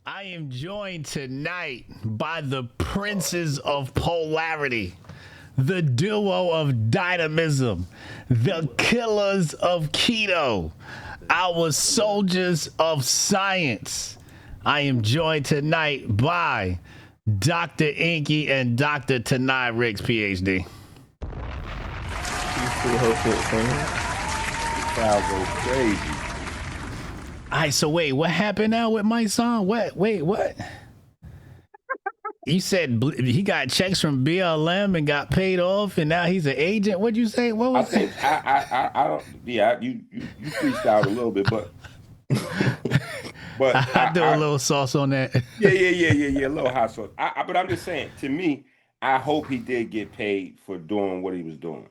I am joined tonight by the princes of polarity, the duo of dynamism, the killers of keto, our soldiers of science. I am joined tonight by Dr. EnQi and Dr. Tanei Ricks, PhD. Peace to the hopeful fam. Crowd goes crazy. All right, so wait, what happened now with my son? What? You said he got checks from BLM and got paid off, and now he's an agent. What'd you say? What I was think I don't. Yeah, you freaked out a little bit, but I do a little sauce on that. yeah, a little hot sauce. But I'm just saying, to me, I hope he did get paid for doing what he was doing.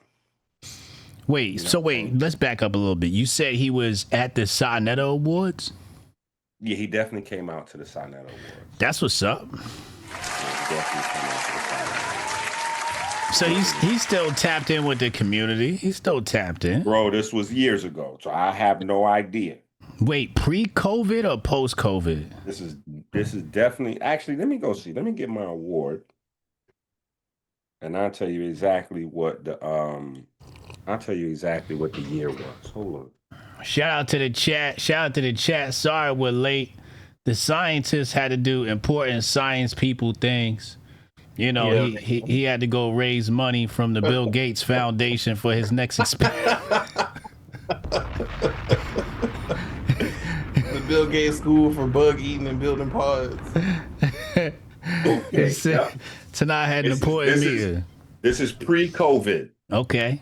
Wait, so wait, let's back up a little bit. You said he was at the Sarnetto Awards? Yeah, he definitely came out to the Sarnetto Awards. That's what's up. Yeah, he definitely came out to the Sarnetto Awards. So he's still tapped in with the community. He's still tapped in. Bro, this was years ago, so I have no idea. Wait, pre-COVID or post-COVID? This is definitely actually. Let me go see. Let me get my award, and I'll tell you exactly what the year was. Hold on. Shout out to the chat. Sorry we're late. The scientists had to do important science people things. You know, Yeah. he had to go raise money from the Bill Gates Foundation for his next experiment. The Bill Gates School for Bug Eating and Building Pods. Okay. Tonight I had an important meeting. This is pre-COVID. Okay.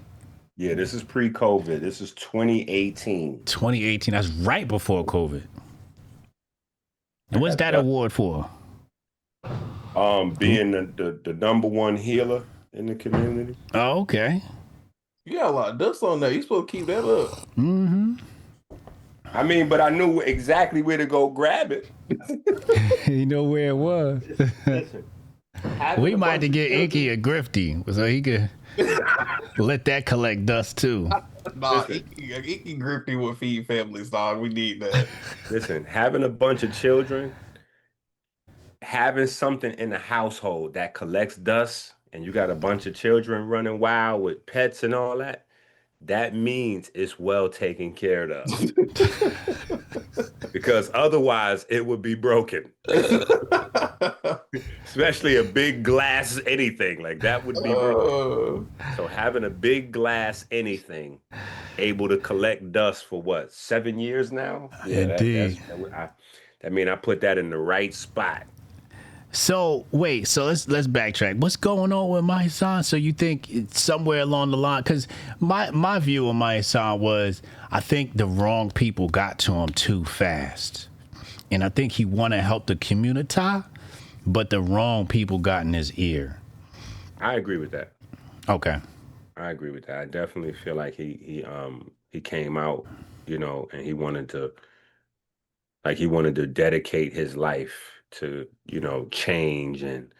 Yeah, this is pre-COVID. This is 2018. 2018. That's right before COVID. And what's that award for? Being the number one healer in the community. Oh, okay. You got a lot of dust on there. You supposed to keep that up. Mm-hmm. I mean, but I knew exactly where to go grab it. You know where it was. Listen, We might have to get EnQi a grifty so he could let that collect dust too. Nah, Inky Grifty will feed families, dog. We need that. Listen, having a bunch of children, having something in the household that collects dust, and you got a bunch of children running wild with pets and all that, that means it's well taken care of. Because otherwise it would be broken. Especially a big glass anything, like that would be broken. So having a big glass anything able to collect dust for what, 7 years now? Yeah, Indeed. I mean, I put that in the right spot. So wait, so let's backtrack. What's going on with my son? So you think it's somewhere along the line? Because my view on my son was, I think the wrong people got to him too fast, and I think he want to help the community, but the wrong people got in his ear. I agree with that. Okay. I agree with that. I definitely feel like he came out, and he wanted to dedicate his life to, change and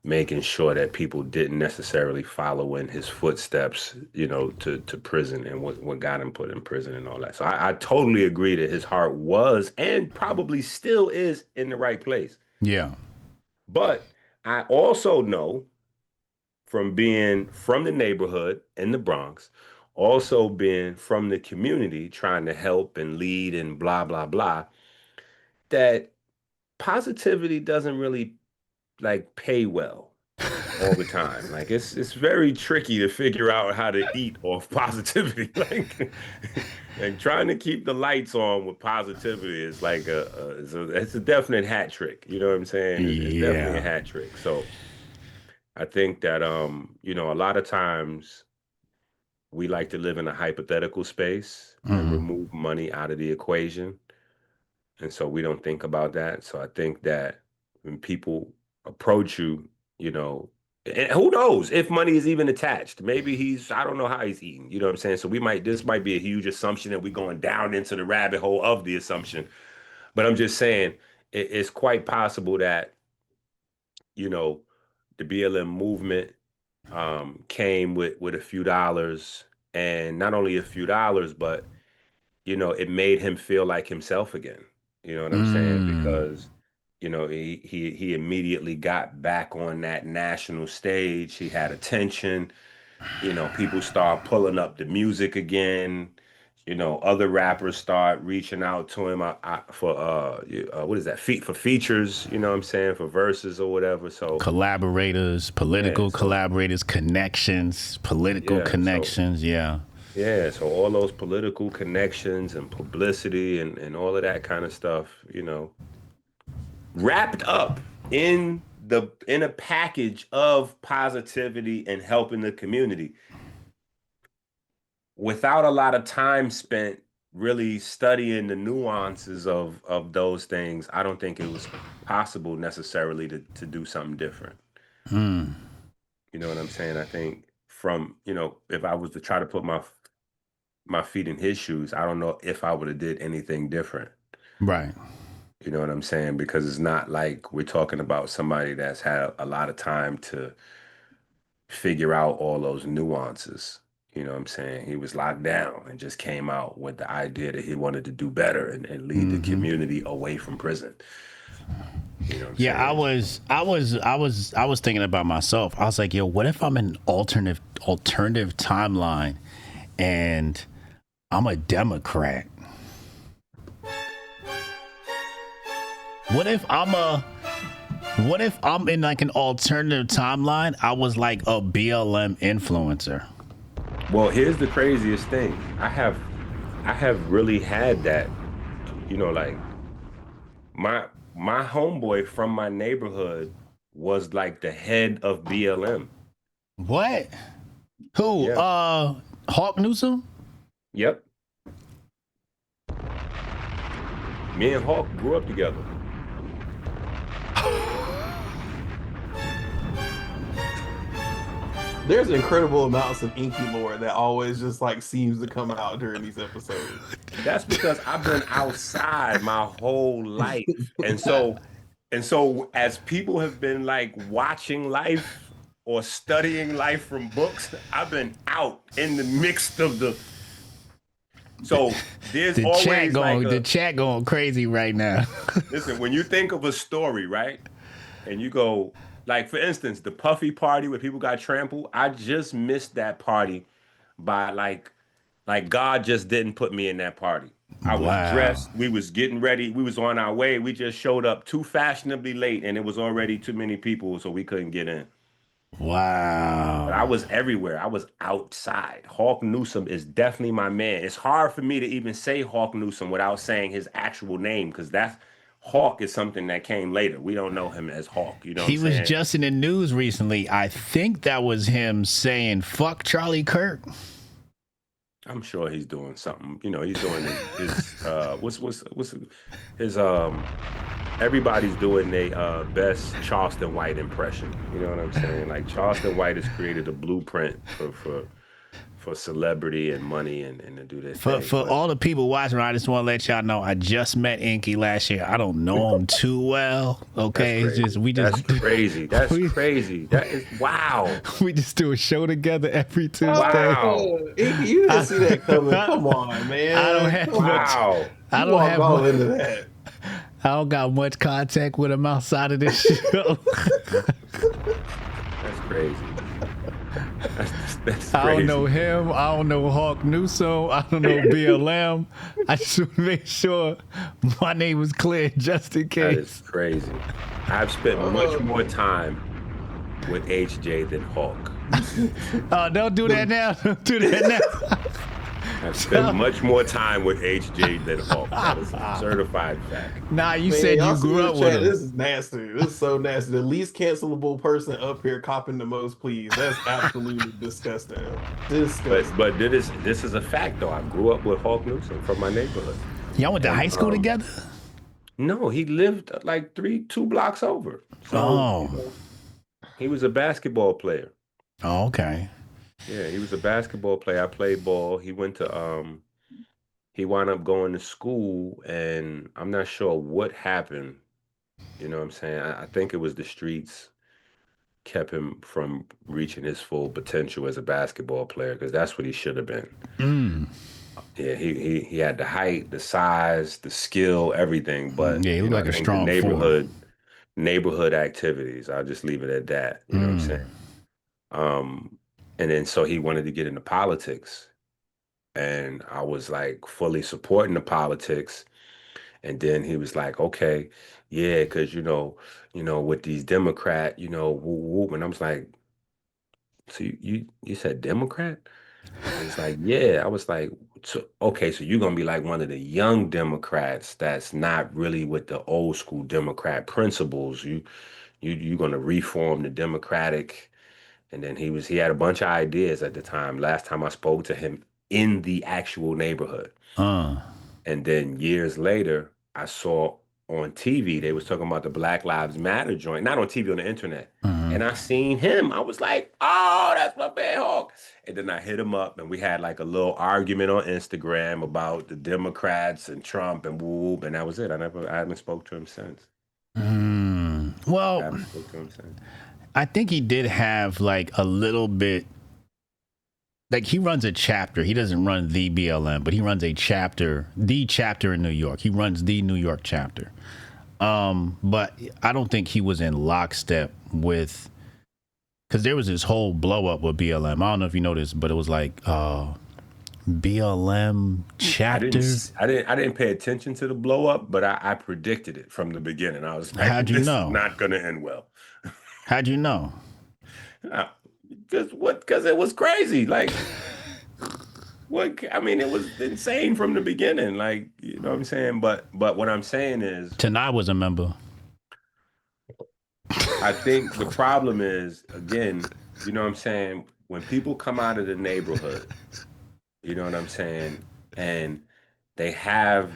making sure that people didn't necessarily follow in his footsteps, to prison and what got him put in prison and all that. So I totally agree that his heart was and probably still is in the right place. Yeah. But I also know from being from the neighborhood in the Bronx, also being from the community, trying to help and lead and blah, blah, blah, that positivity doesn't really like pay well all the time. Like it's very tricky to figure out how to eat off positivity. Like trying to keep the lights on with positivity is like it's a definite hat trick. You know what I'm saying? It's definitely a hat trick. So I think that a lot of times we like to live in a hypothetical space and remove money out of the equation. And so we don't think about that. So I think that when people approach you, and who knows if money is even attached. Maybe I don't know how he's eating. You know what I'm saying? So this might be a huge assumption and we're going down into the rabbit hole of the assumption. But I'm just saying it's quite possible that, the BLM movement came with a few dollars, and not only a few dollars, but, it made him feel like himself again. You know what I'm saying? Because you know, he immediately got back on that national stage. He had attention. You know, people start pulling up the music again. You know, other rappers start reaching out to him for what is that? For features, you know what I'm saying, for verses or whatever. So Collaborators, yeah, political so collaborators, connections, political yeah, so connections. Yeah. yeah, so all those political connections and publicity and all of that kind of stuff, you know, wrapped up in a package of positivity and helping the community without a lot of time spent really studying the nuances of those things. I don't think it was possible necessarily to do something different. Hmm. You know what I'm saying? I think from, you know, if I was to try to put my feet in his shoes, I don't know if I would have did anything different. Right. You know what I'm saying? Because it's not like we're talking about somebody that's had a lot of time to figure out all those nuances. You know what I'm saying? He was locked down and just came out with the idea that he wanted to do better and lead the Mm-hmm. community away from prison. You know what I'm Yeah, saying? I was thinking about myself. I was like, yo, what if I'm in an alternative timeline and I'm a Democrat? What if I'm in like an alternative timeline? I was like a BLM influencer. Well, here's the craziest thing. I have really had that, you know, like my my homeboy from my neighborhood was like the head of BLM. What? Who? Yeah. Hawk Newsom? Yep. Me and Hawk grew up together. There's incredible amounts of EnQi lore that always just like seems to come out during these episodes. That's because I've been outside my whole life. And so as people have been like watching life or studying life from books, I've been out in the midst of the so there's always like The chat going crazy right now. listen, when you think of a story, right? And you go, like, for instance, the Puffy party where people got trampled, I just missed that party by like God just didn't put me in that party. I was Wow. dressed, we was getting ready, we was on our way. We just showed up too fashionably late and it was already too many people, so we couldn't get in. But I Wow. was everywhere. I was outside. Hawk Newsom is definitely my man. It's hard for me to even say Hawk Newsom without saying his actual name because that's Hawk is something that came later. We don't know him as Hawk. You know what I'm He was saying? just in the news recently. I think that was him saying "fuck Charlie Kirk." I'm sure he's doing something. You know, he's doing his what's his everybody's doing their best Charleston White impression. You know what I'm saying? Like Charleston White has created a blueprint for celebrity and money and to do their thing. For But all the people watching, I just want to let y'all know I just met EnQi last year. I don't know him too well. that's Okay, it's crazy. just we That's just crazy. That's we, crazy. That is wow. we just do a show together every Tuesday. Wow. EnQi, you didn't see that coming. Come on, man. I don't have Come much. on. Wow. I You don't walked have. all into that. I don't got much contact with him outside of this show. That's crazy. That's I crazy. don't know him. I don't know Hawk Newsom. I don't know BLM. I just want to make sure my name was clear just in That is case. crazy. I've spent much more time with HJ than Hawk. Oh, don't do that now. Don't do that now. I've spent much more time with HJ than Hawk. That is a certified fact. Nah, you Man, said y'all you see grew this up with chat? him. This is nasty. This is so nasty. The least cancelable person up here copping the most, please. That's absolutely disgusting. Disgusting. But this is a fact though. I grew up with Hawk Newsom from my neighborhood. Y'all went to high school together? No, he lived like 2 blocks over. So you Oh. know, he was a basketball player. Oh, okay. Yeah, he was a basketball player. I played ball. He wound up going to school and I'm not sure what happened. You know what I'm saying? I think it was the streets kept him from reaching his full potential as a basketball player because that's what he should have been. Mm. Yeah, he had the height, the size, the skill, everything, but Yeah, he you looked know, like I a think the strong neighborhood neighborhood activities. I'll just leave it at that. You know what I'm saying? And then so he wanted to get into politics, and I was like fully supporting the politics. And then he was like, okay, yeah, because with these Democrat, woo woo. And I was like, so you said Democrat? And he's like, yeah. I was like, okay, so you're gonna be like one of the young Democrats that's not really with the old school Democrat principles. You're gonna reform the Democratic. And then he had a bunch of ideas at the time. Last time I spoke to him in the actual neighborhood. And then years later, I saw on TV, they was talking about the Black Lives Matter joint, not on TV, on the internet. And I seen him. I was like, oh, that's my man Hawk. And then I hit him up and we had like a little argument on Instagram about the Democrats and Trump and whoop, and that was it. I haven't spoke to him since. I Well, haven't spoke to him since. I think he did have like a little bit. Like he runs a chapter. He doesn't run the BLM, but he runs a chapter, the chapter in New York. He runs the New York chapter. But I don't think he was in lockstep with, because there was this whole blow up with BLM. I don't know if you noticed, but it was like BLM chapter. I didn't pay attention to the blow up, but I predicted it from the beginning. I was like, How'd you this know? is not going to end well. How'd you know? Because it was crazy. Like, what? I mean, it was insane from the beginning. Like, you know what I'm saying? But what I'm saying is, Tanei was a member. I think the problem is, again, you know what I'm saying? When people come out of the neighborhood, you know what I'm saying? And they have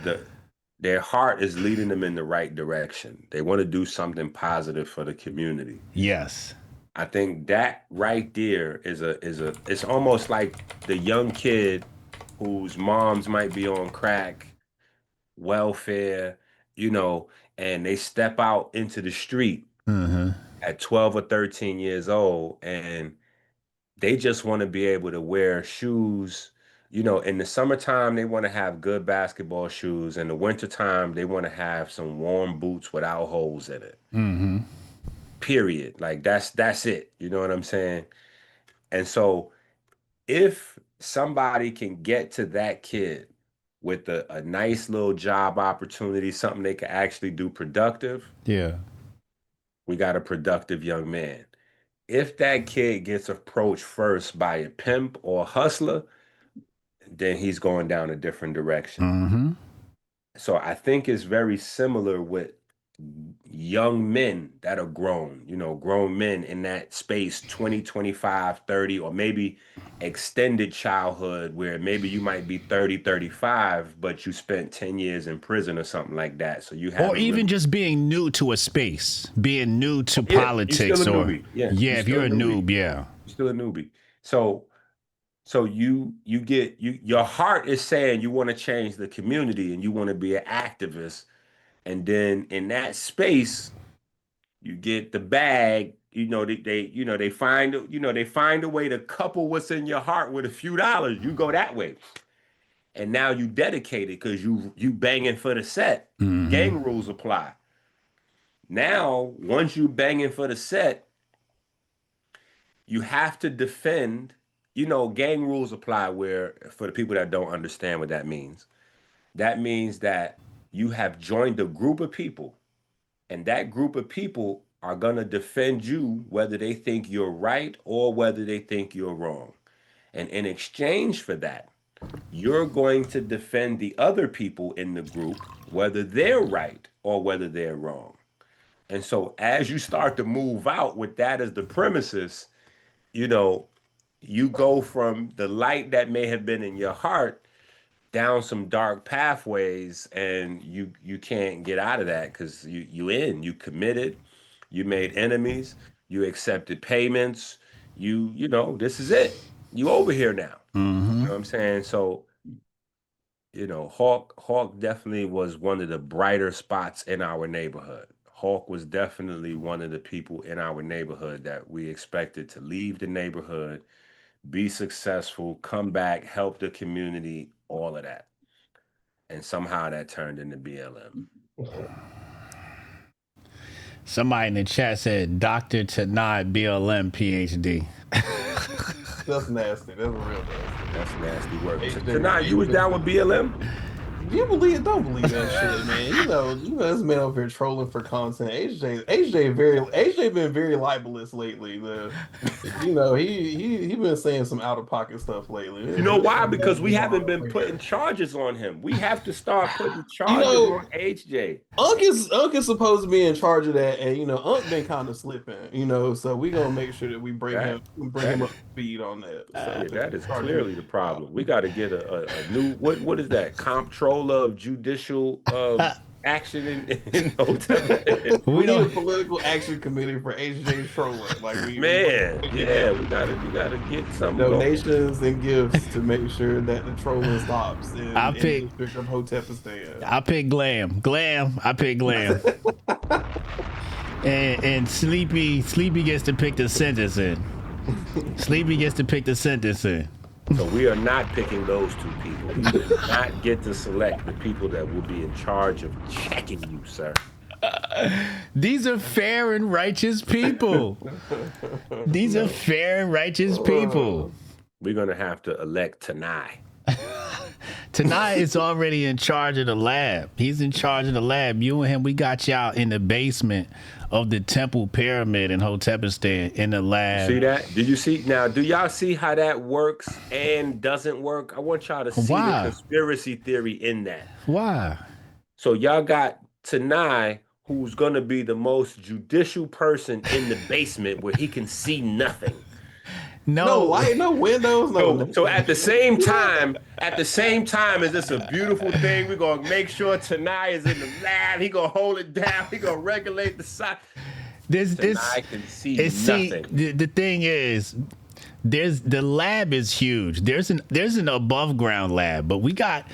their heart is leading them in the right direction. They want to do something positive for the community. Yes. I think that right there is it's almost like the young kid whose moms might be on crack, welfare, and they step out into the street at 12 or 13 years old, and they just want to be able to wear shoes. In the summertime, they want to have good basketball shoes. In the wintertime, they want to have some warm boots without holes in it. Period. Like that's it. You know what I'm saying? And so if somebody can get to that kid with a nice little job opportunity, something they can actually do productive, Yeah. we got a productive young man. If that kid gets approached first by a pimp or a hustler, then he's going down a different direction. So I think it's very similar with young men that are grown men in that space, 20, 25, 30, or maybe extended childhood where maybe you might be 30, 35, but you spent 10 years in prison or something like that. So you have, or even just being new to a space, being new to politics, you're still a or newbie. if you're a noob, you're still a newbie. So your heart is saying you want to change the community and you want to be an activist. And then in that space, you get the bag. They find a way to couple what's in your heart with a few dollars. You go that way, and now you dedicated because you banging for the set. Gang rules apply. Now, once you banging for the set, you have to defend. Gang rules apply where, for the people that don't understand what that means that you have joined a group of people, and that group of people are going to defend you whether they think you're right or whether they think you're wrong. And in exchange for that, you're going to defend the other people in the group whether they're right or whether they're wrong. And so as you start to move out with that as the premises, you go from the light that may have been in your heart down some dark pathways, and you can't get out of that because you committed, you made enemies, you accepted payments, this is it. You over here now. You know what I'm saying? So, Hawk definitely was one of the brighter spots in our neighborhood. Hawk was definitely one of the people in our neighborhood that we expected to leave the neighborhood, be successful, come back, help the community, all of that. And somehow that turned into BLM. Somebody in the chat said Dr. Tanei BLM PhD. That's nasty. That's real nasty. That's nasty work. HJ, Tanei, you was down with BLM? Do you believe it? Don't believe that shit, man. This man over here trolling for content. AJ been very libelous lately. He been saying some out of pocket stuff lately. You know why? Because we haven't been putting charges on him. We have to start putting charges on HJ. Unc is supposed to be in charge of that, and Unc been kind of slipping. So we gonna make sure that we bring him up to speed on that. So that is clearly the problem. We got to get a new what is that? Comptroller of judicial action in Hotel. We need a political action committee for HJ trolling. We gotta get some donations and gifts to make sure that the trolling stops. I pick Hotepistan. I pick Glam. I pick Glam. and Sleepy gets to pick the sentencing. Sleepy gets to pick the sentencing. So we are not picking those two people. We do not get to select the people that will be in charge of checking you, sir. These are fair and righteous people. These are fair and righteous people. We're going to have to elect Tanei. Tanei is already in charge of the lab. He's in charge of the lab. You and him, we got y'all in the basement of the Temple Pyramid in Hotepistan in the lab. See that? Did you see? Now, do y'all see how that works and doesn't work? I want y'all to see the conspiracy theory in that. Why? So y'all got Tanei, who's going to be the most judicial person in the basement where he can see nothing. No light, no windows, So at the same time as this a beautiful thing, we're gonna make sure Tanei is in the lab. He gonna hold it down. He gonna regulate the size. Tanei can see nothing. The thing is, the lab is huge. There's an above ground lab, but we can't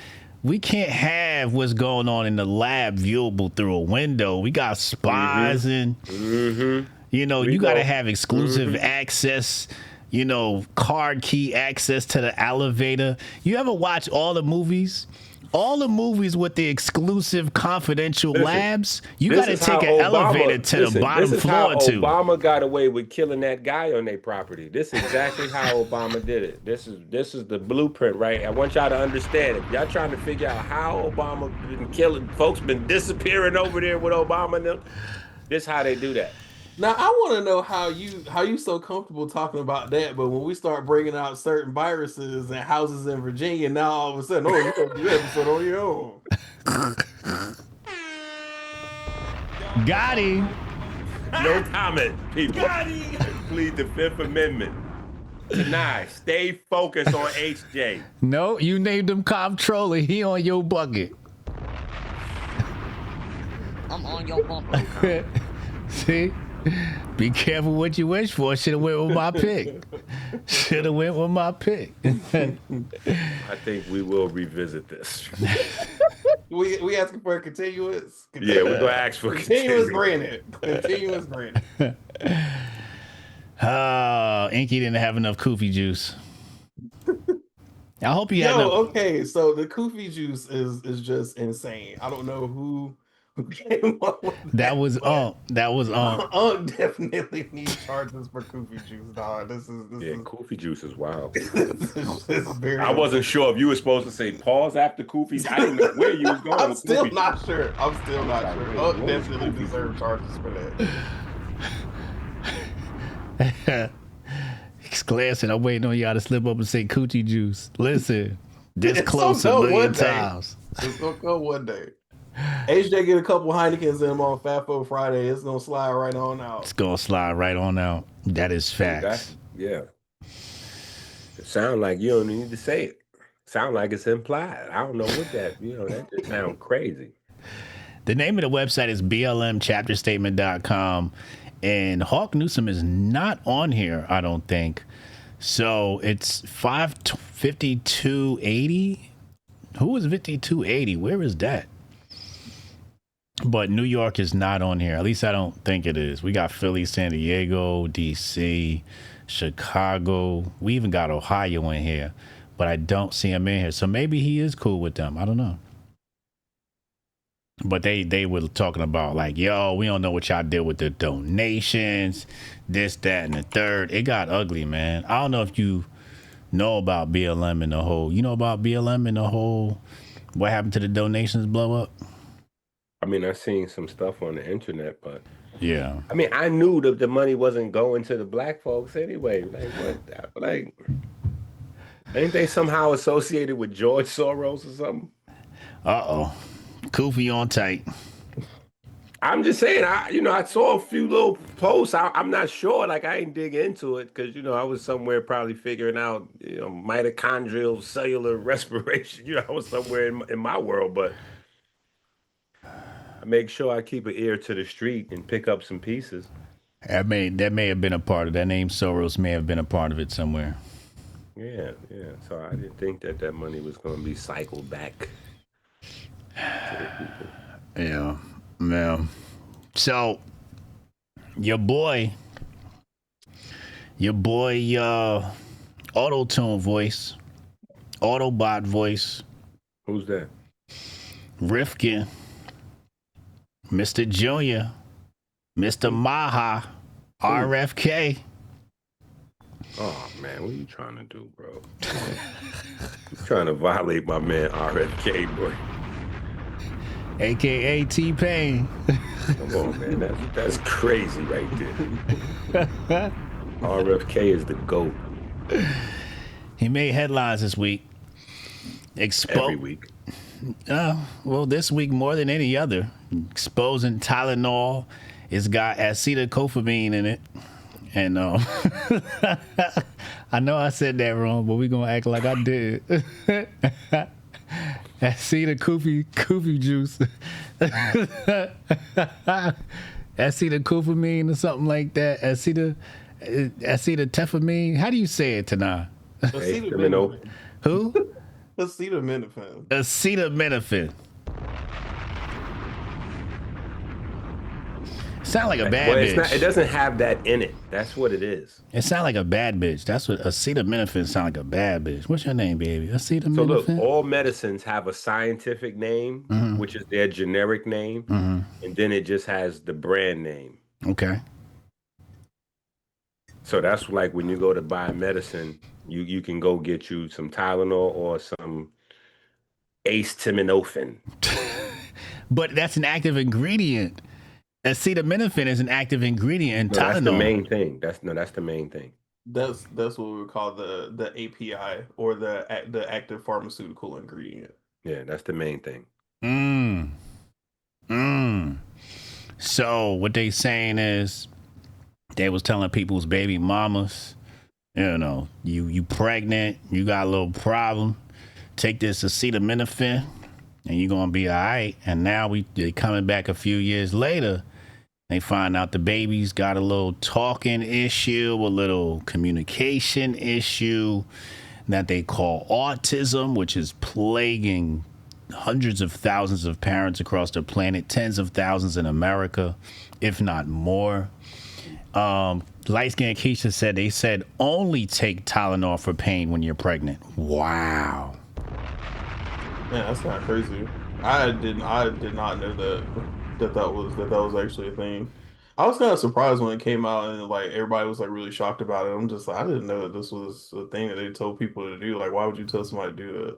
have what's going on in the lab viewable through a window. We got spies and you got to have exclusive access. Card key access to the elevator. You ever watch all the movies? All the movies with the exclusive confidential labs, you got to take an elevator to the bottom floor too. Obama got away with killing that guy on their property. This is exactly how Obama did it. This is the blueprint, right? I want y'all to understand it. Y'all trying to figure out how Obama been killing folks, been disappearing over there with Obama and them. This is how they do that. Now I want to know how you so comfortable talking about that, but when we start bringing out certain viruses and houses in Virginia, now all of a sudden, you're gonna do that episode on your own. Got him. No comment, people. Got him. Plead the Fifth Amendment. Tanei, stay focused on HJ. No, you named him comptroller. He on your bucket. I'm on your bumper. See? Be careful what you wish for. Should have went with my pick. I think we will revisit this. We asking for a continuous? Yeah, we're gonna ask for continuous granted. Continuous granted. EnQi didn't have enough Koofy juice. I hope he had enough. Okay, so the Koofy juice is just insane. I don't know who came up with that. That was Unc definitely needs charges for Koofy juice, dog. This is Koofy juice is wild. I wasn't sure if you were supposed to say pause after Koofy. I didn't know where you was going. I'm still not sure. Unc definitely deserves charges for that. He's glancing. I'm waiting on y'all to slip up and say coochie juice. Listen, this close a million times. It's gonna come one day. HJ get a couple Heinekens in him on FAFO Friday. It's gonna slide right on out. It's gonna slide right on out. That is facts. Yeah. It sounds like you don't need to say it. Sound like it's implied. I don't know what that. That just sounds crazy. The name of the website is blmchapterstatement.com, and Hawk Newsome is not on here, I don't think. So it's 55280. Who is 5280? Where is that? But New York is not on here. At least I don't think it is. We got Philly, San Diego, DC, Chicago. We even got Ohio in here. But I don't see him in here. So maybe he is cool with them. I don't know. But they were talking about like, yo, we don't know what y'all did with the donations, this, that, and the third. It got ugly, man. I don't know if you know about BLM and the whole, what happened to the donations blow up? I mean, I've seen some stuff on the internet, but yeah. I mean, I knew that the money wasn't going to the black folks anyway. Like, what? Like, ain't they somehow associated with George Soros or something? Uh-oh. Koofy on tight. I'm just saying, I saw a few little posts. I'm not sure. Like, I ain't dig into it because, I was somewhere probably figuring out, mitochondrial cellular respiration. I was somewhere in my world, but I make sure I keep an ear to the street and pick up some pieces. That may have been a part of that name. Soros may have been a part of it somewhere. Yeah. So I didn't think that money was going to be cycled back to the people. Yeah, man. So your boy, auto-tune voice, Autobot voice. Who's that? Rifkin, Mr. Junior, Mr. Maha, RFK. Oh man, what are you trying to do, bro? You're trying to violate my man RFK, boy. AKA T-Pain. Come on, man. That's crazy right there. RFK is the GOAT. He made headlines this week. Every week. Well, this week more than any other. Exposing Tylenol. It's got acetaminophen in it. And I know I said that wrong, but we're going to act like I did. Acetaminophen juice. Acetaminophen or something like that. Acetaminophen. How do you say it, Tanei? Acetaminophen. Who? Acetaminophen. Acetaminophen. Sound like a bad bitch. It doesn't have that in it. That's what it is. It sound like a bad bitch. That's what acetaminophen sound like, a bad bitch. What's your name, baby? Acetaminophen. So look, all medicines have a scientific name, which is their generic name, and then it just has the brand name. Okay. So that's like when you go to buy medicine, you can go get you some Tylenol or some acetaminophen. But that's an active ingredient. Acetaminophen is an active ingredient in Tylenol. That's the main thing. That's the main thing. That's what we would call the API or the active pharmaceutical ingredient. Yeah, that's the main thing. So what they saying is they was telling people's baby mamas, you pregnant, you got a little problem, take this acetaminophen and you're gonna be all right. And now they coming back a few years later. They find out the baby's got a little talking issue, a little communication issue that they call autism, which is plaguing hundreds of thousands of parents across the planet, tens of thousands in America, if not more. Light-skinned Keisha said they said only take Tylenol for pain when you're pregnant. Wow. Man, that's not crazy. I did not know that was actually a thing. I was kind of surprised when it came out and like everybody was like really shocked about it. I'm just like, I didn't know that this was a thing that they told people to do. Like, why would you tell somebody to do that?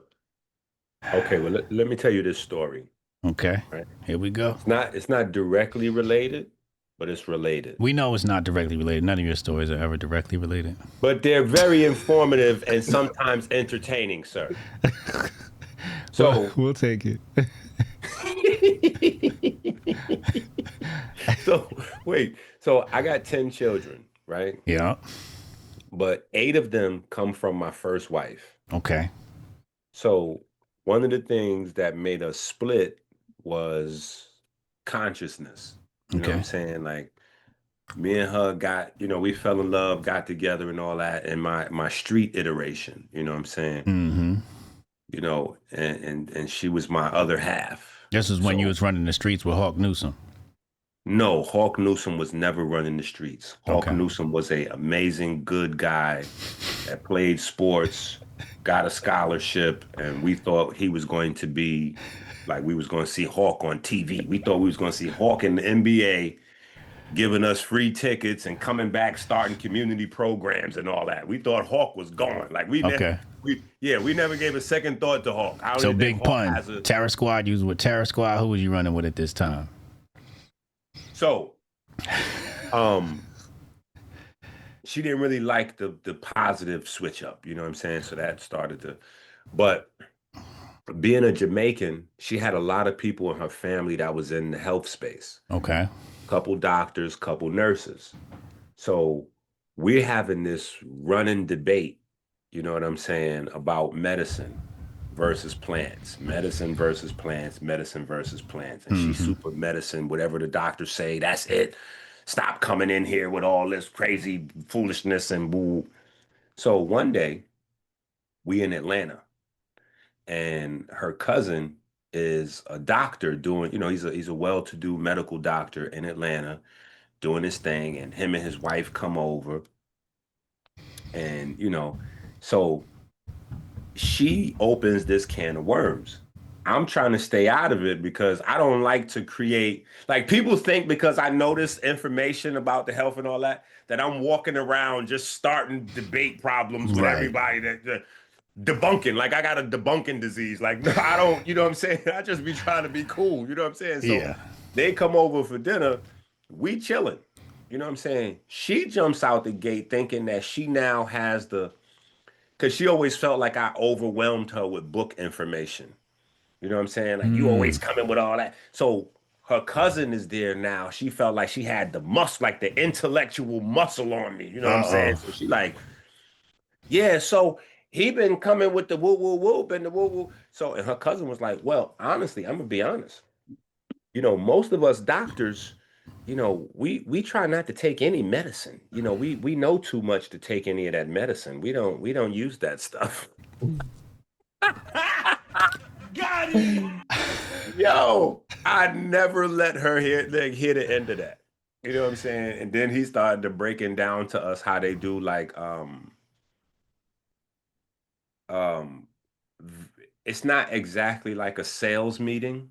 Okay, well let me tell you this story. Okay. Right. Here we go. It's not directly related, but it's related. We know it's not directly related. None of your stories are ever directly related. But they're very informative and sometimes entertaining, sir. So we'll take it. So I got 10 children, right? Yeah. But 8 of them come from my first wife. Okay. So one of the things that made us split was consciousness. You know what I'm saying? Like me and her got, we fell in love, got together and all that. And my street iteration, you know what I'm saying? Mm-hmm. And she was my other half. This is when you was running the streets with Hawk Newsom. No, Hawk Newsom was never running the streets. Hawk Newsom was an amazing, good guy that played sports, got a scholarship, and we thought he was going to be Like we was going to see Hawk on TV. We thought we was going to see Hawk in the NBA giving us free tickets and coming back, starting community programs and all that. We thought Hawk was gone. Like we never gave a second thought to Hawk. I don't So even big think Hawk pun. has a Terror Squad, you was with Terror Squad. Who was you running with at this time? So she didn't really like the positive switch up, you know what I'm saying? So that started to, but being a Jamaican, she had a lot of people in her family that was in the health space. Okay. Couple doctors, couple nurses. So we're having this running debate, you know what I'm saying, about medicine versus plants, medicine versus plants, medicine versus plants. And she's super medicine, whatever the doctors say, that's it. Stop coming in here with all this crazy foolishness and boo. So one day we in Atlanta and her cousin is a doctor doing, he's a well-to-do medical doctor in Atlanta doing his thing, and him and his wife come over. And, so she opens this can of worms. I'm trying to stay out of it because I don't like to create, like people think because I know this information about the health and all that I'm walking around just starting debate problems with everybody that debunking, like I got a debunking disease. Like, no, I don't, you know what I'm saying? I just be trying to be cool, you know what I'm saying? So they come over for dinner, we chilling, you know what I'm saying? She jumps out the gate thinking that she now has because she always felt like I overwhelmed her with book information. You know what I'm saying? Like, you always coming with all that. So her cousin is there now. She felt like she had the muscle, like the intellectual muscle on me. You know what I'm saying? So she like, yeah, so he been coming with the woo woo whoop and the woo woo. So, and her cousin was like, well, honestly, I'm gonna be honest. Most of us doctors, we try not to take any medicine. We know too much to take any of that medicine. We don't use that stuff. Got him. Yo, I never let her hear the end of that. You know what I'm saying? And then he started to breaking down to us how they do like it's not exactly like a sales meeting,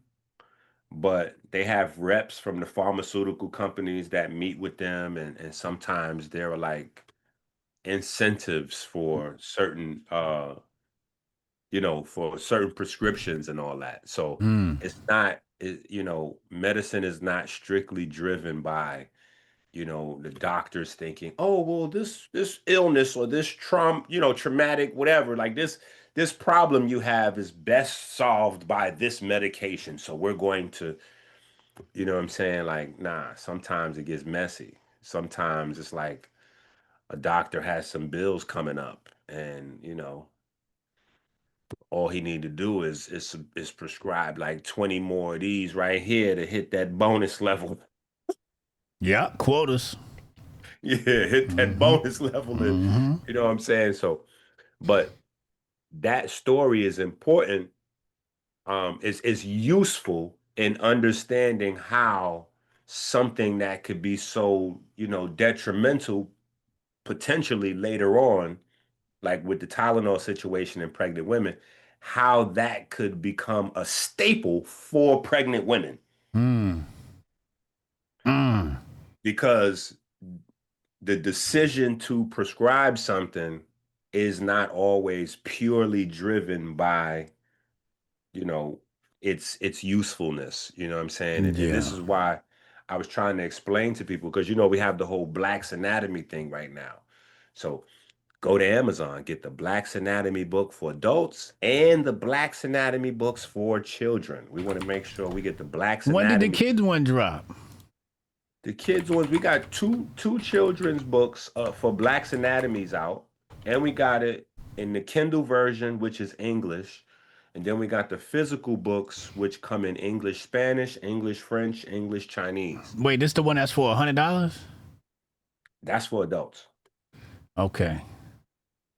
but they have reps from the pharmaceutical companies that meet with them, and sometimes there are like incentives for certain for certain prescriptions and all that. So it's not, medicine is not strictly driven by, the doctors thinking, oh, well, this illness or this traumatic, whatever, like this problem you have is best solved by this medication. So we're going to, you know what I'm saying? Like, nah, sometimes it gets messy. Sometimes it's like a doctor has some bills coming up and, all he need to do is prescribe like 20 more of these right here to hit that bonus level. Yeah, quotas. Yeah, hit that bonus level. And, you know what I'm saying? So, but that story is important. It's useful in understanding how something that could be so, detrimental potentially later on, like with the Tylenol situation in pregnant women, how that could become a staple for pregnant women. Because the decision to prescribe something is not always purely driven by, its usefulness. You know what I'm saying? And this is why I was trying to explain to people, because, we have the whole Black's Anatomy thing right now. So go to Amazon, get the Black's Anatomy book for adults and the Black's Anatomy books for children. We want to make sure we get the Black's Anatomy. When did the kids one drop? The kids ones, we got two children's books for Black's Anatomies out, and we got it in the Kindle version, which is English, and then we got the physical books, which come in English, Spanish, English, French, English, Chinese. Wait, this the one that's for $100? That's for adults. Okay.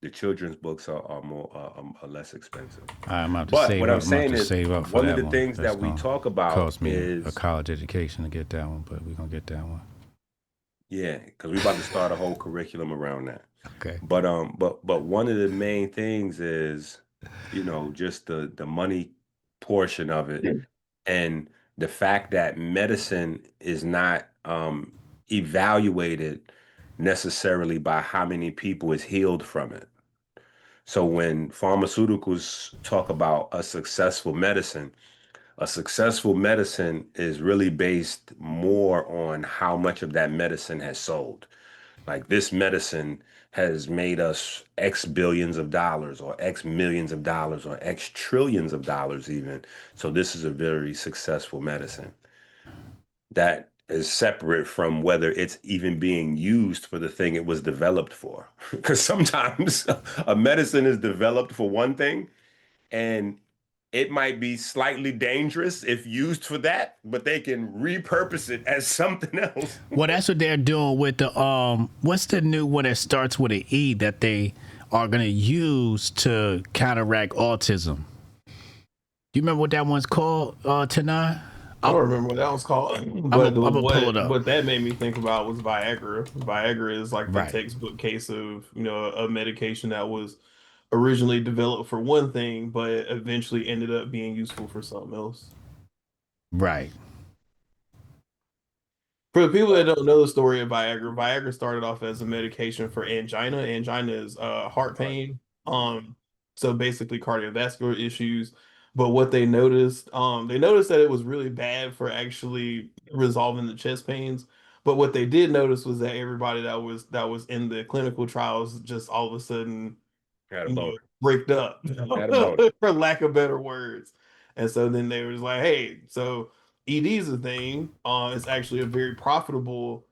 The children's books are more are less expensive. I'm about to save what up. I'm saying is, save up for one that of the things that we talk about cost me is a college education to get that one, but we're gonna get that one. Yeah, because we're about to start a whole curriculum around that. Okay. But one of the main things is, just the money portion of it. And the fact that medicine is not evaluated necessarily by how many people is healed from it. So when pharmaceuticals talk about a successful medicine is really based more on how much of that medicine has sold. Like this medicine has made us X billions of dollars or X millions of dollars or X trillions of dollars even. So this is a very successful medicine. That is separate from whether it's even being used for the thing it was developed for. Because sometimes a medicine is developed for one thing and it might be slightly dangerous if used for that, but they can repurpose it as something else. Well, that's what they're doing with the what's the new one that starts with an E that they are gonna use to counteract autism? Do you remember what that one's called, Tanei? I don't remember what that was called, but what that made me think about was Viagra. Viagra is like the textbook case of, you know, a medication that was originally developed for one thing, but eventually ended up being useful for something else. Right. For the people that don't know the story of Viagra, Viagra started off as a medication for angina. Angina is heart pain. So basically cardiovascular issues. But what they noticed that it was really bad for actually resolving the chest pains. But what they did notice was that everybody that was in the clinical trials just all of a sudden bricked up, for lack of better words. And so then they was like, hey, so ED is a thing. It's actually a very profitable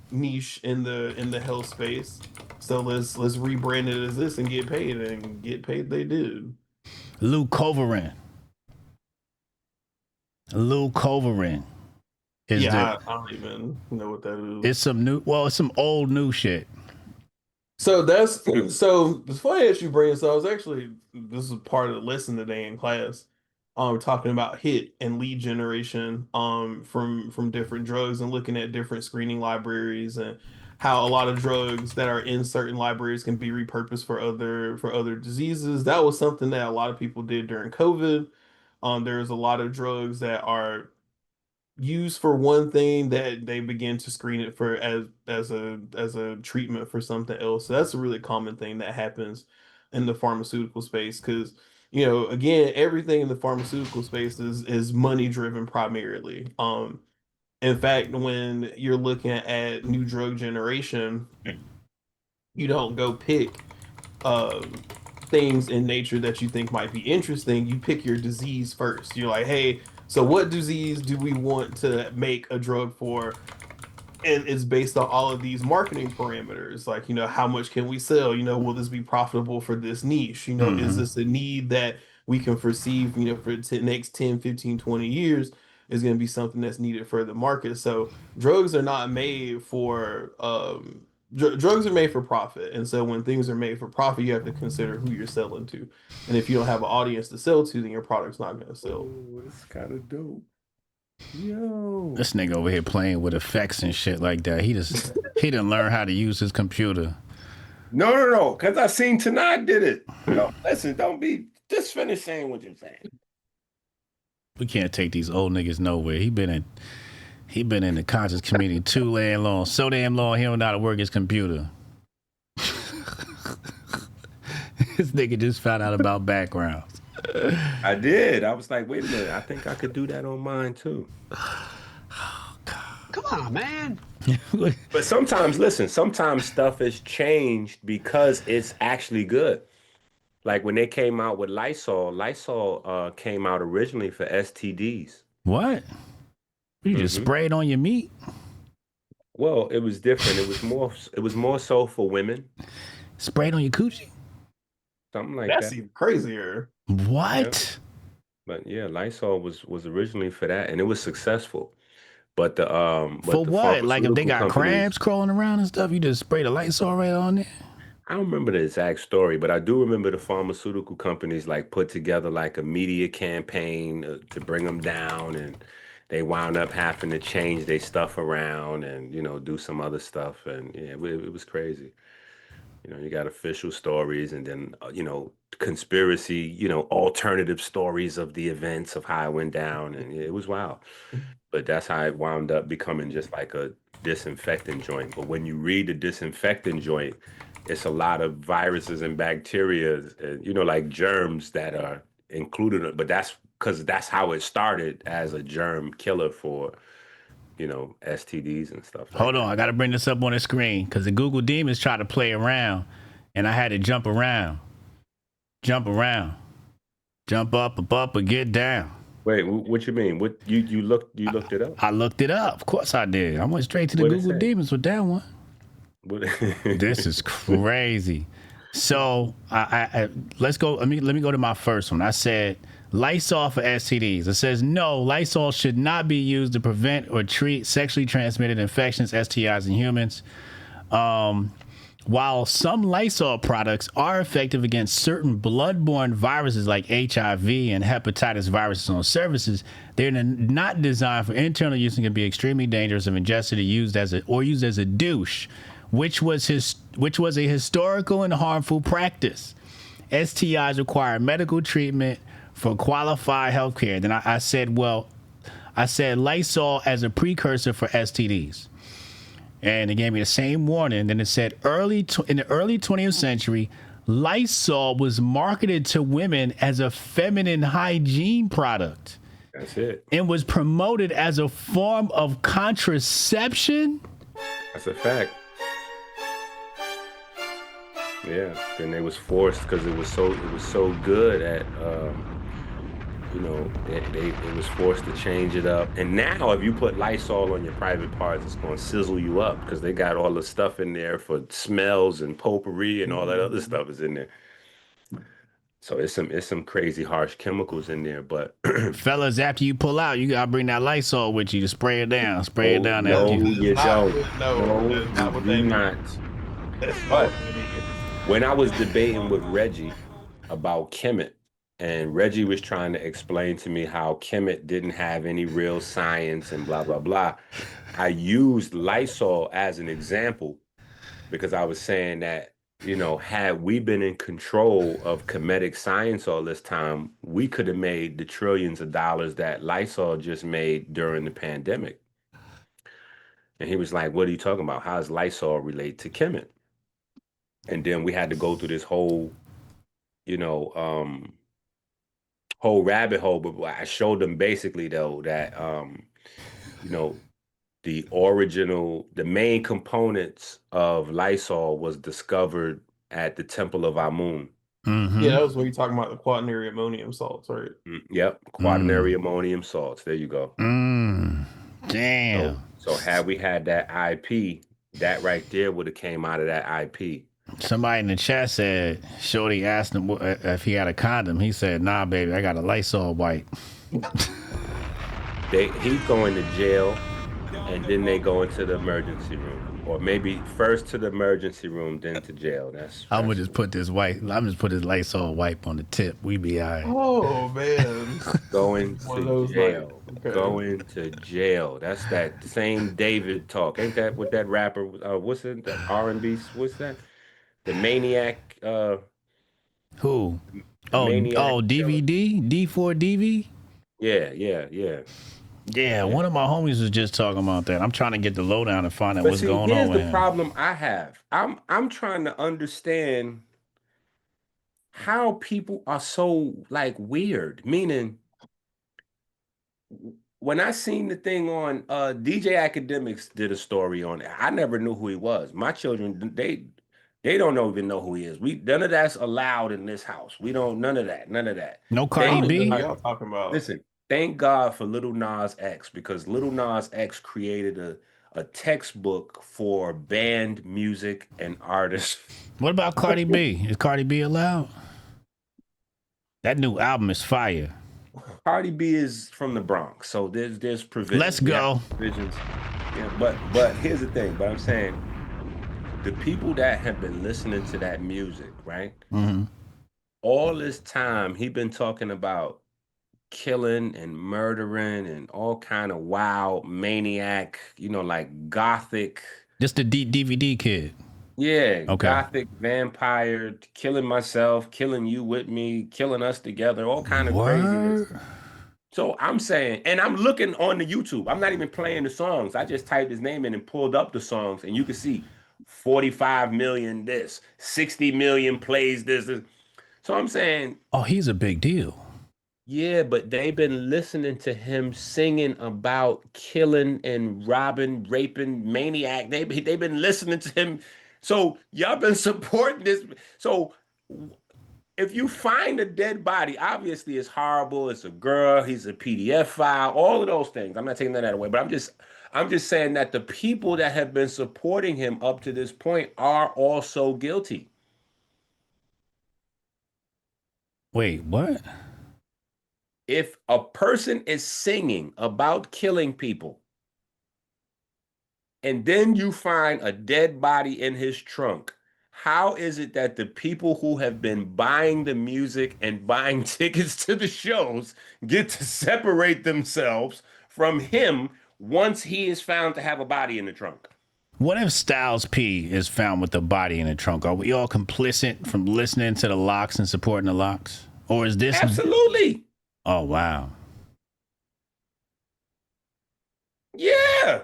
niche in the health space. So let's rebrand it as this and get paid, and get paid they did. Leucovorin is I don't even know what that is. It's some old new shit. So it's funny that you bring this up. This is part of the lesson today in class. Talking about hit and lead generation from different drugs and looking at different screening libraries and how a lot of drugs that are in certain libraries can be repurposed for other diseases. That was something that a lot of people did during COVID. There's a lot of drugs that are used for one thing that they begin to screen it for as a treatment for something else. So that's a really common thing that happens in the pharmaceutical space, because, you know, again, everything in the pharmaceutical space is money driven primarily. In fact, when you're looking at new drug generation, you don't go pick things in nature that you think might be interesting. You pick your disease first. You're like, hey, so what disease do we want to make a drug for? And it's based on all of these marketing parameters. Like, you know, how much can we sell? You know, will this be profitable for this niche? You know, is this a need that we can perceive, you know, for the next 10, 15, 20 years is going to be something that's needed for the market. So drugs are not made for, drugs are made for profit. And so when things are made for profit, you have to consider who you're selling to. And if you don't have an audience to sell to, then your product's not going to sell. Oh, it's kind of dope. Yo, this nigga over here playing with effects and shit like that. He didn't learn how to use his computer. No, because I seen Tanei did it. No, listen, just finish saying what you're saying. We can't take these old niggas nowhere. He been in the conscious community too damn long. So damn long he don't know how to work his computer. This nigga just found out about backgrounds. I did. I was like, wait a minute. I think I could do that on mine too. Come on, man. But sometimes stuff has changed because it's actually good. Like when they came out with Lysol came out originally for STDs. What? You just sprayed on your meat? Well, it was different. It was more so for women. Sprayed on your coochie? Something like that. That's even crazier. What? Yeah. But yeah, Lysol was originally for that, and it was successful. But for what? Like if they got crabs crawling around and stuff, you just spray the Lysol right on there? I don't remember the exact story, but I do remember the pharmaceutical companies like put together like a media campaign to bring them down, and they wound up having to change their stuff around and, you know, do some other stuff, and yeah, it was crazy. You got official stories, and then conspiracy, alternative stories of the events of how it went down, and it was wild. But that's how it wound up becoming just like a disinfectant joint. But when you read the disinfectant joint, it's a lot of viruses and bacteria, and like germs that are included. But that's because that's how it started, as a germ killer for STDs and stuff like Hold on, I gotta bring this up on the screen because the Google demons try to play around, and I had to jump around, jump up, and get down. Wait, what you mean? What you looked it up? I looked it up. Of course I did. I went straight to the Google demons with that one. This is crazy. So let's go. Let me go to my first one. I said Lysol for STDs. It says no, Lysol should not be used to prevent or treat sexually transmitted infections, STIs, in humans. While some Lysol products are effective against certain bloodborne viruses like HIV and hepatitis viruses on surfaces, they're not designed for internal use and can be extremely dangerous if ingested or used as a douche, which was a historical and harmful practice. STIs require medical treatment for qualified healthcare. Then I said Lysol as a precursor for STDs. And it gave me the same warning. Then it said in the early 20th century, Lysol was marketed to women as a feminine hygiene product. That's it. And was promoted as a form of contraception. That's a fact. Yeah. Then they was forced because it was so good at it was forced to change it up. And now if you put Lysol on your private parts, it's going to sizzle you up because they got all the stuff in there for smells and potpourri and all that other stuff is in there. So it's some crazy harsh chemicals in there. But fellas, after you pull out, you got to bring that Lysol with you to spray it down. Spray it down. No, you don't. No, not what they not. But when I was debating with Reggie about Kemet, and Reggie was trying to explain to me how Kemet didn't have any real science and blah, blah, blah, I used Lysol as an example because I was saying that, had we been in control of comedic science all this time, we could have made the trillions of dollars that Lysol just made during the pandemic. And he was like, what are you talking about? How does Lysol relate to Kemet? And then we had to go through this whole rabbit hole, but I showed them basically though that the main components of Lysol was discovered at the Temple of Amun. Mm-hmm. Yeah, that was when you're talking about the quaternary ammonium salts, right? Yep, quaternary ammonium salts. There you go. Damn. So had we had that IP, that right there would have came out of that IP. Somebody in the chat said, Shorty asked him if he had a condom. He said, nah, baby, I got a Lysol wipe. He's going to jail, and then they go into the emergency room. Or maybe first to the emergency room, then to jail. I'm going to just put this Lysol wipe on the tip. We be all right. Oh, man. Going to jail. Okay. Going to jail. That's that same David talk. Ain't that what that rapper, what's it, that R&B, what's that? The Maniac. Who? Maniac DVD? D4DV? Yeah. Yeah, one of my homies was just talking about that. I'm trying to get the lowdown and find out what's going on with him. Here's the problem I have. I'm trying to understand how people are so weird. Meaning, when I seen the thing on DJ Academics did a story on it, I never knew who he was. My children, they don't even know who he is. None of that's allowed in this house. We don't none of that. No Cardi B. Y'all talking about? Listen, thank God for Lil Nas X, because Lil Nas X created a textbook for band music and artists. What about Cardi B? Is Cardi B allowed? That new album is fire. Cardi B is from the Bronx, so there's provisions. Let's go. Provisions. Yeah, but here's the thing. But I'm saying, the people that have been listening to that music, right? Mm-hmm. All this time, he been talking about killing and murdering and all kind of wild maniac, like gothic. Just the DVD kid. Yeah, Okay. gothic vampire, killing myself, killing you with me, killing us together, all kind of craziness. Word? So I'm saying, and I'm looking on the YouTube. I'm not even playing the songs. I just typed his name in and pulled up the songs, and you can see 45 million this, 60 million plays this. So I'm saying, Oh, he's a big deal. yeah, but they've been listening to him singing about killing and robbing, raping, maniac. They've been listening to him. So y'all been supporting this. So if you find a dead body, obviously it's horrible. It's a girl. He's a PDF file. All of those things. I'm not taking that away, but I'm just saying that the people that have been supporting him up to this point are also guilty. Wait, what? If a person is singing about killing people, and then you find a dead body in his trunk, how is it that the people who have been buying the music and buying tickets to the shows get to separate themselves from him once he is found to have a body in the trunk? What if Styles P is found with the body in the trunk? Are we all complicit from listening to the Locks and supporting the Locks? Or is this... Absolutely. Oh, wow. Yeah.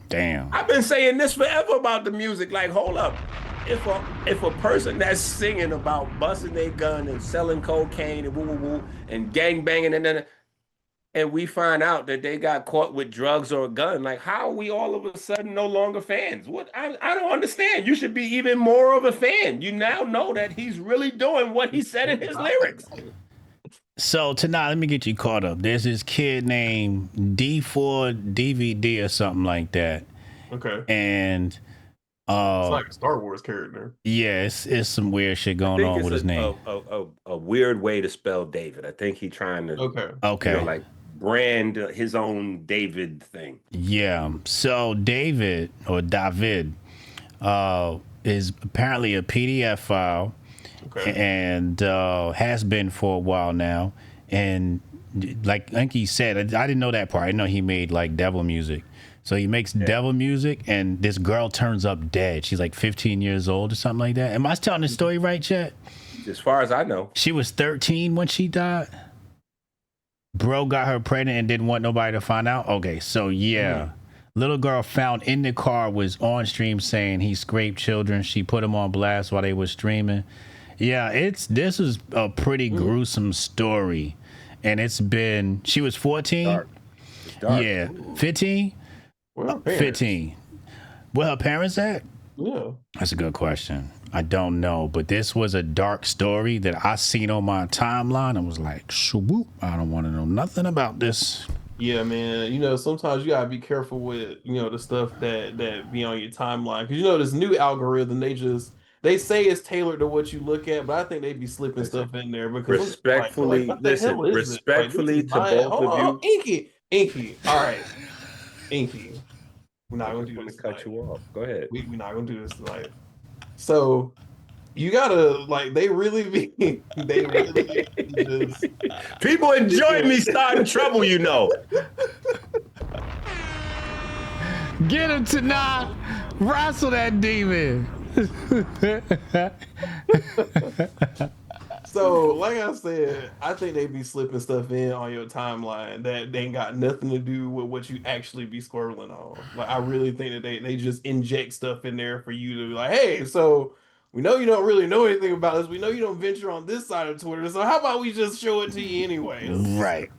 Damn. I've been saying this forever about the music. Like, hold up. If a person that's singing about busting their gun and selling cocaine and woo woo woo and gang banging and we find out that they got caught with drugs or a gun, like how are we all of a sudden no longer fans? What I don't understand. You should be even more of a fan. You now know that he's really doing what he said in his lyrics. So tonight, let me get you caught up. There's this kid named D4DVD or something like that. Okay. And it's like a Star Wars character. Yeah, it's some weird shit going on with his name. A weird way to spell David. I think he's trying to Okay. Like brand his own David thing. Yeah. So David or David is apparently a PDF file. Okay. And has been for a while now. And like EnQi said, I didn't know that part. I didn't know he made like devil music. So he makes devil music, and this girl turns up dead. She's like 15 years old or something like that. Am I telling the story right, Chet? As far as I know. She was 13 when she died. Bro got her pregnant and didn't want nobody to find out. Okay, so yeah. Little girl found in the car was on stream saying he scraped children. She put him on blast while they were streaming. Yeah, this is a pretty gruesome story. And she was 14? Dark. It's dark. Yeah, 15? 15. Where her parents at? Yeah. That's a good question. I don't know, but this was a dark story that I seen on my timeline. I was like, swoop, I don't want to know nothing about this. Yeah, man. Sometimes you gotta be careful with, the stuff that be on your timeline. Because this new algorithm, they say it's tailored to what you look at, but I think they be slipping stuff in there because respectfully, respectfully to both of you. EnQi. All right. EnQi. We're not gonna do this. Cut you off. Go ahead. We're not gonna do this tonight. So you gotta they really just people enjoy me starting trouble, Get him tonight. Wrestle that demon. So, like I said, I think they be slipping stuff in on your timeline that they ain't got nothing to do with what you actually be scrolling on. Like, I really think that they just inject stuff in there for you to be like, hey, so we know you don't really know anything about this. We know you don't venture on this side of Twitter. So how about we just show it to you anyway? Right.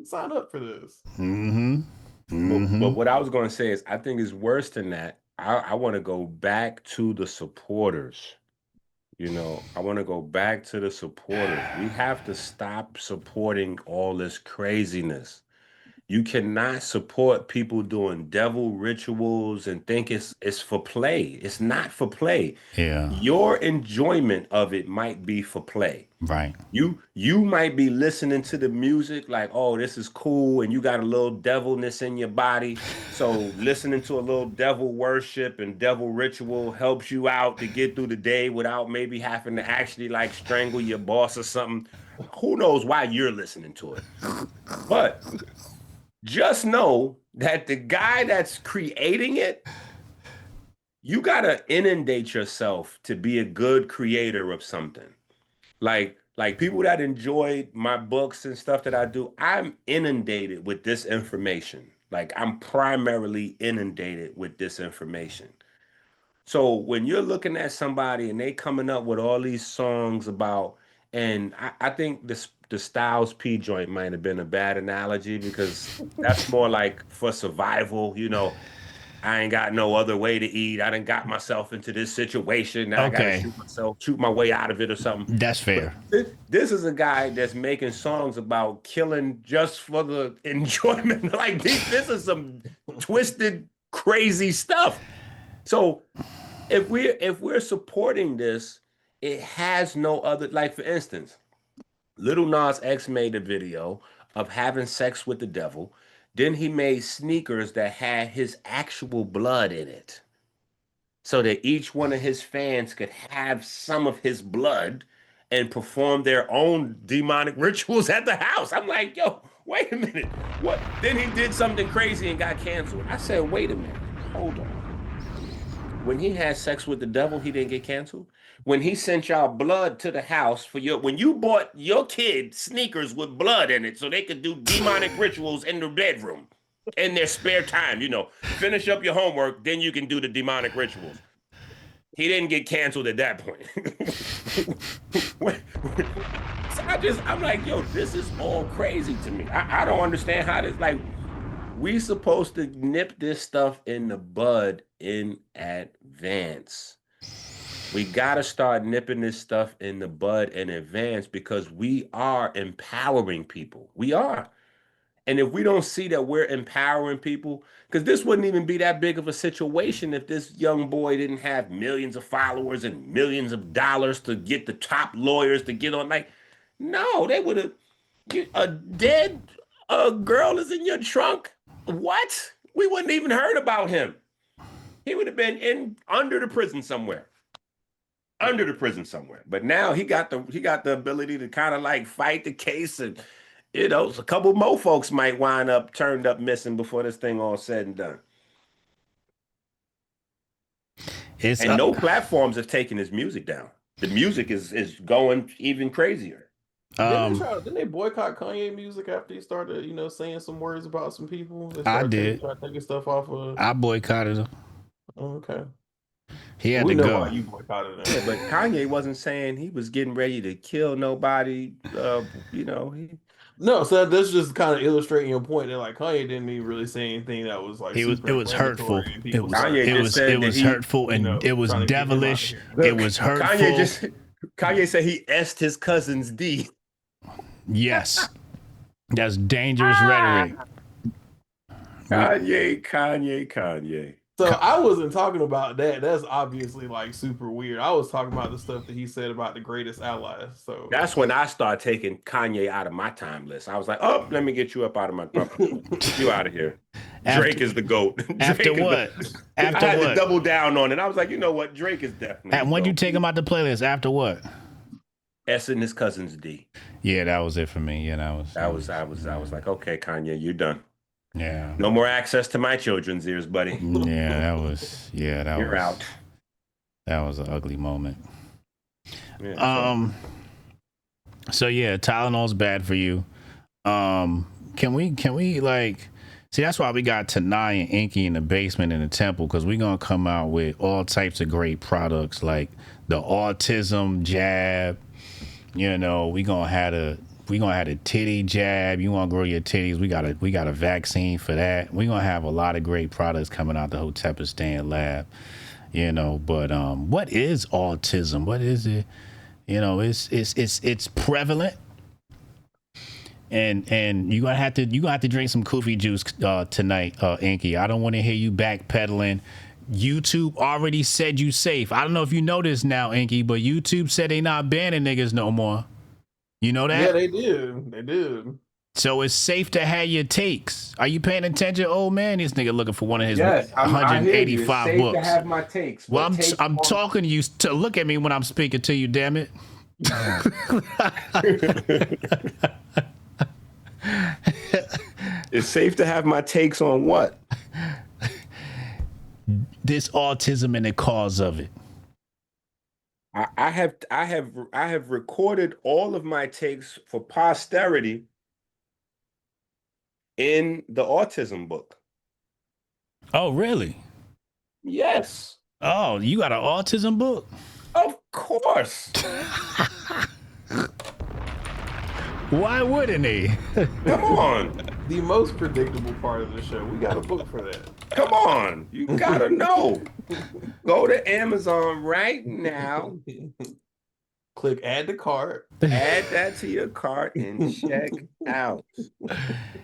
Sign up for this. But what I was going to say is I think it's worse than that. I want to go back to the supporters. I want to go back to the supporters. We have to stop supporting all this craziness. You cannot support people doing devil rituals and think it's for play. It's not for play. Yeah. Your enjoyment of it might be for play. Right. You might be listening to the music like, oh, this is cool, and you got a little devilness in your body. So listening to a little devil worship and devil ritual helps you out to get through the day without maybe having to actually like strangle your boss or something. Who knows why you're listening to it? But just know that the guy that's creating it you gotta inundate yourself to be a good creator of something. Like people that enjoy my books and stuff that I do, I'm inundated with this information. Like I'm primarily inundated with this information. So when you're looking at somebody and they coming up with all these songs about, and I think the Styles P joint might have been a bad analogy because that's more like for survival, you know. I ain't got no other way to eat. I done got myself into this situation. Now I gotta shoot my way out of it or something. That's fair. This is a guy that's making songs about killing just for the enjoyment. Like this is some twisted, crazy stuff. So if we're supporting this, it has no other. Like for instance, Lil Nas X made a video of having sex with the devil. Then he made sneakers that had his actual blood in it, so that each one of his fans could have some of his blood and perform their own demonic rituals at the house. I'm like, yo, wait a minute. What? Then he did something crazy and got canceled. I said, wait a minute, hold on. When he had sex with the devil, he didn't get canceled. When he sent y'all blood to the house when you bought your kid sneakers with blood in it so they could do demonic rituals in the bedroom in their spare time, you know, finish up your homework, then you can do the demonic rituals. He didn't get canceled at that point. So I'm like, yo, this is all crazy to me. I don't understand how this, like, we supposed to nip this stuff in the bud in advance. We got to start nipping this stuff in the bud in advance because we are empowering people. We are. And if we don't see that we're empowering people, because this wouldn't even be that big of a situation if this young boy didn't have millions of followers and millions of dollars to get the top lawyers to get on. Like, no, they would have. A dead girl is in your trunk. What? We wouldn't even heard about him. He would have been under the prison somewhere. Under the prison somewhere. But now he got the ability to kind of like fight the case, and you know, a couple more folks might wind up turned up missing before this thing all said and done. No platforms have taken his music down. The music is going even crazier. Didn't they boycott Kanye music after he started, you know, saying some words about some people? I did. Taking stuff off of. I boycotted him. Oh, okay. He had to go. Why you boycotted him. Yeah, but Kanye wasn't saying he was getting ready to kill nobody. You know, No, so that's just kind of illustrating your point that like Kanye didn't even really say anything that was like it was hurtful. It was hurtful and it was devilish. It was hurtful. Kanye said he S'd his cousin's D. Yes, that's dangerous rhetoric. Kanye. So I wasn't talking about that. That's obviously like super weird. I was talking about the stuff that he said about the greatest allies. So that's when I started taking Kanye out of my time list. I was like, oh, let me get you up out of my you out of here. Drake is the GOAT. After what? I had to double down on it. I was like, you know what? Drake is definitely. And when you take him out the playlist, after what? S and his cousin's D. Yeah, that was it for me. Yeah, I was like, okay, Kanye, you're done. Yeah. No more access to my children's ears, buddy. Yeah, you're out. That was an ugly moment. Yeah, so yeah, Tylenol's bad for you. Can we like see, that's why we got Tanei and EnQi in the basement in the temple, because we're gonna come out with all types of great products like the autism jab. You know, we gonna have a titty jab. You want to grow your titties? We got a vaccine for that. We gonna have a lot of great products coming out the Hotepistan lab. You know, but what is autism? What is it? You know, it's prevalent, and you gonna have to drink some coffee juice tonight, EnQi. I don't want to hear you backpedaling. YouTube already said you safe. I don't know if you know this now, EnQi, but YouTube said they not banning niggas no more. You know that? Yeah, they did. They did. So it's safe to have your takes. Are you paying attention, old man? This nigga looking for one of his 185 books. To have my takes. Well, I'm talking to you to look at me when I'm speaking to you. Damn it. It's safe to have my takes on what? this autism and the cause of it? I have recorded all of my takes for posterity in the autism book. Oh, really? Yes. Oh, you got an autism book? Of course. Why wouldn't he? Come on. The most predictable part of the show. We got a book for that. Come on. You gotta know. Go to Amazon right now. Click add to cart. Add that to your cart and check out.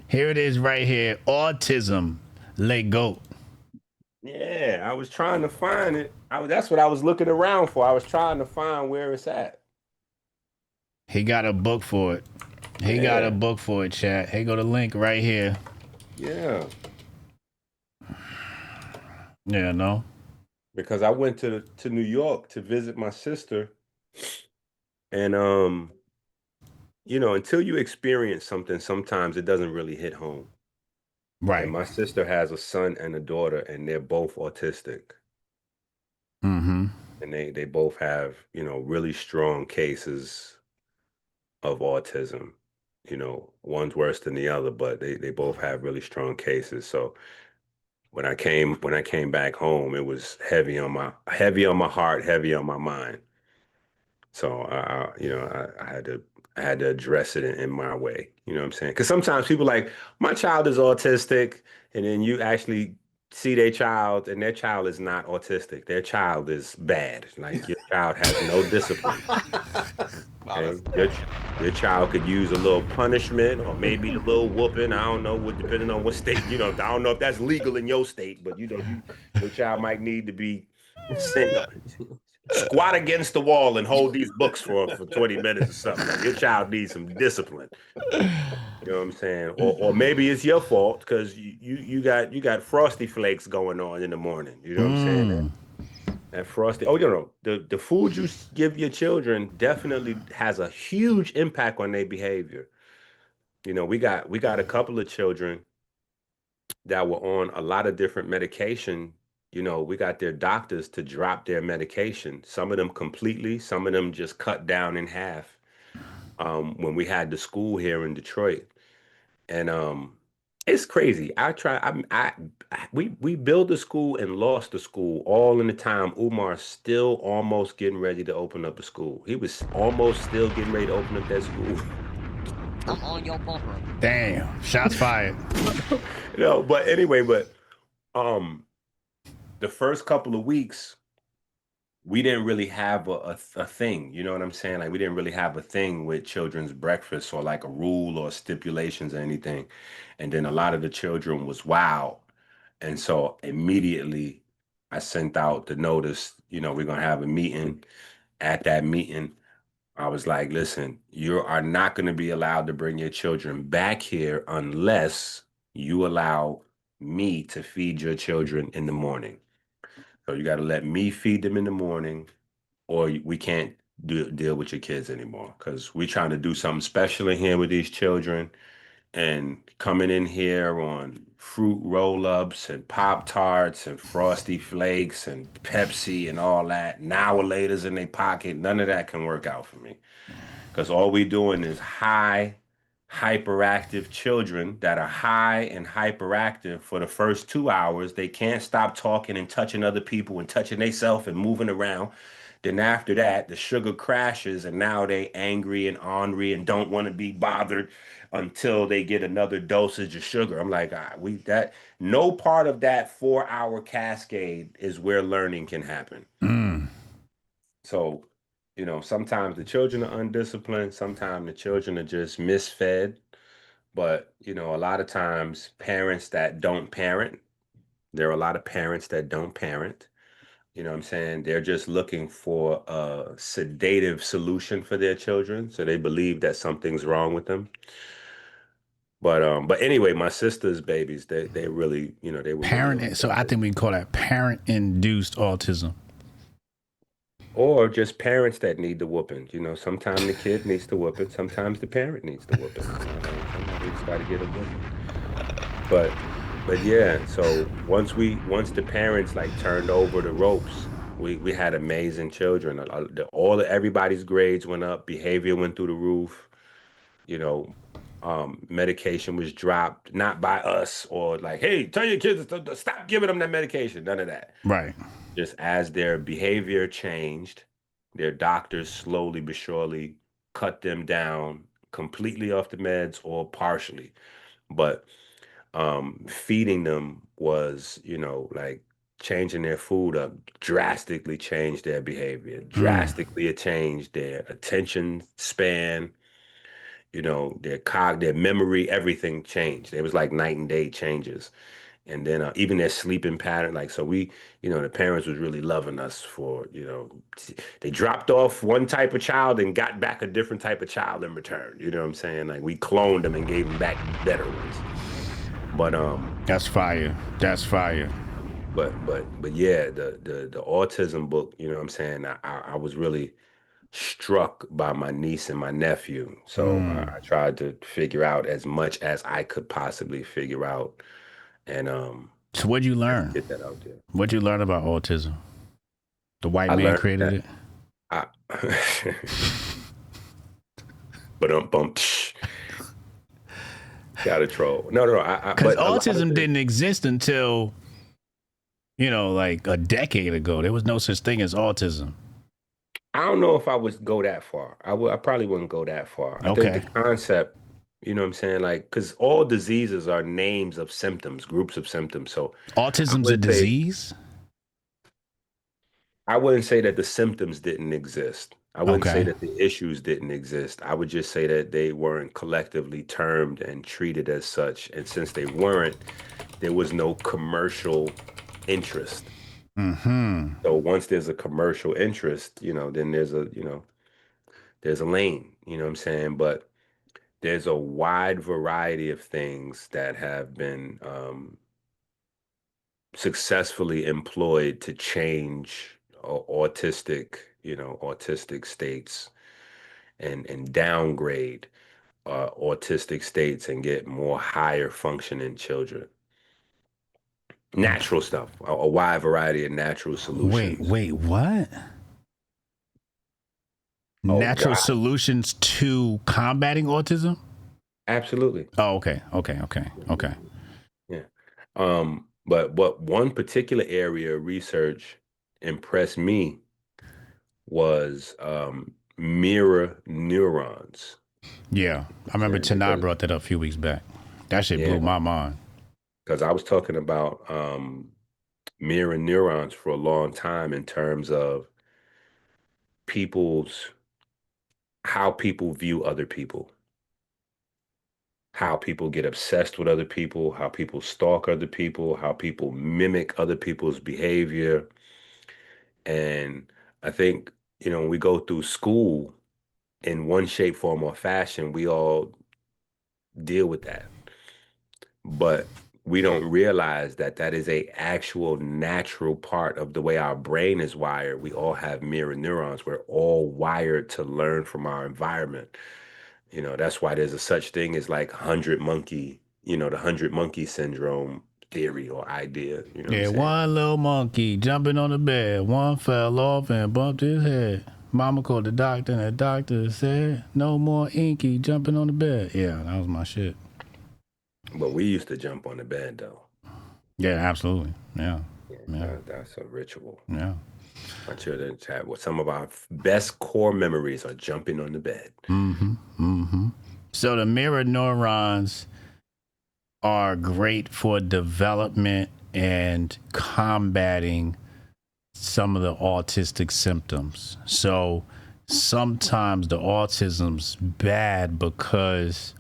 Here it is right here. Autism. Let go. Yeah, I was trying to find it. That's what I was looking around for. I was trying to find where it's at. He got a book for it. He got a book for it, chat. Here go the link right here. Yeah. Yeah, no. Because I went to New York to visit my sister. And you know, until you experience something, sometimes it doesn't really hit home. Right. And my sister has a son and a daughter, and they're both autistic. Mm-hmm. And they both have, you know, really strong cases of autism. You know, one's worse than the other, but they both have really strong cases. So when I came back home, it was heavy on my heart, heavy on my mind. So you know, I had to address it in my way. You know what I'm saying? Because sometimes people like, my child is autistic, and then you actually see their child, and their child is not autistic. Their child is bad. Like, your child has no discipline. Okay? Your child could use a little punishment, or maybe a little whooping. I don't know, depending on what state. You know, I don't know if that's legal in your state, but you know, your child might need to be sent up. Squat against the wall and hold these books for 20 minutes or something. Like, your child needs some discipline. You know what I'm saying? Or maybe it's your fault because you got frosty flakes going on in the morning. You know what I'm saying? That frosty. Oh, you know, the food you give your children definitely has a huge impact on their behavior. You know, we got a couple of children that were on a lot of different medication. You know, we got their doctors to drop their medication. Some of them completely, some of them just cut down in half. When we had the school here in Detroit, and it's crazy. We built the school and lost the school all in the time. Umar's still almost getting ready to open up the school. He was almost still getting ready to open up that school. I'm on your bumper. Damn, shots fired. No, but anyway, the first couple of weeks, we didn't really have a thing. You know what I'm saying? Like, we didn't really have a thing with children's breakfast, or like a rule or stipulations or anything. And then a lot of the children was wild. And so immediately I sent out the notice, you know, we're going to have a meeting. At that meeting, I was like, listen, you are not going to be allowed to bring your children back here unless you allow me to feed your children in the morning. So you got to let me feed them in the morning, or we can't deal with your kids anymore, because we're trying to do something special in here with these children. And coming in here on fruit roll-ups and Pop-Tarts and Frosty Flakes and Pepsi and all that, Now-a-laters in their pocket, none of that can work out for me. Because all we doing is hyperactive children that are high and hyperactive for the first 2 hours. They can't stop talking and touching other people and touching themselves and moving around. Then after that, the sugar crashes, and now they angry and ornery and don't want to be bothered until they get another dosage of sugar. I'm like, no part of that 4-hour cascade is where learning can happen. So, you know, sometimes the children are undisciplined, sometimes the children are just misfed. But, you know, a lot of times parents that don't parent, there are a lot of parents that don't parent. You know what I'm saying? They're just looking for a sedative solution for their children. So they believe that something's wrong with them. But anyway, my sister's babies, they really, you know, they were Parent. So I think we can call that parent-induced autism. Or just parents that need the whooping. You know, sometimes the kid needs the whooping, sometimes the parent needs the whooping. Somebody's got to get a whooping. But But yeah, so once the parents like turned over the ropes, we had amazing children. Everybody's grades went up, behavior went through the roof. You know, medication was dropped, not by us or like, hey, tell your kids to stop giving them that medication. None of that. Right. Just as their behavior changed, their doctors slowly but surely cut them down completely off the meds or partially. But feeding them was, like changing their food up drastically changed their behavior, drastically it changed their attention span, their memory, everything changed. It was like night and day changes. And then even their sleeping pattern, like, so the parents was really loving us for, they dropped off one type of child and got back a different type of child in return. You know what I'm saying? Like we cloned them and gave them back better ones. But that's fire. That's fire. But yeah, the autism book, you know what I'm saying? I was really struck by my niece and my nephew. So I tried to figure out as much as I could possibly figure out. And so what'd you learn? Get that out there. What'd you learn about autism? The white man created it? But got a troll. No. Because autism didn't exist until, like a decade ago. There was no such thing as autism. I don't know if I would go that far. I probably wouldn't go that far. I think the concept, you know what I'm saying? Like, because all diseases are names of symptoms, groups of symptoms. So autism's a disease? I wouldn't say that the symptoms didn't exist. I wouldn't say that the issues didn't exist. I would just say that they weren't collectively termed and treated as such. And since they weren't, there was no commercial interest. So once there's a commercial interest, then there's a lane, you know what I'm saying? But there's a wide variety of things that have been successfully employed to change autistic states and downgrade autistic states and get more higher functioning children. Natural stuff, a wide variety of natural solutions. Wait, what? Natural solutions to combating autism? Absolutely. Oh, okay. Yeah. But what one particular area of research impressed me was mirror neurons. Yeah, I remember Tanei brought that up a few weeks back. That shit blew my mind. Because I was talking about mirror neurons for a long time in terms of how people view other people, how people get obsessed with other people, how people stalk other people, how people mimic other people's behavior. And I think, when we go through school in one shape, form, or fashion, we all deal with that. But we don't realize that is a actual natural part of the way our brain is wired. We all have mirror neurons. We're all wired to learn from our environment. That's why there's a such thing as like 100 monkey, the 100 monkey syndrome theory or idea. One little monkey jumping on the bed. One fell off and bumped his head. Mama called the doctor and the doctor said, no more EnQi jumping on the bed. Yeah, that was my shit. But we used to jump on the bed, though. Yeah, absolutely. Yeah. That's a ritual. Yeah. My children have some of our best core memories are jumping on the bed. So the mirror neurons are great for development and combating some of the autistic symptoms. So sometimes the autism's bad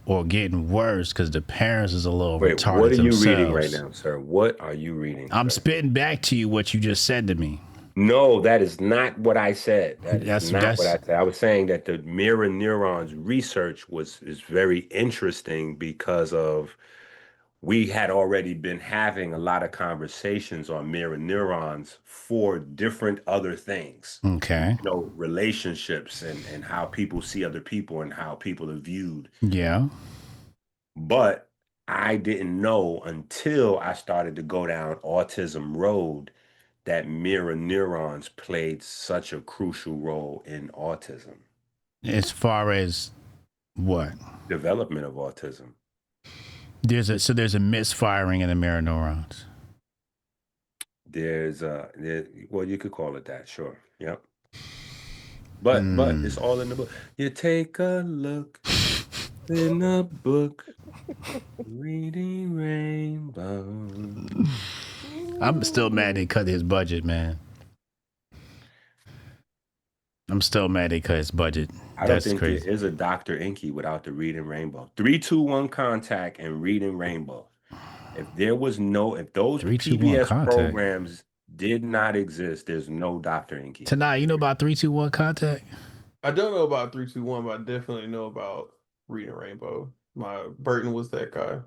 or getting worse because the parents is a little retarded. What are you reading right now, sir? What are you reading? I'm spitting back to you what you just said to me. No, that is not what I said. That's not what I said. I was saying that the mirror neurons research is very interesting because of we had already been having a lot of conversations on mirror neurons for different other things. Okay. Relationships and how people see other people and how people are viewed. Yeah. But I didn't know until I started to go down autism road that mirror neurons played such a crucial role in autism. As far as what? Development of autism. There's a misfiring in the mirror neurons. Well, you could call it that, sure. Yep. But it's all in the book. You take a look in the book, reading rainbow. I'm still mad they cut his budget, man. I'm still mad they cut his budget. I don't think there is a Dr. EnQi without the reading rainbow. 3-2-1 contact and reading rainbow. If those PBS programs did not exist, there's no Dr. EnQi. Tanei, you know about 3-2-1 contact? I don't know about 3-2-1, but I definitely know about reading rainbow. My Burton was that guy.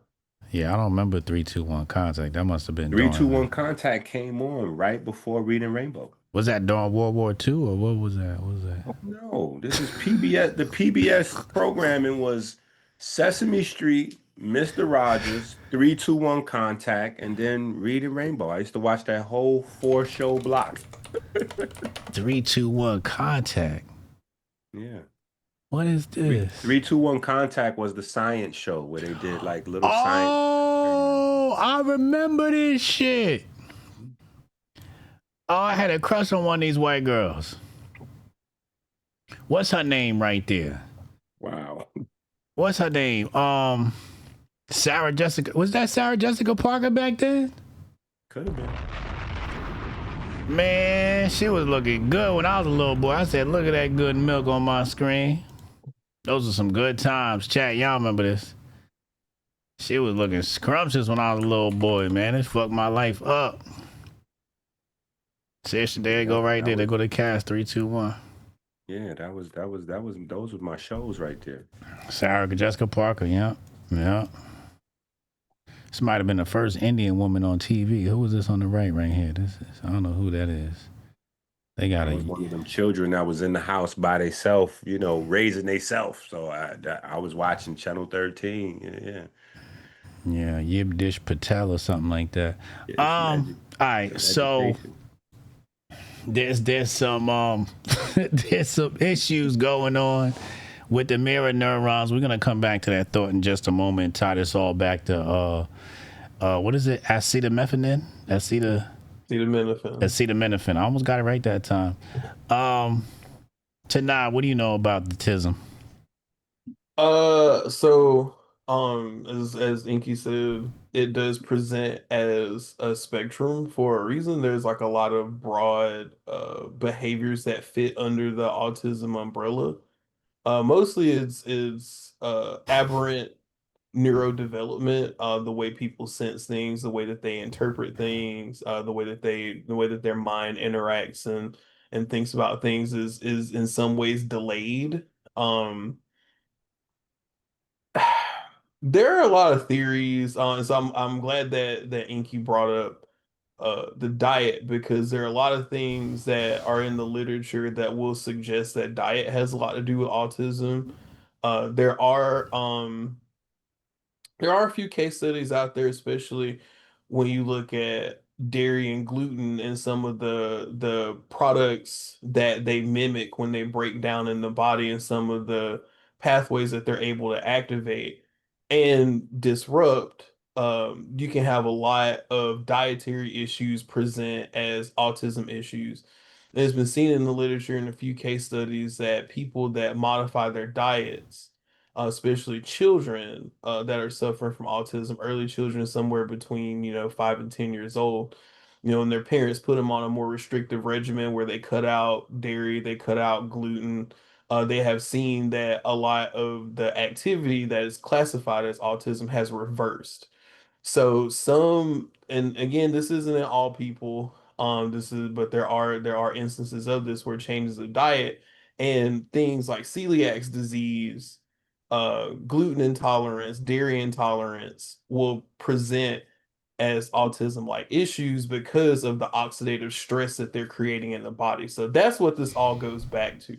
Yeah, I don't remember 3-2-1 contact. That must have been 3-2-1 contact came on right before reading rainbow. Was that during World War II or what was that? No, this is PBS. The PBS programming was Sesame Street, Mr. Rogers, 3-2-1 contact, and then Reading Rainbow. I used to watch that whole 4-show block. 3-2-1 contact. Yeah. What is this? 3-2-1 contact was the science show where they did like little science. Oh, I remember this shit. Oh, I had a crush on one of these white girls. What's her name right there? Wow. What's her name? Sarah Jessica. Was that Sarah Jessica Parker back then? Could have been. Man, she was looking good when I was a little boy. I said, look at that good milk on my screen. Those are some good times. Chat, y'all remember this? She was looking scrumptious when I was a little boy, man. It fucked my life up. Seriously, there you go right there. They go to cast 3-2-1. Yeah, those were my shows right there. Sarah Jessica Parker, yeah. This might have been the first Indian woman on TV. Who was this on the right here? I don't know who that is. They got one of them children that was in the house by themselves, raising themselves. So I was watching Channel 13. Yeah, Yibdish Patel or something like that. All right, so there's some there's some issues going on with the mirror neurons. We're gonna come back to that thought in just a moment and tie this all back to what is it? Acetaminophen. Acetaminophen. I almost got it right that time. Tanei, what do you know about the autism? As EnQi said, it does present as a spectrum for a reason. There's like a lot of broad behaviors that fit under the autism umbrella. Mostly it's aberrant neurodevelopment, the way people sense things, the way that they interpret things, the way that their mind interacts and thinks about things is in some ways delayed. There are a lot of theories, so I'm glad that EnQi brought up the diet, because there are a lot of things that are in the literature that will suggest that diet has a lot to do with autism. There are a few case studies out there, especially when you look at dairy and gluten and some of the products that they mimic when they break down in the body, and some of the pathways that they're able to activate and disrupt. You can have a lot of dietary issues present as autism issues. It's been seen in the literature in a few case studies that people that modify their diets, especially children that are suffering from autism, early children somewhere between 5 and 10 years old, and their parents put them on a more restrictive regimen where they cut out dairy, they cut out gluten. They have seen that a lot of the activity that is classified as autism has reversed. So and again, this isn't in all people. But there are instances of this where changes of diet and things like celiac disease, gluten intolerance, dairy intolerance will present as autism-like issues because of the oxidative stress that they're creating in the body. So that's what this all goes back to,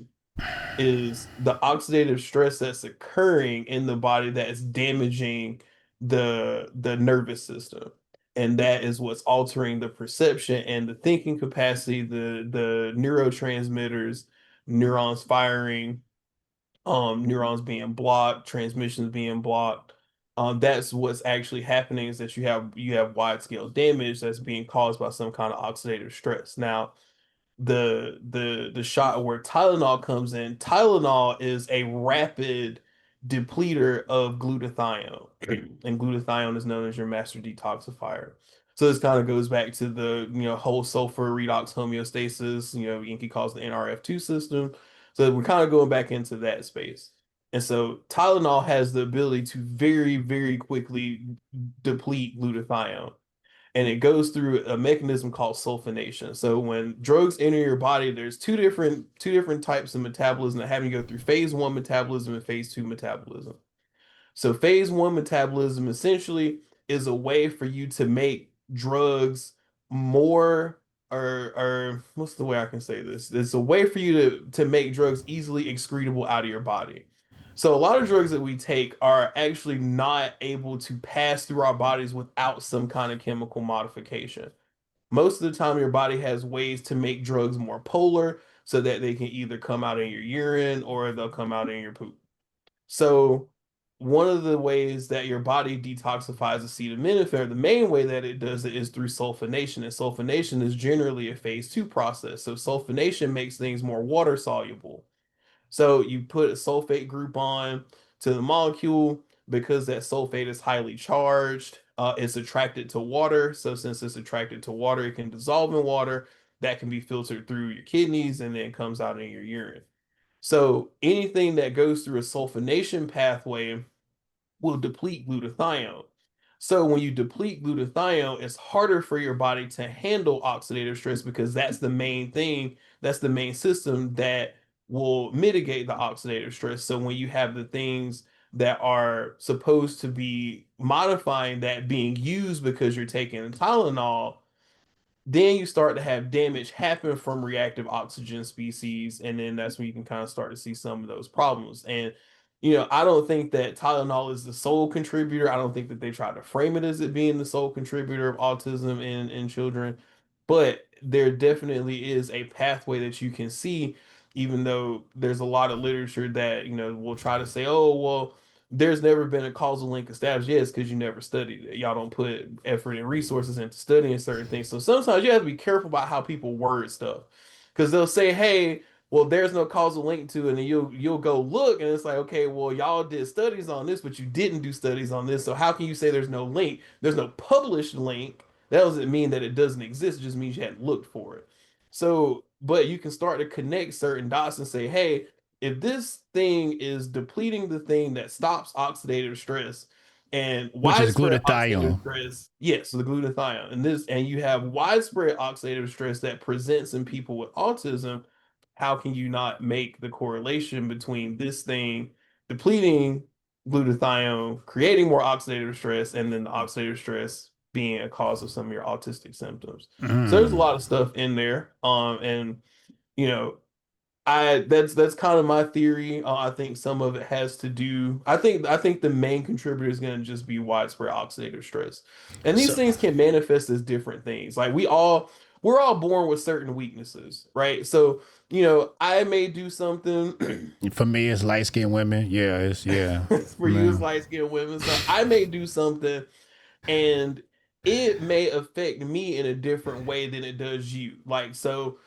is the oxidative stress that's occurring in the body that is damaging the nervous system. And that is what's altering the perception and the thinking capacity, the neurotransmitters, neurons firing, neurons being blocked, transmissions being blocked. That's what's actually happening, is that you have wide scale damage that's being caused by some kind of oxidative stress. Now, the shot where Tylenol comes in, Tylenol is a rapid depleter of glutathione, and glutathione is known as your master detoxifier. So this kind of goes back to the whole sulfur redox homeostasis. EnQi calls the NRF2 system. So we're kind of going back into that space. And so Tylenol has the ability to very, very quickly deplete glutathione, and it goes through a mechanism called sulfonation. So when drugs enter your body, there's two different types of metabolism that happen to go through phase one metabolism and phase two metabolism. So phase one metabolism essentially is a way for you to make drugs more, or what's the way I can say this? It's a way for you to make drugs easily excretable out of your body. So a lot of drugs that we take are actually not able to pass through our bodies without some kind of chemical modification. Most of the time, your body has ways to make drugs more polar so that they can either come out in your urine or they'll come out in your poop. So one of the ways that your body detoxifies acetaminophen, the main way that it does it, is through sulfonation. And sulfonation is generally a phase two process. So sulfonation makes things more water soluble. So you put a sulfate group on to the molecule. Because that sulfate is highly charged, it's attracted to water. So since it's attracted to water, it can dissolve in water. That can be filtered through your kidneys and then comes out in your urine. So anything that goes through a sulfonation pathway will deplete glutathione. So when you deplete glutathione, it's harder for your body to handle oxidative stress, because that's the main thing, that's the main system that will mitigate the oxidative stress. So when you have the things that are supposed to be modifying that being used because you're taking Tylenol, then you start to have damage happen from reactive oxygen species, and then that's when you can kind of start to see some of those problems. And I don't think that Tylenol is the sole contributor. I don't think that they try to frame it as it being the sole contributor of autism in children, but there definitely is a pathway that you can see, even though there's a lot of literature that will try to say, oh well, there's never been a causal link established. Yes, because you never studied it. Y'all don't put effort and resources into studying certain things. So sometimes you have to be careful about how people word stuff, because they'll say, "Hey, well, there's no causal link to it," and you'll go look, and it's like, okay, well, y'all did studies on this, but you didn't do studies on this. So how can you say there's no link? There's no published link. That doesn't mean that it doesn't exist. It just means you hadn't looked for it. So, but you can start to connect certain dots and say, hey, if this thing is depleting the thing that stops oxidative stress and which is widespread oxidative glutathione. stress, yes, so the glutathione, and you have widespread oxidative stress that presents in people with autism, how can you not make the correlation between this thing depleting glutathione, creating more oxidative stress, and then the oxidative stress being a cause of some of your autistic symptoms? So there's a lot of stuff in there. And you know, that's kind of my theory. I think some of it has to do. I think the main contributor is going to just be widespread oxidative stress, and these So things can manifest as different things. Like we're all born with certain weaknesses, right? So I may do something. for me, it's light skinned women. Yeah, it's yeah, For you, it's man. light skinned women. So I may do something, and it may affect me in a different way than it does you. Like, so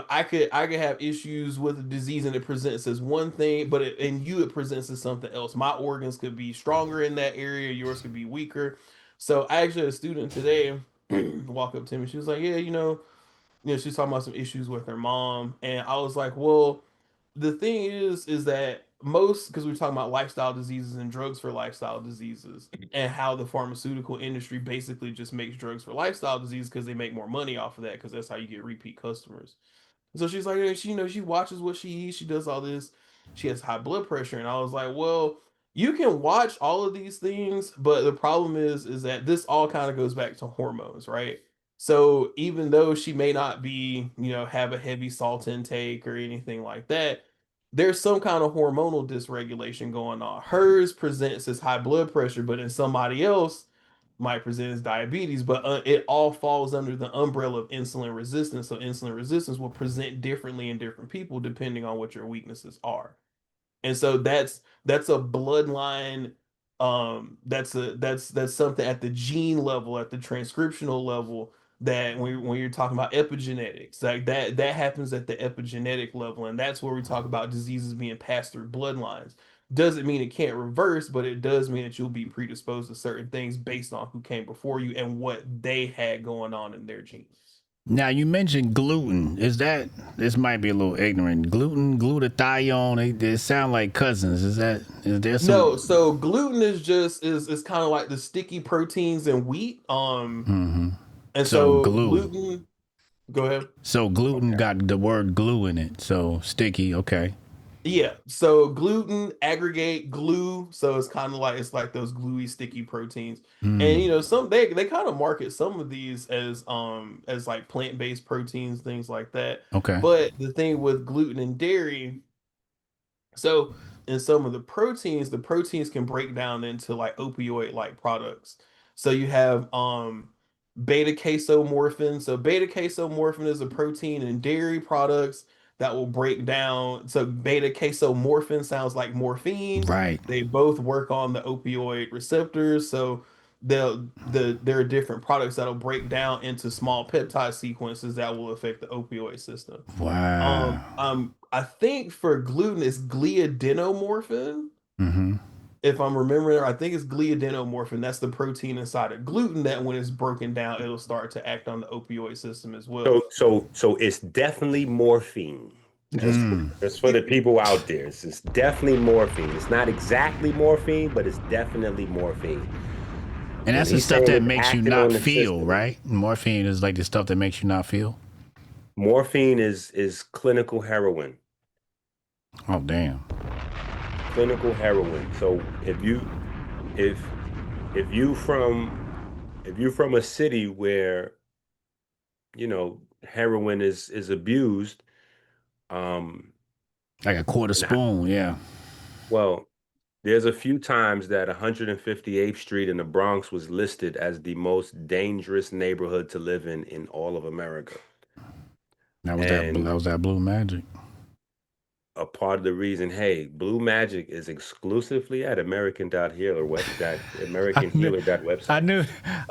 I could have issues with a disease and it presents as one thing, but in you it presents as something else. My organs could be stronger in that area, yours could be weaker. So I actually had a student today walk up to me. She was like, yeah, she's talking about some issues with her mom, and I was like, well, the thing is that most, because we were talking about lifestyle diseases and drugs for lifestyle diseases, and how the pharmaceutical industry basically just makes drugs for lifestyle disease because they make more money off of that, because that's how you get repeat customers. So she's like, she watches what she eats, she does all this, she has high blood pressure, and I was like, well, you can watch all of these things, but the problem is that this all kind of goes back to hormones, right? So even though she may not be, have a heavy salt intake or anything like that, there's some kind of hormonal dysregulation going on. Hers presents as high blood pressure, but in somebody else might present as diabetes. But it all falls under the umbrella of insulin resistance. So insulin resistance will present differently in different people depending on what your weaknesses are. And so that's a bloodline. That's something at the gene level, at the transcriptional level, that when you're talking about epigenetics, like that happens at the epigenetic level, and that's where we talk about diseases being passed through bloodlines. Doesn't mean it can't reverse, but it does mean that you'll be predisposed to certain things based on who came before you and what they had going on in their genes. Now you mentioned gluten. This might be a little ignorant. Gluten, glutathione, they sound like cousins. Is there some? No, so gluten is just is kind of like the sticky proteins in wheat. And so gluten. Go ahead. So gluten got the word glue in it. So sticky. Okay. Yeah. So gluten, aggregate, glue. So it's kind of like those gluey, sticky proteins. And some they kind of market some of these as like plant-based proteins, things like that. Okay. But the thing with gluten and dairy, so in some of the proteins can break down into like opioid-like products. So you have beta caseomorphins. So beta caseomorphin is a protein in dairy products that will break down. So beta caseomorphin sounds like morphine. Right. They both work on the opioid receptors. So there are different products that'll break down into small peptide sequences that will affect the opioid system. Wow. I think for gluten it's gliadenomorphin. Mm-hmm. If I'm remembering, I think it's gliadenomorphin. That's the protein inside of gluten that when it's broken down, it'll start to act on the opioid system as well. So it's definitely morphine. Just for the people out there, it's definitely morphine. It's not exactly morphine, but it's definitely morphine. And that's the stuff that makes you not feel, right? Morphine is like the stuff that makes you not feel. Morphine is clinical heroin. Oh damn. Clinical heroin. So if you from a city where heroin is abused, like a quarter spoon, yeah. Well, there's a few times that 158th Street in the Bronx was listed as the most dangerous neighborhood to live in all of America. That was that Blue Magic. A part of the reason, Blue Magic is exclusively at American.healer website.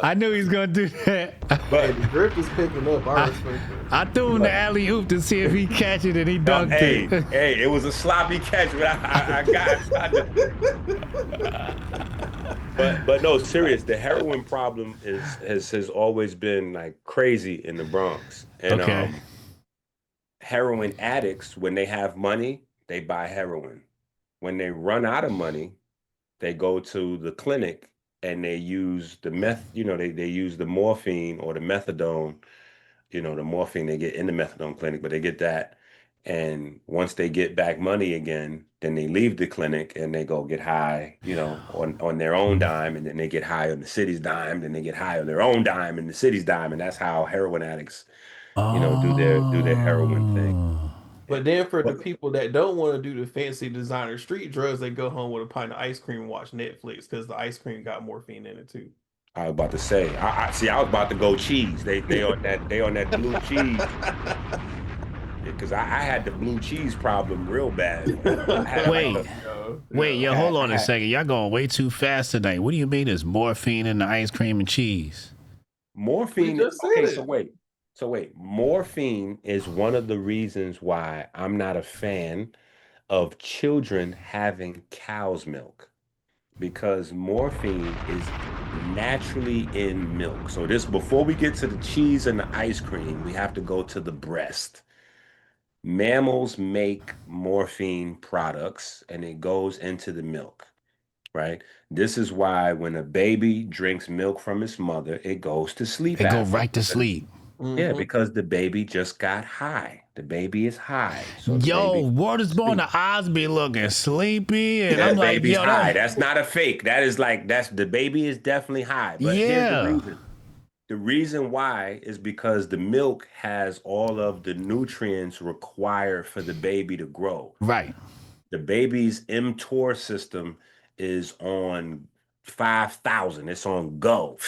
I knew he was gonna do that. But the grip is picking up. I threw him the alley oop to see if he catch it, and he dunked it. Hey, it was a sloppy catch, but I got. But no, serious. The heroin problem has always been like crazy in the Bronx, and heroin addicts, when they have money, they buy heroin. When they run out of money, they go to the clinic and they use the they use the morphine or the methadone, the morphine they get in the methadone clinic, but they get that. And once they get back money again, then they leave the clinic and they go get high, on their own dime, and then they get high on the city's dime, then they get high on their own dime and the city's dime, and that's how heroin addicts do their heroin thing. But then for the people that don't want to do the fancy designer street drugs, they go home with a pint of ice cream and watch Netflix because the ice cream got morphine in it too. I was about to say, I was about to go cheese. They on that blue cheese. Because I had the blue cheese problem real bad. Wait, hold on a second. Y'all going way too fast tonight. What do you mean there's morphine in the ice cream and cheese? Morphine. So wait, morphine is one of the reasons why I'm not a fan of children having cow's milk, because morphine is naturally in milk. So before we get to the cheese and the ice cream, we have to go to the breast. Mammals make morphine products and it goes into the milk, right? This is why when a baby drinks milk from its mother, it goes to sleep. It goes right to sleep. Yeah, because the baby just got high. The baby is high. So word is born, the eyes be looking sleepy, and I'm like, baby's high. That's not a fake. That's the baby is definitely high. But here's the reason. The reason why is because the milk has all of the nutrients required for the baby to grow. Right. The baby's mTOR system is on 5,000. It's on go.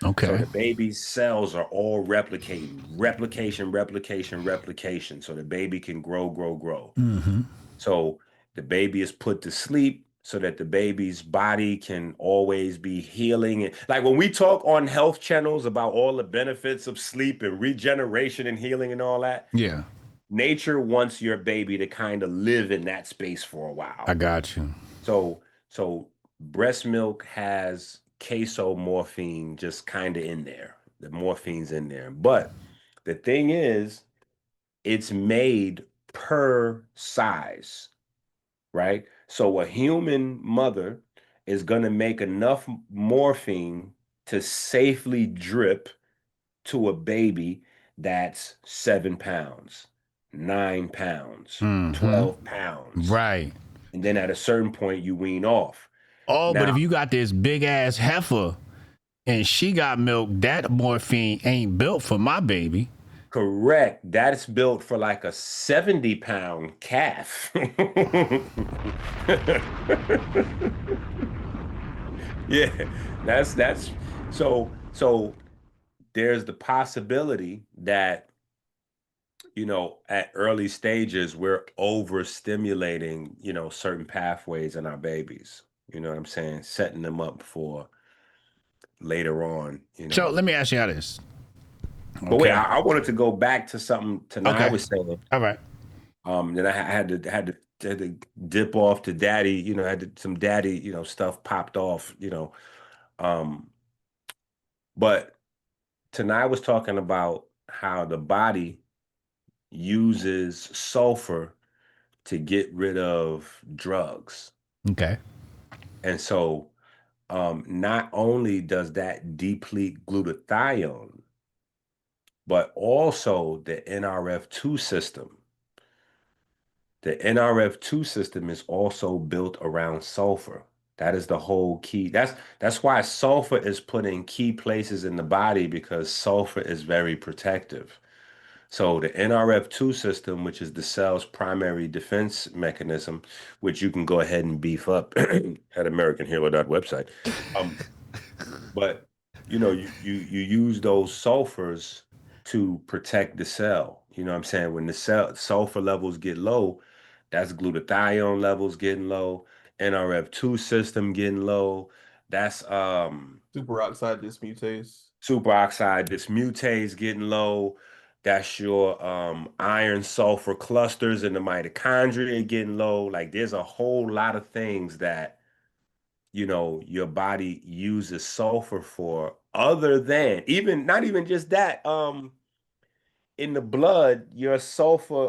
Okay. So the baby's cells are all replicating, replication. So the baby can grow. Mm-hmm. So the baby is put to sleep so that the baby's body can always be healing. Like when we talk on health channels about all the benefits of sleep and regeneration and healing and all that. Yeah. Nature wants your baby to kind of live in that space for a while. I got you. So breast milk has caseomorphine just kind of in there. The morphine's in there. But the thing is, it's made per size, right? So a human mother is going to make enough morphine to safely drip to a baby that's 7 pounds, 9 pounds, 12 pounds. Right. And then at a certain point, you wean off. Oh, but if you got this big ass heifer and she got milk, that morphine ain't built for my baby. Correct. That's built for like a 70-pound calf. Yeah, that's so there's the possibility that, at early stages, we're overstimulating, certain pathways in our babies. You know what I'm saying? Setting them up for later on, So let me ask you how this. But wait, I wanted to go back to something Tanei was saying. All right. Then I had to dip off to daddy, some daddy, stuff popped off, but Tanei was talking about how the body uses sulfur to get rid of drugs. Okay. And so not only does that deplete glutathione, but also the NRF2 system. The NRF2 system is also built around sulfur. That is the whole key. That's why sulfur is put in key places in the body, because sulfur is very protective. So the NRF2 system, which is the cell's primary defense mechanism, which you can go ahead and beef up at AmericanHealer.website. But you use those sulfurs to protect the cell. You know what I'm saying? When the sulfur levels get low, that's glutathione levels getting low, NRF2 system getting low. That's superoxide dismutase getting low. That's your iron sulfur clusters in the mitochondria getting low. Like there's a whole lot of things that your body uses sulfur for, other than not even just that. In the blood, your sulfur,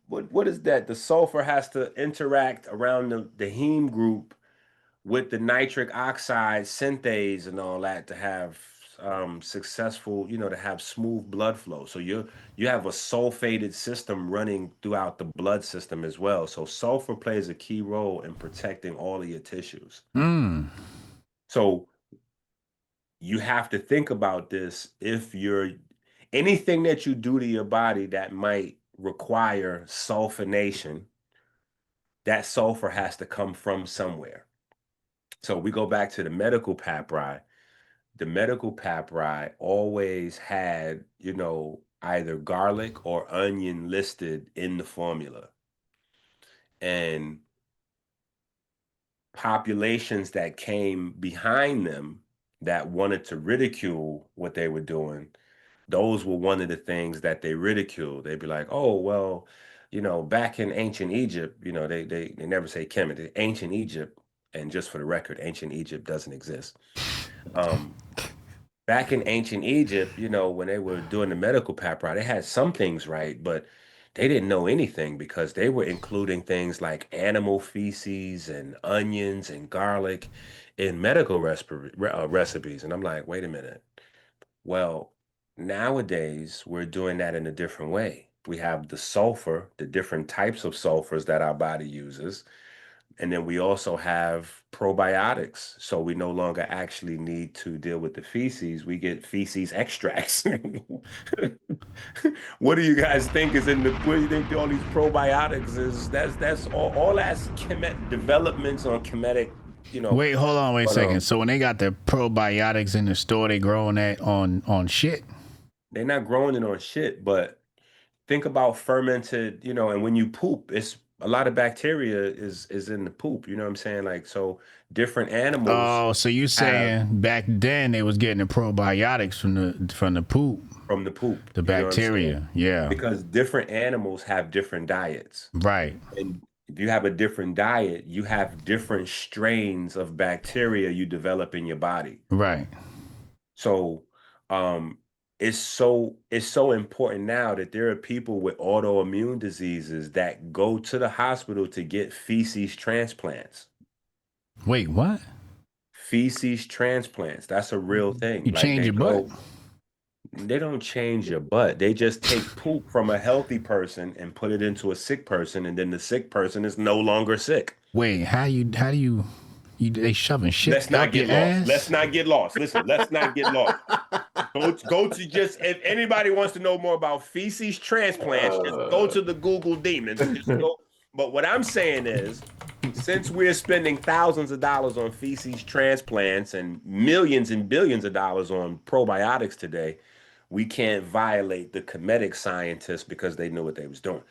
what is that? The sulfur has to interact around the heme group with the nitric oxide synthase and all that to have successful, to have smooth blood flow. So you have a sulfated system running throughout the blood system as well. So sulfur plays a key role in protecting all of your tissues. So you have to think about this. If anything that you do to your body that might require sulfonation, that sulfur has to come from somewhere. So we go back to the medical papyri. The medical papyri always had, either garlic or onion listed in the formula. And populations that came behind them that wanted to ridicule what they were doing, those were one of the things that they ridiculed. They'd be like, oh, well, back in ancient Egypt, they never say Kemet, ancient Egypt. And just for the record, ancient Egypt doesn't exist. Back in ancient Egypt, when they were doing the medical papyri, they had some things right, but they didn't know anything because they were including things like animal feces and onions and garlic in medical recipes. And I'm like, wait a minute. Well, nowadays we're doing that in a different way. We have the sulfur, the different types of sulfurs that our body uses. And then we also have probiotics. So we no longer actually need to deal with the feces. We get feces extracts. What do you guys think is in the, what do you think all these probiotics is? That's all that's developments on chemetic, Wait, hold on, wait a second. So when they got the probiotics in the store, they growing that on shit? They're not growing it on shit, but think about fermented, and when you poop, it's a lot of bacteria is in the poop. You know what I'm saying? Like, so different animals Oh, so you saying back then they was getting the probiotics from the poop? From the poop. The bacteria, yeah. Because different animals have different diets. Right. And if you have a different diet, you have different strains of bacteria you develop in your body. Right. So it's so important now that there are people with autoimmune diseases that go to the hospital to get feces transplants. Wait, what? Feces transplants. That's a real thing. You change your butt? They don't change your butt. They just take poop from a healthy person and put it into a sick person, and then the sick person is no longer sick. Wait, how do you they shoving shit Let's not up get your lost. ass? Let's not get lost. Listen, let's not get lost. Go to just, if anybody wants to know more about feces transplants, just go to the Google demons. Just go. But what I'm saying is, since we're spending thousands of dollars on feces transplants and millions and billions of dollars on probiotics today, we can't violate the KeMedicine scientists because they knew what they was doing.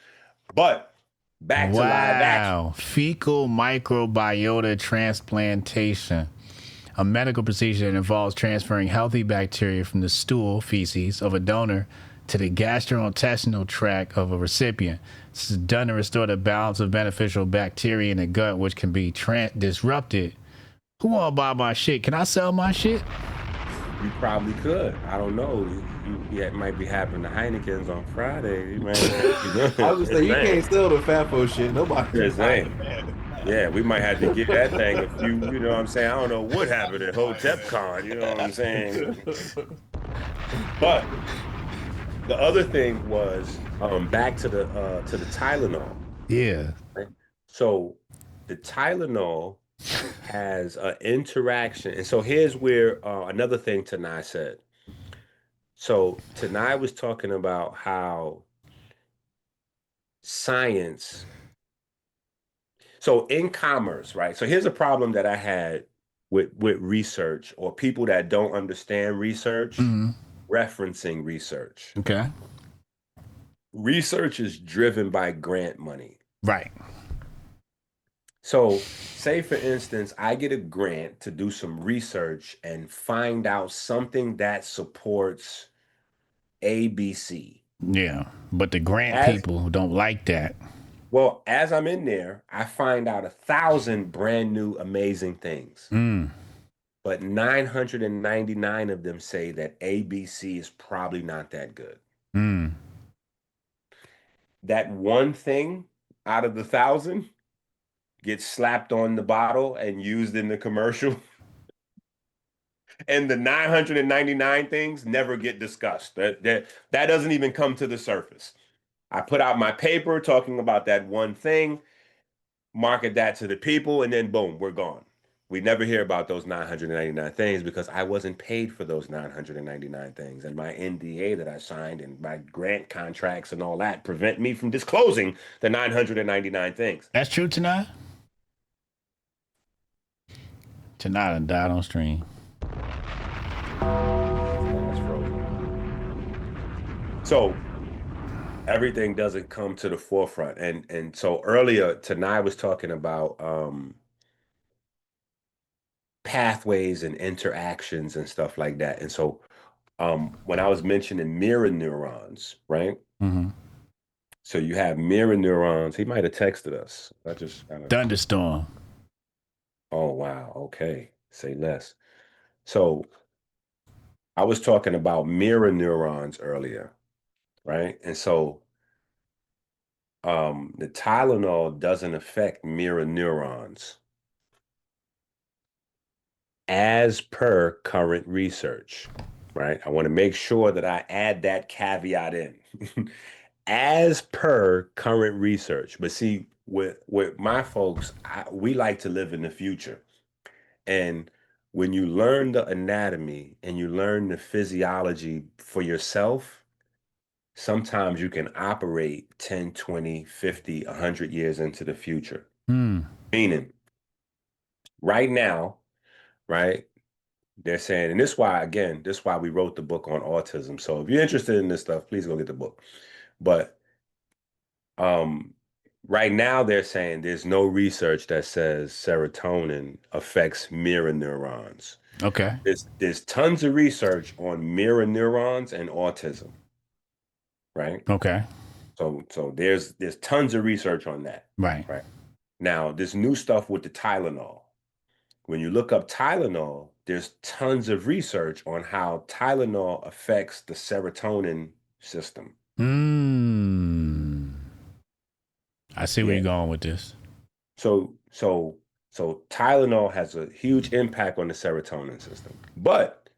But back to live action. Fecal microbiota transplantation, a medical procedure that involves transferring healthy bacteria from the stool, feces, of a donor to the gastrointestinal tract of a recipient. This is done to restore the balance of beneficial bacteria in the gut, which can be disrupted. Who want to buy my shit? Can I sell my shit? You probably could. I don't know. It might be happening to Heineken's on Friday. I was saying, you can't sell the FAFO shit. Nobody. Yeah, we might have to get that thing a few, you know what I'm saying? I don't know what happened at HotepCon, you know what I'm saying? But the other thing was back to the Tylenol. Yeah. Right? So the Tylenol has an interaction. And so here's where another thing Tanei said. So Tanei was talking about how science, so in commerce, right? So here's a problem that I had with research, or people that don't understand research, referencing research. Okay. Research is driven by grant money. Right. So say, for instance, I get a grant to do some research and find out something that supports ABC. Yeah, but the grant people don't like that. Well, as I'm in there, I find out 1,000 brand new, amazing things. But 999 of them say that ABC is probably not that good. That one thing out of the 1,000 gets slapped on the bottle and used in the commercial. And the 999 things never get discussed. That doesn't even come to the surface. I put out my paper talking about that one thing, market that to the people, and then boom, we're gone. We never hear about those 999 things because I wasn't paid for those 999 things. And my NDA that I signed and my grant contracts and all that prevent me from disclosing the 999 things. That's true, Tanei? Tanei done died on stream. That's frozen. So everything doesn't come to the forefront. And so earlier, Tanei was talking about pathways and interactions and stuff like that. And so when I was mentioning mirror neurons, right? So you have mirror neurons. He might have texted us. I just thunderstorm. Oh, wow. Okay. Say less. So I was talking about mirror neurons earlier, right? And so the Tylenol doesn't affect mirror neurons as per current research, right? I want to make sure that I add that caveat in. As per current research. But see, with my folks, we like to live in the future. And when you learn the anatomy and you learn the physiology for yourself, sometimes you can operate 10, 20, 50, 100 years into the future. Meaning, right now, right, they're saying, and this is why we wrote the book on autism. So if you're interested in this stuff, please go get the book. But right now they're saying there's no research that says serotonin affects mirror neurons. Okay. There's tons of research on mirror neurons and autism. Right? Okay. So there's tons of research on that. Right. Right. Now, this new stuff with the Tylenol. When you look up Tylenol, there's tons of research on how Tylenol affects the serotonin system. I see where you're going with this. So Tylenol has a huge impact on the serotonin system. But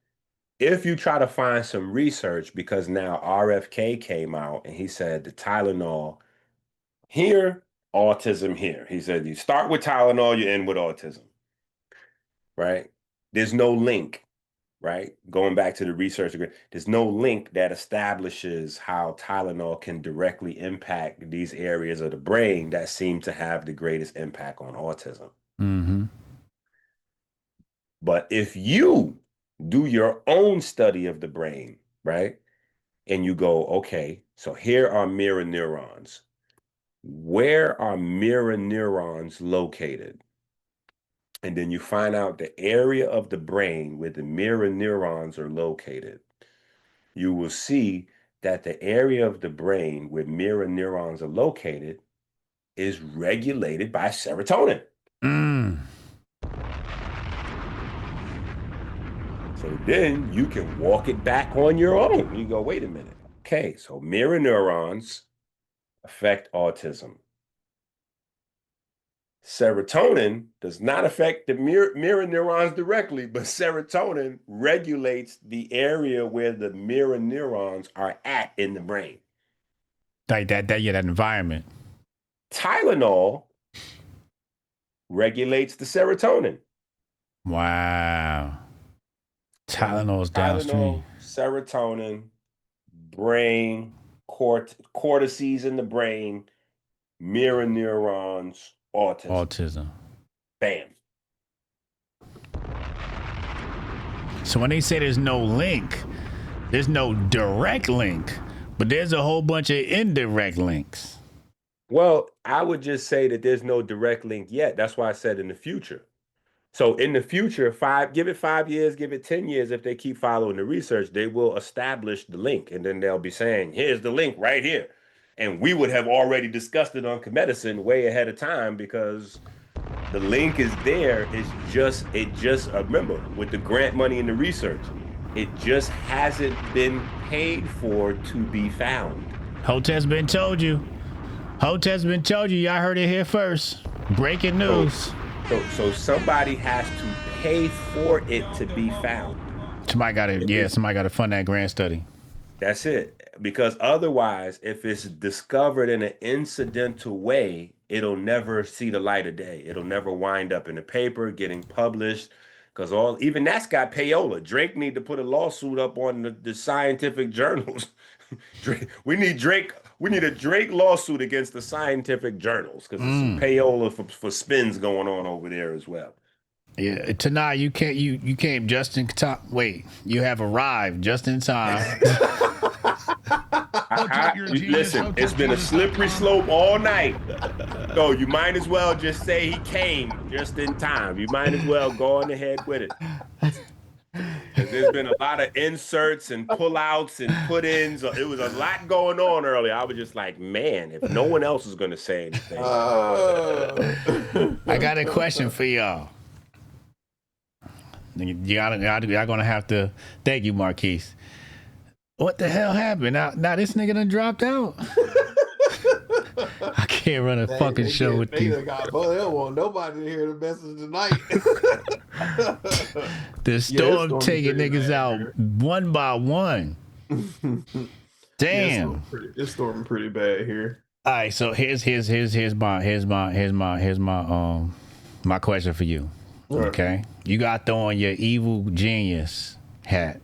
if you try to find some research, because now RFK came out and he said the Tylenol here, autism here. He said you start with Tylenol, you end with autism. Right? There's no link, right? Going back to the research, there's no link that establishes how Tylenol can directly impact these areas of the brain that seem to have the greatest impact on autism. But if you do your own study of the brain, right? And you go, okay, so here are mirror neurons. Where are mirror neurons located? And then you find out the area of the brain where the mirror neurons are located. You will see that the area of the brain where mirror neurons are located is regulated by serotonin. So then you can walk it back on your own. You go, wait a minute. Okay, so mirror neurons affect autism. Serotonin does not affect the mirror neurons directly, but serotonin regulates the area where the mirror neurons are at in the brain. Like that environment. Tylenol regulates the serotonin. Wow. Tylenol's downstream. Serotonin, brain, cortices in the brain, mirror neurons, autism. Bam. So when they say there's no link, there's no direct link, but there's a whole bunch of indirect links. Well, I would just say that there's no direct link yet. That's why I said in the future. So in the future, give it 5 years, give it 10 years. If they keep following the research, they will establish the link. And then they'll be saying, here's the link right here. And we would have already discussed it on KeMedicine way ahead of time because the link is there. It just remember, with the grant money and the research, it just hasn't been paid for to be found. Hotep's been told you. Y'all heard it here first. Breaking news. So somebody has to pay for it to be found. Somebody got to fund that grant study. That's it. Because otherwise, if it's discovered in an incidental way, it'll never see the light of day. It'll never wind up in the paper, getting published. Because even that's got payola. Drake need to put a lawsuit up on the scientific journals. We need a Drake lawsuit against the scientific journals because there's some payola for spins going on over there as well. Yeah, Tanei, you came just in time. Wait, you have arrived just in time. Listen, it's been a slippery slope all night. So you might as well just say he came just in time. You might as well go on ahead with it. There's been a lot of inserts and pullouts and put-ins. It was a lot going on earlier. I was just like, man, if no one else is going to say anything. I got a question for y'all. Y'all going to have to... Thank you, Marquise. What the hell happened? Now this nigga done dropped out. I can't run a fucking show with these. They don't want nobody to hear the message tonight. The storm taking niggas out one by one. Damn. It's storming pretty bad here. All right, so here's my question for you. Right. Okay, you got to throw on your evil genius hat.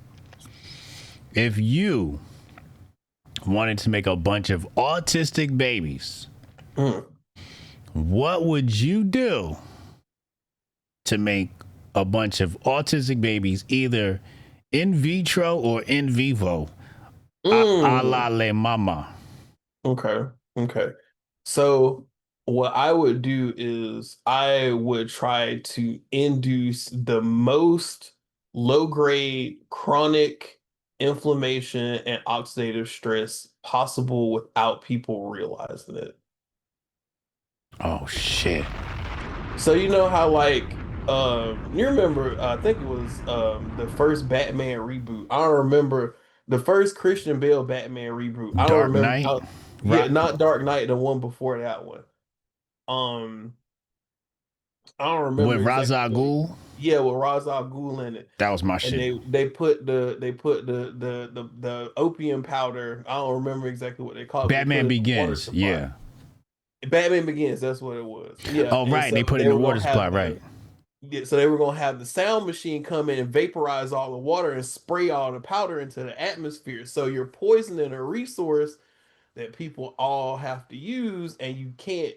If you wanted to make a bunch of autistic babies, what would you do to make a bunch of autistic babies, either in vitro or in vivo, a la le mama? Okay. So what I would do is I would try to induce the most low-grade chronic inflammation and oxidative stress possible without people realizing it. Oh shit. So you know how like you remember I think it was the first Batman reboot. I don't remember the first Christian Bale Batman reboot. I don't Dark remember Knight? yeah, not Dark Knight, the one before that one. Um I don't remember With exactly Ra's al Ghul? yeah, with Ra's al Ghul in it. That was my And shit. they put the opium powder. I don't remember exactly what they called it. They put Batman it in the water Begins, supply. yeah. Batman Begins, that's what it was. Yeah, Oh, and right, so they put it they in the were water gonna supply, have right. so they were gonna have the sound machine come in and vaporize all the water and spray all the powder into the atmosphere. So you're poisoning a resource that people all have to use, and you can't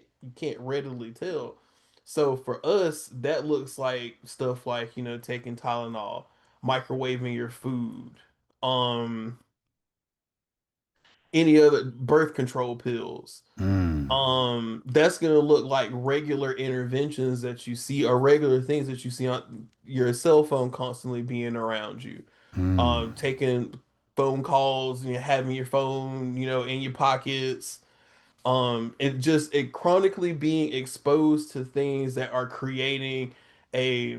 readily tell. So for us, that looks like stuff like taking Tylenol, microwaving your food, um, any other birth control pills. That's gonna look like regular interventions that you see or regular things that you see on your cell phone constantly being around you. Taking phone calls and having your phone, in your pockets. It chronically being exposed to things that are creating a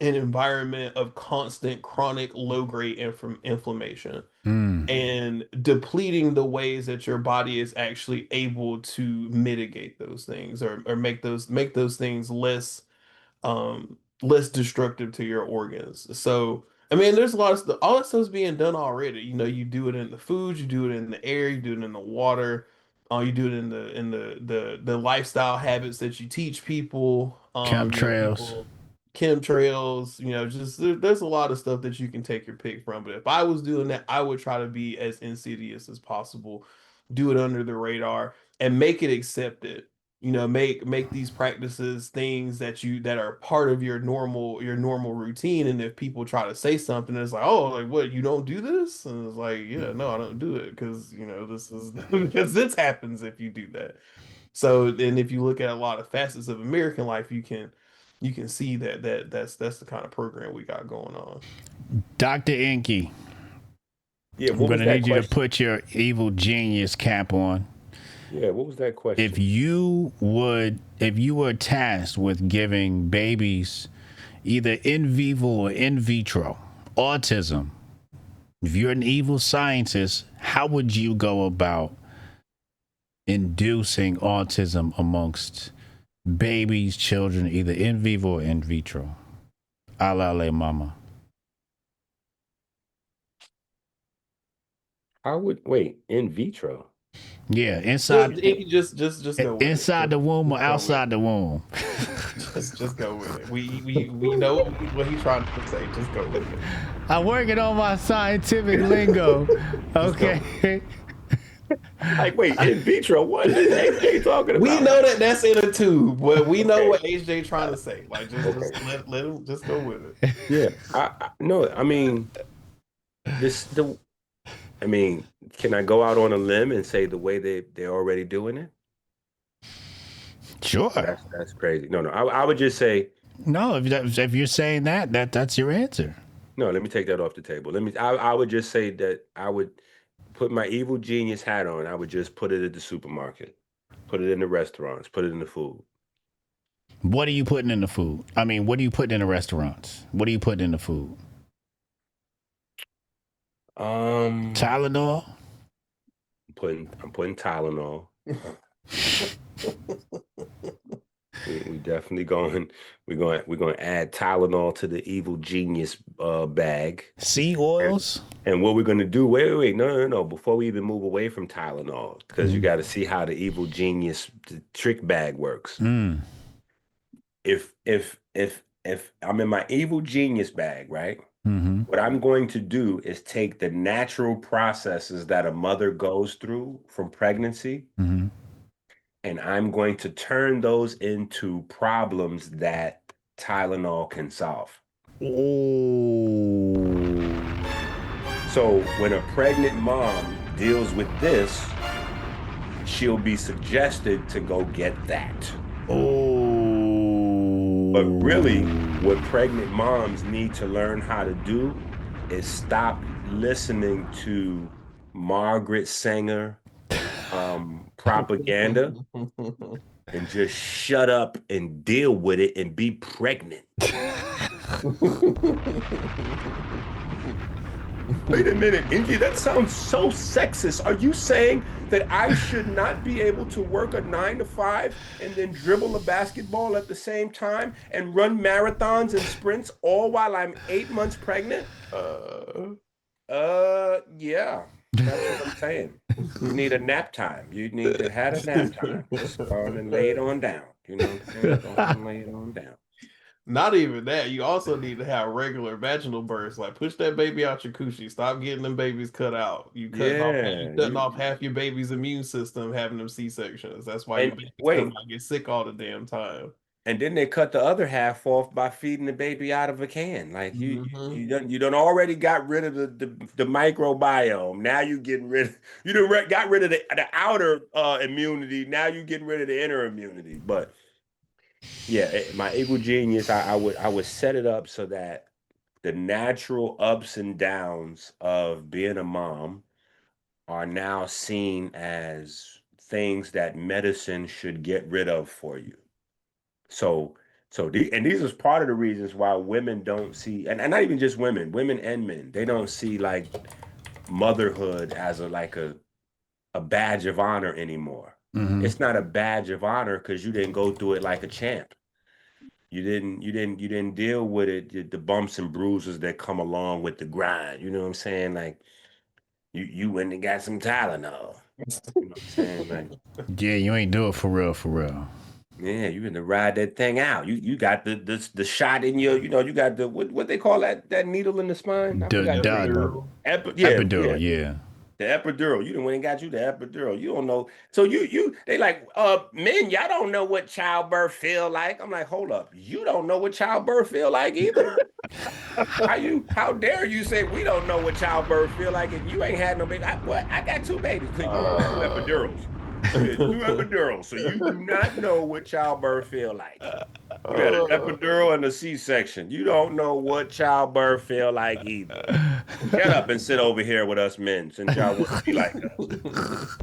an environment of constant chronic low grade inflammation and depleting the ways that your body is actually able to mitigate those things or make those things less destructive to your organs. So I mean there's a lot of stuff, all that stuff's being done already. You do it in the food, you do it in the air, you do it in the water, you do it in the lifestyle habits that you teach people. Chemtrails. People chemtrails, just there's a lot of stuff that you can take your pick from. But if I was doing that, I would try to be as insidious as possible, do it under the radar, and make it accepted. Make these practices things that are part of your normal routine. And if people try to say something, it's like, oh, like what, you don't do this? And it's like, yeah, no, I don't do it because this is because this happens if you do that. So then if you look at a lot of facets of American life, you can see that's the kind of program we got going on. Dr. EnQi, Yeah, I'm what going was to that need you to question? put your evil genius cap on. Yeah, what was that question? If you were tasked with giving babies either in vivo or in vitro autism, if you're an evil scientist, how would you go about inducing autism amongst babies, children, either in vivo or in vitro? A la le mama. I would wait in vitro. Yeah, inside Just go with it. inside the womb or Just go with outside it. the womb. Just go with it. We know what he's trying to say. Just go with it. I'm working on my scientific lingo. Okay. Like, wait, in vitro? What is AJ talking about? We know that's in a tube, but we know Okay. what HJ trying to say. Like, just let him just go with it. Yeah, I mean, can I go out on a limb and say the way they're already doing it? Sure. That's crazy. No, I would just say No, if you're saying that's your answer. no. Let me take that off the table. I would just say that I would put my evil genius hat on. I would just put it at the supermarket, put it in the restaurants, put it in the food. What are you putting in the food? I mean, what are you putting in the restaurants? What are you putting in the food? Tylenol? I'm putting Tylenol. We definitely going. We're going to add Tylenol to the evil genius bag. Sea oils. And what we're going to do? Wait. No. Before we even move away from Tylenol, because you got to see how the evil genius trick bag works. If I'm in my evil genius bag, right? What I'm going to do is take the natural processes that a mother goes through from pregnancy, and I'm going to turn those into problems that Tylenol can solve. So when a pregnant mom deals with this, she'll be suggested to go get that. But really, what pregnant moms need to learn how to do is stop listening to Margaret Sanger propaganda and just shut up and deal with it and be pregnant. Wait a minute, EnQi, that sounds so sexist. Are you saying that I should not be able to work a 9 to 5 and then dribble a basketball at the same time and run marathons and sprints all while I'm 8 months pregnant? Yeah, that's what I'm saying. You need a nap time. You need to have a nap time. Just go on and lay it on down. You know what I'm saying? Go on and lay it on down. Not even that. You also need to have regular vaginal births. Like push that baby out your coochie. Stop getting them babies cut out. You cutting off half your baby's immune system having them C-sections. That's why your babies get sick all the damn time. And then they cut the other half off by feeding the baby out of a can. Like you done already got rid of the microbiome. Now you getting rid got rid of the outer immunity. Now you getting rid of the inner immunity. But yeah, my evil genius, I would set it up so that the natural ups and downs of being a mom are now seen as things that medicine should get rid of for you. So these is part of the reasons why women don't see, and not even just women and men, they don't see like motherhood as a badge of honor anymore. It's not a badge of honor because you didn't go through it like a champ. You didn't deal with it, the bumps and bruises that come along with the grind. You know what I'm saying? Like you went and got some Tylenol. You know what I'm saying? Like, yeah, you ain't do it for real. Yeah, you gonna ride that thing out. You got the shot in your, you got the what they call that needle in the spine? Epidural. Yeah. The epidural. You done went and got you the epidural. You don't know. So they like, men, y'all don't know what childbirth feel like. I'm like, hold up. You don't know what childbirth feel like either. How dare you say we don't know what childbirth feel like and you ain't had no baby? I got 2 babies. You got 2 epidurals. 2 epidurals. So you do not know what childbirth feel like. You got an epidural and a C-section. You don't know what childbirth feel like either. Get up and sit over here with us men since y'all want to be like us.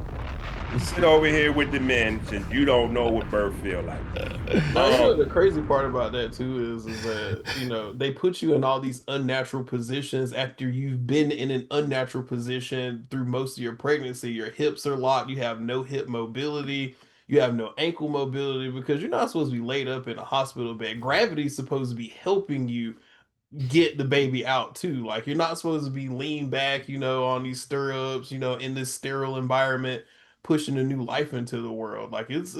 Sit over here with the men since you don't know what birth feel like. The crazy part about that too is that they put you in all these unnatural positions after you've been in an unnatural position through most of your pregnancy. Your hips are locked. You have no hip mobility. You have no ankle mobility because you're not supposed to be laid up in a hospital bed. Gravity's supposed to be helping you get the baby out too. Like you're not supposed to be leaned back, on these stirrups, in this sterile environment, pushing a new life into the world. Like it's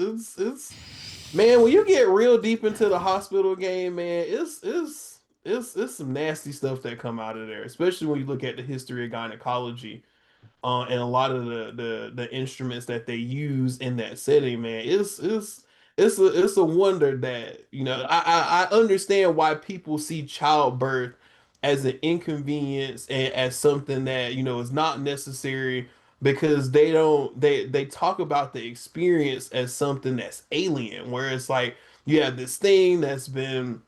man, when you get real deep into the hospital game, man, it's some nasty stuff that come out of there, especially when you look at the history of gynecology. And a lot of the instruments that they use in that setting, man, it's a wonder that I understand why people see childbirth as an inconvenience and as something that is not necessary because they talk about the experience as something that's alien, where it's like you have this thing that's been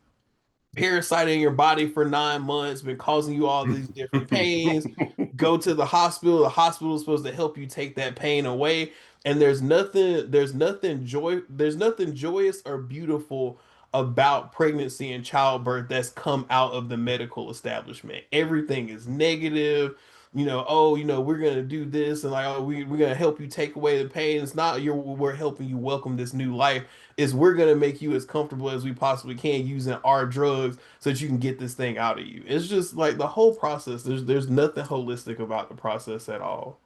parasiting your body for 9 months, been causing you all these different pains. Go to the hospital. The hospital is supposed to help you take that pain away. And there's nothing joyous or beautiful about pregnancy and childbirth that's come out of the medical establishment. Everything is negative. we're gonna do this, and like, oh, we're gonna help you take away the pain. It's not we're helping you welcome this new life. Is we're gonna make you as comfortable as we possibly can using our drugs so that you can get this thing out of you. It's just like the whole process. There's nothing holistic about the process at all.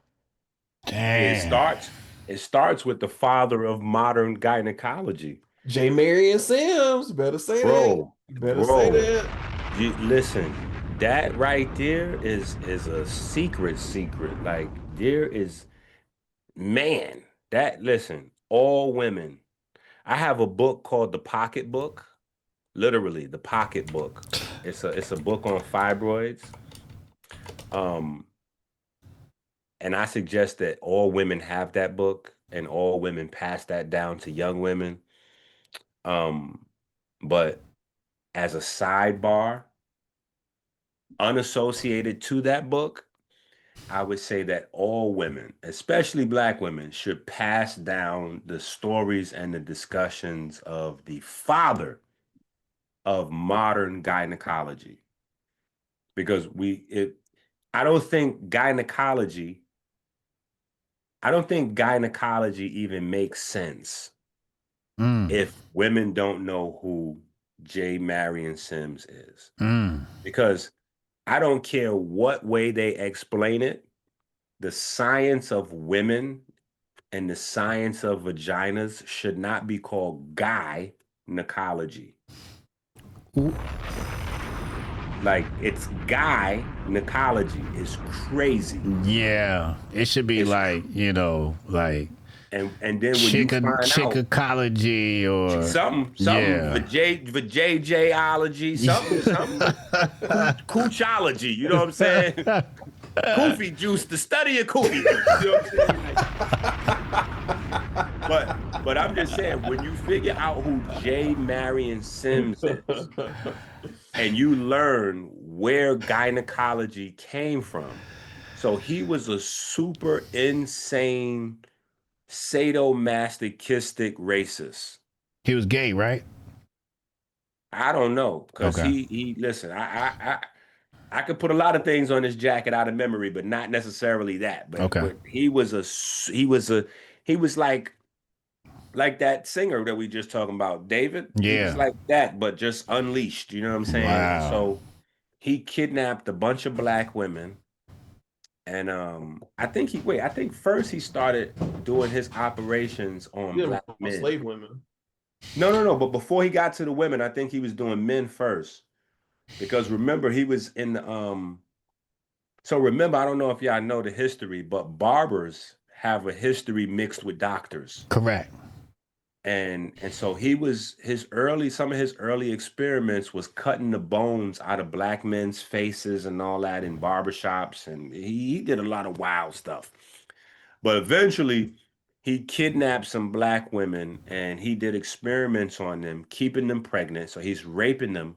Damn. It starts with the father of modern gynecology. J. Marion Sims, better say that. You better say that. Listen, that right there is a secret. Like there is, man, listen, all women. I have a book called The Pocket Book. Literally, The Pocket Book. It's a book on fibroids. And I suggest that all women have that book and all women pass that down to young women. But as a sidebar, unassociated to that book, I would say that all women, especially Black women, should pass down the stories and the discussions of the father of modern gynecology. Because I don't think gynecology even makes sense if women don't know who J. Marion Sims is. Because I don't care what way they explain it, the science of women and the science of vaginas should not be called gynecology. Like, it's gynecology is crazy. Yeah, it should be like and then when you find out chickology or something vajayology, something coochology, you know what I'm saying? Koofy juice, the study of Koofy. You know what I'm saying? But I'm just saying, when you figure out who J. Marion Sims is, and you learn where gynecology came from. So he was a super insane, sadomasochistic racist. He was gay, right? I don't know, because he listen, I could put a lot of things on this jacket out of memory, but not necessarily that. But he was like that singer that we just talking about, David. Yeah. He was like that, but just unleashed. You know what I'm saying? Wow. So he kidnapped a bunch of Black women. And I think first he started doing his operations on Black men. Slave women. No. But before he got to the women, I think he was doing men first. Because remember, he was in the so remember, I don't know if y'all know the history, but barbers have a history mixed with doctors. Correct. And so some of his early experiments was cutting the bones out of Black men's faces and all that in barbershops, and he did a lot of wild stuff. But eventually he kidnapped some Black women and he did experiments on them, keeping them pregnant. So he's raping them,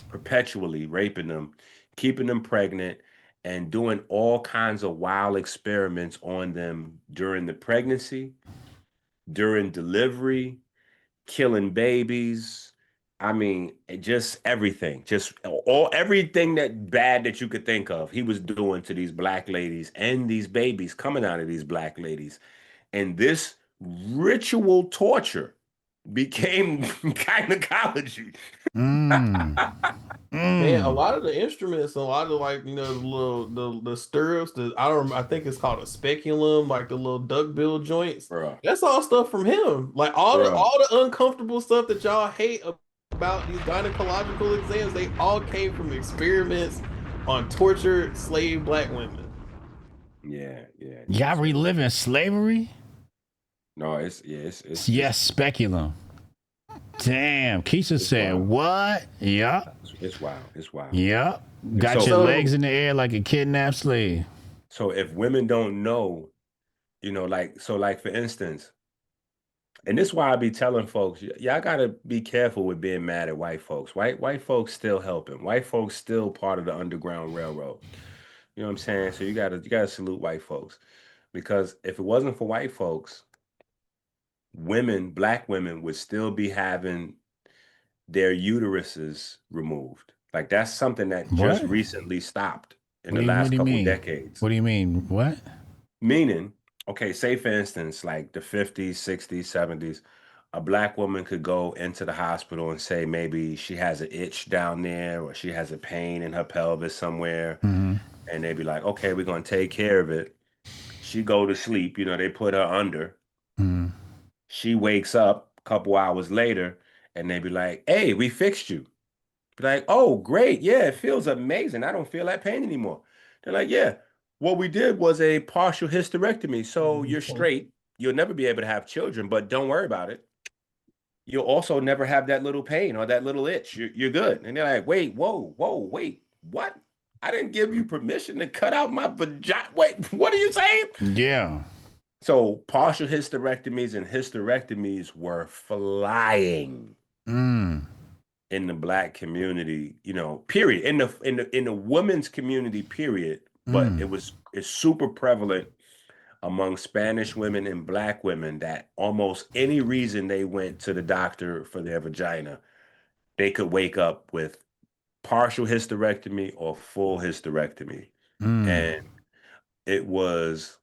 perpetually raping them, keeping them pregnant, and doing all kinds of wild experiments on them during the pregnancy, during delivery, killing babies. I mean, just everything, everything that bad that you could think of, he was doing to these Black ladies and these babies coming out of these Black ladies. And this ritual torture became gynecology. Man, a lot of the instruments, a lot of like, the stirrups, I think it's called a speculum, like the little duckbill joints. Bruh. That's all stuff from him. Like all the uncomfortable stuff that y'all hate about these gynecological exams, they all came from experiments on tortured slave Black women. Yeah. Y'all reliving slavery? No, it's speculum. Damn, Keisha said wild. What? Yup. It's wild. Yup. Got your legs in the air like a kidnapped slave. So if women don't know, like for instance, and this is why I be telling folks, y'all gotta be careful with being mad at white folks. White folks still helping. White folks still part of the Underground Railroad. You know what I'm saying? So you gotta salute white folks, because if it wasn't for white folks, Black women would still be having their uteruses removed. Like that's something that just recently stopped in the last couple decades. What do you mean? What? Meaning, okay, say for instance, like the 50s, 60s, 70s, a Black woman could go into the hospital and say maybe she has an itch down there or she has a pain in her pelvis somewhere. And they'd be like, okay, we're going to take care of it. She go to sleep, they put her under. She wakes up a couple hours later and they be like, hey, we fixed you. Be like, oh, great. Yeah, it feels amazing. I don't feel that pain anymore. They're like, yeah, what we did was a partial hysterectomy. So you're straight. You'll never be able to have children, but don't worry about it. You'll also never have that little pain or that little itch. You're good. And they're like, wait, whoa, wait, what? I didn't give you permission to cut out my vagina. Wait, what are you saying? Yeah. So partial hysterectomies and hysterectomies were flying in the Black community, period. In the women's community, period. But it's super prevalent among Spanish women and Black women that almost any reason they went to the doctor for their vagina, they could wake up with partial hysterectomy or full hysterectomy. And it was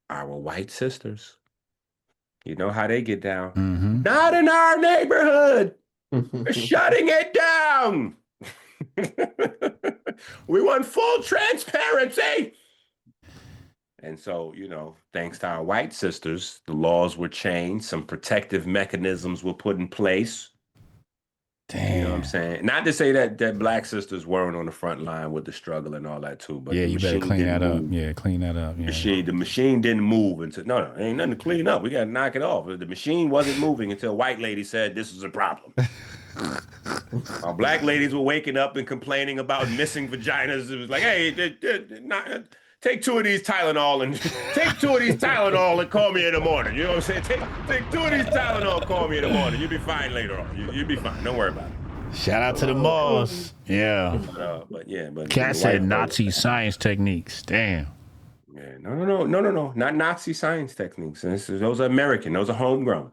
our white sisters. You know how they get down. Not in our neighborhood. We're shutting it down. We want full transparency. And so, thanks to our white sisters, the laws were changed. Some protective mechanisms were put in place. Damn. You know what I'm saying? Not to say that Black sisters weren't on the front line with the struggle and all that too, but you better clean that up. Yeah, clean that up. Yeah. The machine didn't move until no, ain't nothing to clean up. We got to knock it off. The machine wasn't moving until a white lady said this is a problem. Black ladies were waking up and complaining about missing vaginas. It was like, hey, take 2 of these Tylenol and call me in the morning. You know what I'm saying? Take 2 of these Tylenol, call me in the morning. You'll be fine later on. You'll be fine. Don't worry about it. Shout out to the Moss. Yeah. But Cat said Nazi science techniques. Damn. Yeah, no. Not Nazi science techniques. Those are American. Those are homegrown.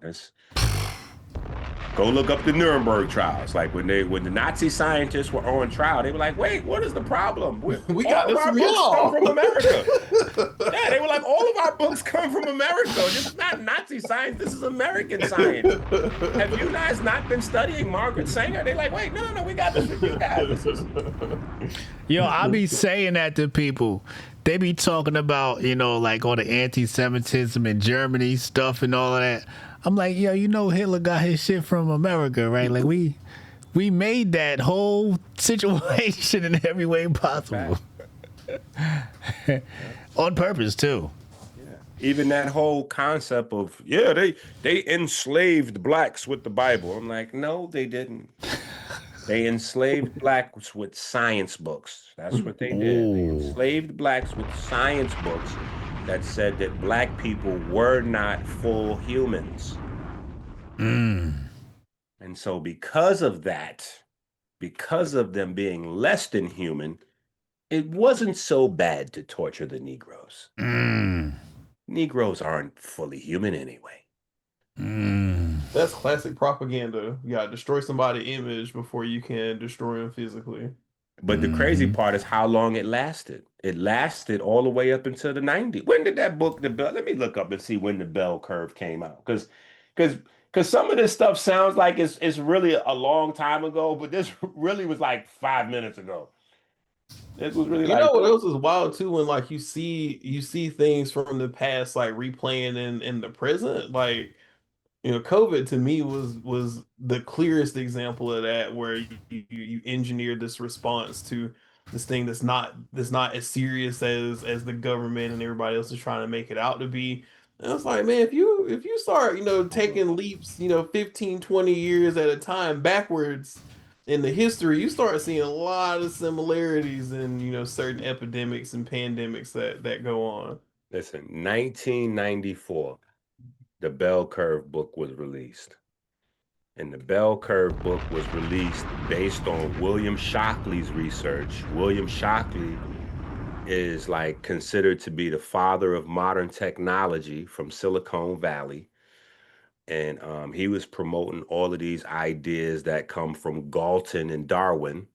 Go look up the Nuremberg trials. Like when the Nazi scientists were on trial, they were like, "Wait, what is the problem? We got this our books come from America." Yeah, they were like, "All of our books come from America. This is not Nazi science. This is American science. Have you guys not been studying Margaret Sanger?" They're like, "Wait, no, we got this for you guys." Yo, I be saying that to people. They be talking about, like all the anti-Semitism in Germany stuff and all of that. I'm like, yo, Hitler got his shit from America, right? Like we made that whole situation in every way possible. On purpose too. Yeah. Even that whole concept of, they enslaved Blacks with the Bible. I'm like, no, they didn't. They enslaved Blacks with science books. That's what they did. They enslaved Blacks with science books that said that Black people were not full humans. And so because of that, because of them being less than human, it wasn't so bad to torture the Negroes. Negroes aren't fully human anyway. That's classic propaganda. You gotta destroy somebody's image before you can destroy them physically. But the crazy part is how long it lasted. It lasted all the way up until the 90s. When did that book, let me look up and see when the bell curve came out. Because some of this stuff sounds like it's really a long time ago, but this really was like 5 minutes ago. It was really what else is wild too, when like you see things from the past like replaying in the present. Like, COVID to me was the clearest example of that, where you engineered this response to this thing that's not as serious as the government and everybody else is trying to make it out to be. And it's like, man, if you start, taking leaps, 15, 20 years at a time backwards in the history, you start seeing a lot of similarities in, certain epidemics and pandemics that go on. Listen, 1994. The Bell Curve book was released. And the Bell Curve book was released based on William Shockley's research. William Shockley is considered to be the father of modern technology from Silicon Valley. And he was promoting all of these ideas that come from Galton and Darwin.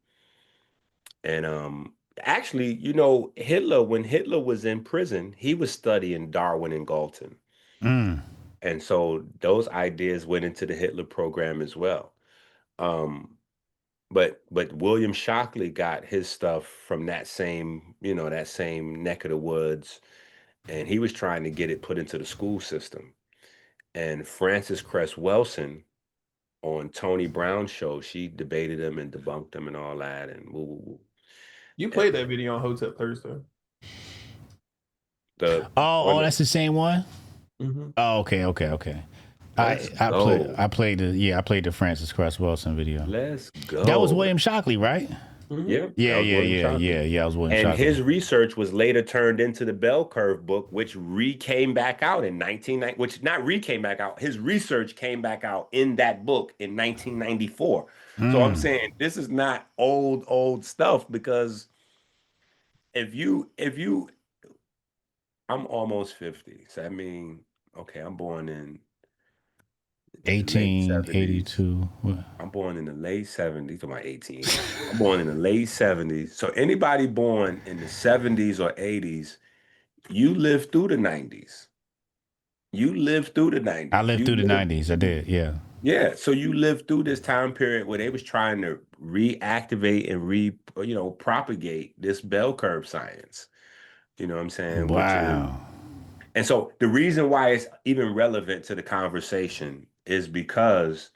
And actually, Hitler, when Hitler was in prison, he was studying Darwin and Galton. And so those ideas went into the Hitler program as well. But William Shockley got his stuff from that same neck of the woods, and he was trying to get it put into the school system. And Frances Cress Welsing on Tony Brown's show, she debated him and debunked him and all that, and woo, woo, woo. You played that video on Hotep Thursday. That's the same one. Mm-hmm. Oh, okay. I played the Frances Cress Welsing video. Let's go. That was William Shockley, right? Mm-hmm. Yeah. That was William Shockley. And his research was later turned into the Bell Curve book, which came back out in 1990. Which not came back out. His research came back out in that book in 1994. So I'm saying this is not old stuff, because if you, I'm almost 50. So I mean, okay, I'm born in 1882. I'm born in the late 70s, or my 18. I'm born in the late 70s. So anybody born in the 70s or 80s, you lived through the 90s. You lived through the 90s. I lived through the 90s. I did, yeah. Yeah, so you lived through this time period where they was trying to reactivate and propagate this bell curve science. You know what I'm saying? Wow. And so the reason why it's even relevant to the conversation is because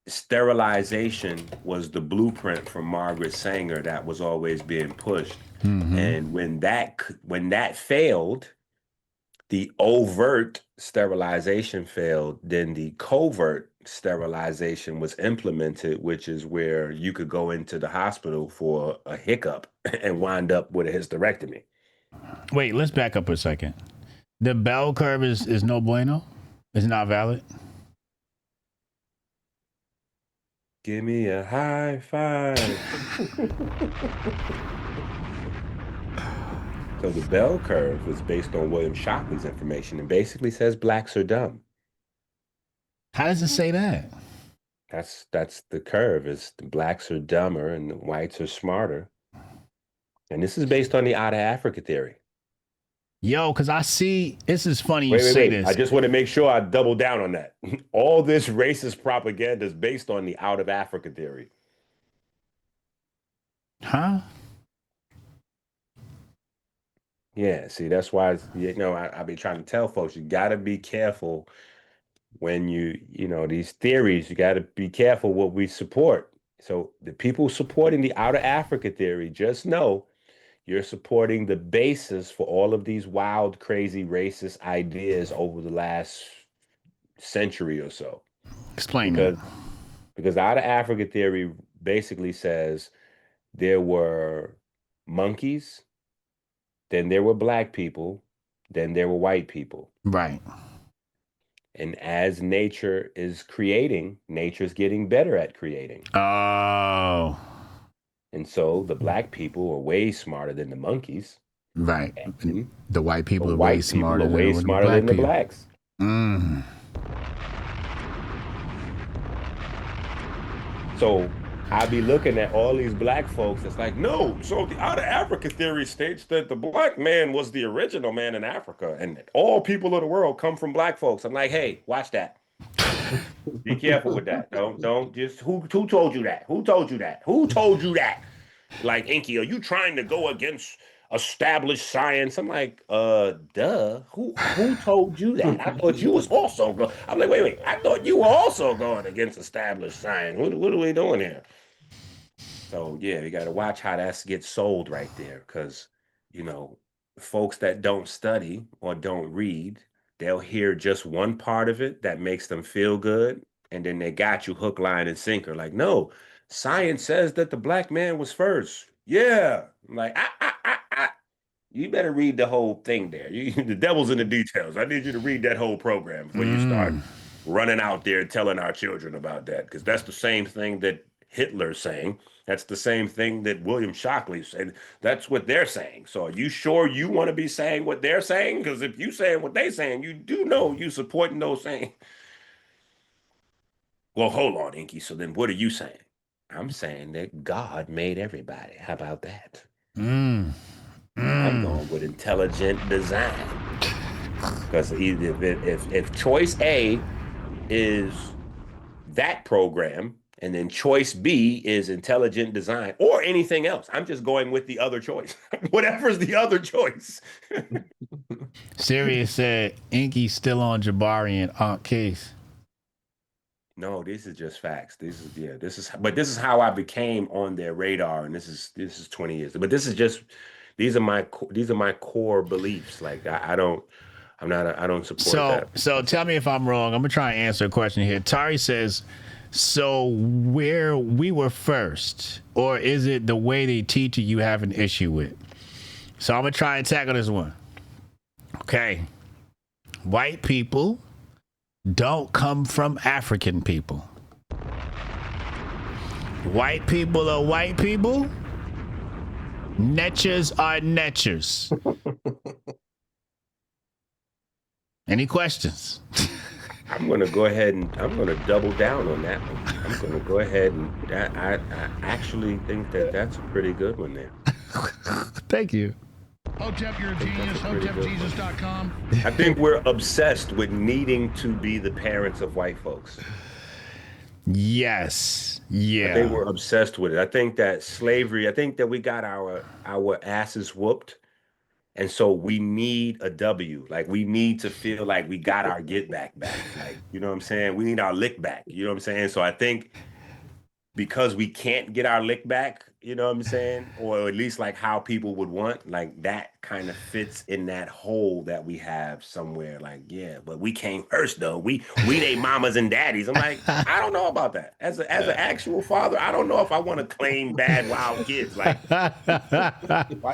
sterilization was the blueprint from Margaret Sanger that was always being pushed. Mm-hmm. And when that failed, the overt sterilization failed, then the covert sterilization was implemented, which is where you could go into the hospital for a hiccup and wind up with a hysterectomy. Wait, let's back up a second. The bell curve is no bueno? It's not valid? Give me a high five. So the bell curve was based on William Shockley's information and basically says blacks are dumb. How does it say that? That's the curve. Is the blacks are dumber and the whites are smarter. And this is based on the out of Africa theory. Yo, because I see, this is funny you say this. I just want to make sure I double down on that. All this racist propaganda is based on the out of Africa theory. Huh? Yeah, see, that's why, I be trying to tell folks, you got to be careful when these theories, you got to be careful what we support. So the people supporting the out of Africa theory, just know you're supporting the basis for all of these wild, crazy, racist ideas over the last century or so. Explain that. Because out of Africa theory basically says there were monkeys, then there were black people, then there were white people. Right. And as nature is creating, nature's getting better at creating. Oh. And so the black people are way smarter than the monkeys. Right. And the white people are way smarter than the blacks. Mm. So I be looking at all these black folks. It's like, no. So the out of Africa theory states that the black man was the original man in Africa, and all people of the world come from black folks. I'm like, hey, watch that. Be careful with that. Don't just who told you that? Who told you that? Who told you that? Like, EnQi, are you trying to go against established science? I'm like, duh. Who told you that? I thought you was also going. I'm like, wait. I thought you were also going against established science. What are we doing here? So yeah, you got to watch how that gets sold right there, because folks that don't study or don't read, they'll hear just one part of it that makes them feel good, and then they got you hook, line, and sinker. Like, no, science says that the black man was first. Yeah, I'm like, you better read the whole thing there. The devil's in the details. I need you to read that whole program before you start running out there telling our children about that, because that's the same thing that Hitler's saying. That's the same thing that William Shockley said. That's what they're saying. So are you sure you want to be saying what they're saying? Because if you saying what they're saying, you do know you supporting those saying. Well, hold on, EnQi. So then what are you saying? I'm saying that God made everybody. How about that? I'm going with intelligent design. Because if choice A is that program, and then choice B is intelligent design or anything else, I'm just going with the other choice. Whatever's the other choice. Sirius said EnQi still on Jabari and Aunt Case. No, this is just facts. This is how I became on their radar, and this is 20 years. But these are my core beliefs. Like I don't support that. So tell me if I'm wrong. I'm gonna try and answer a question here. Tari says, so where we were first, or is it the way they teach you have an issue with? So I'm gonna try and tackle this one. Okay, white people don't come from African people. White people are white people. Netchers are netchers. Any questions? I'm going to go ahead and I'm going to double down on that one. I'm going to go ahead and I actually think that's a pretty good one there. Thank you. Hotep, you're a genius. HotepJesus.com. I think we're obsessed with needing to be the parents of white folks. Yes. Yeah. I think we're obsessed with it. I think that slavery, I think that we got our asses whooped. And so we need a W. Like we need to feel like we got our get back. Like, you know what I'm saying? We need our lick back. You know what I'm saying? So I think because we can't get our lick back, you know what I'm saying? Or at least like how people would want, like that kind of fits in that hole that we have somewhere. Like, yeah, but we came first though. We they mamas and daddies. I'm like, I don't know about that. As an actual father, I don't know if I want to claim bad wild kids. Like, why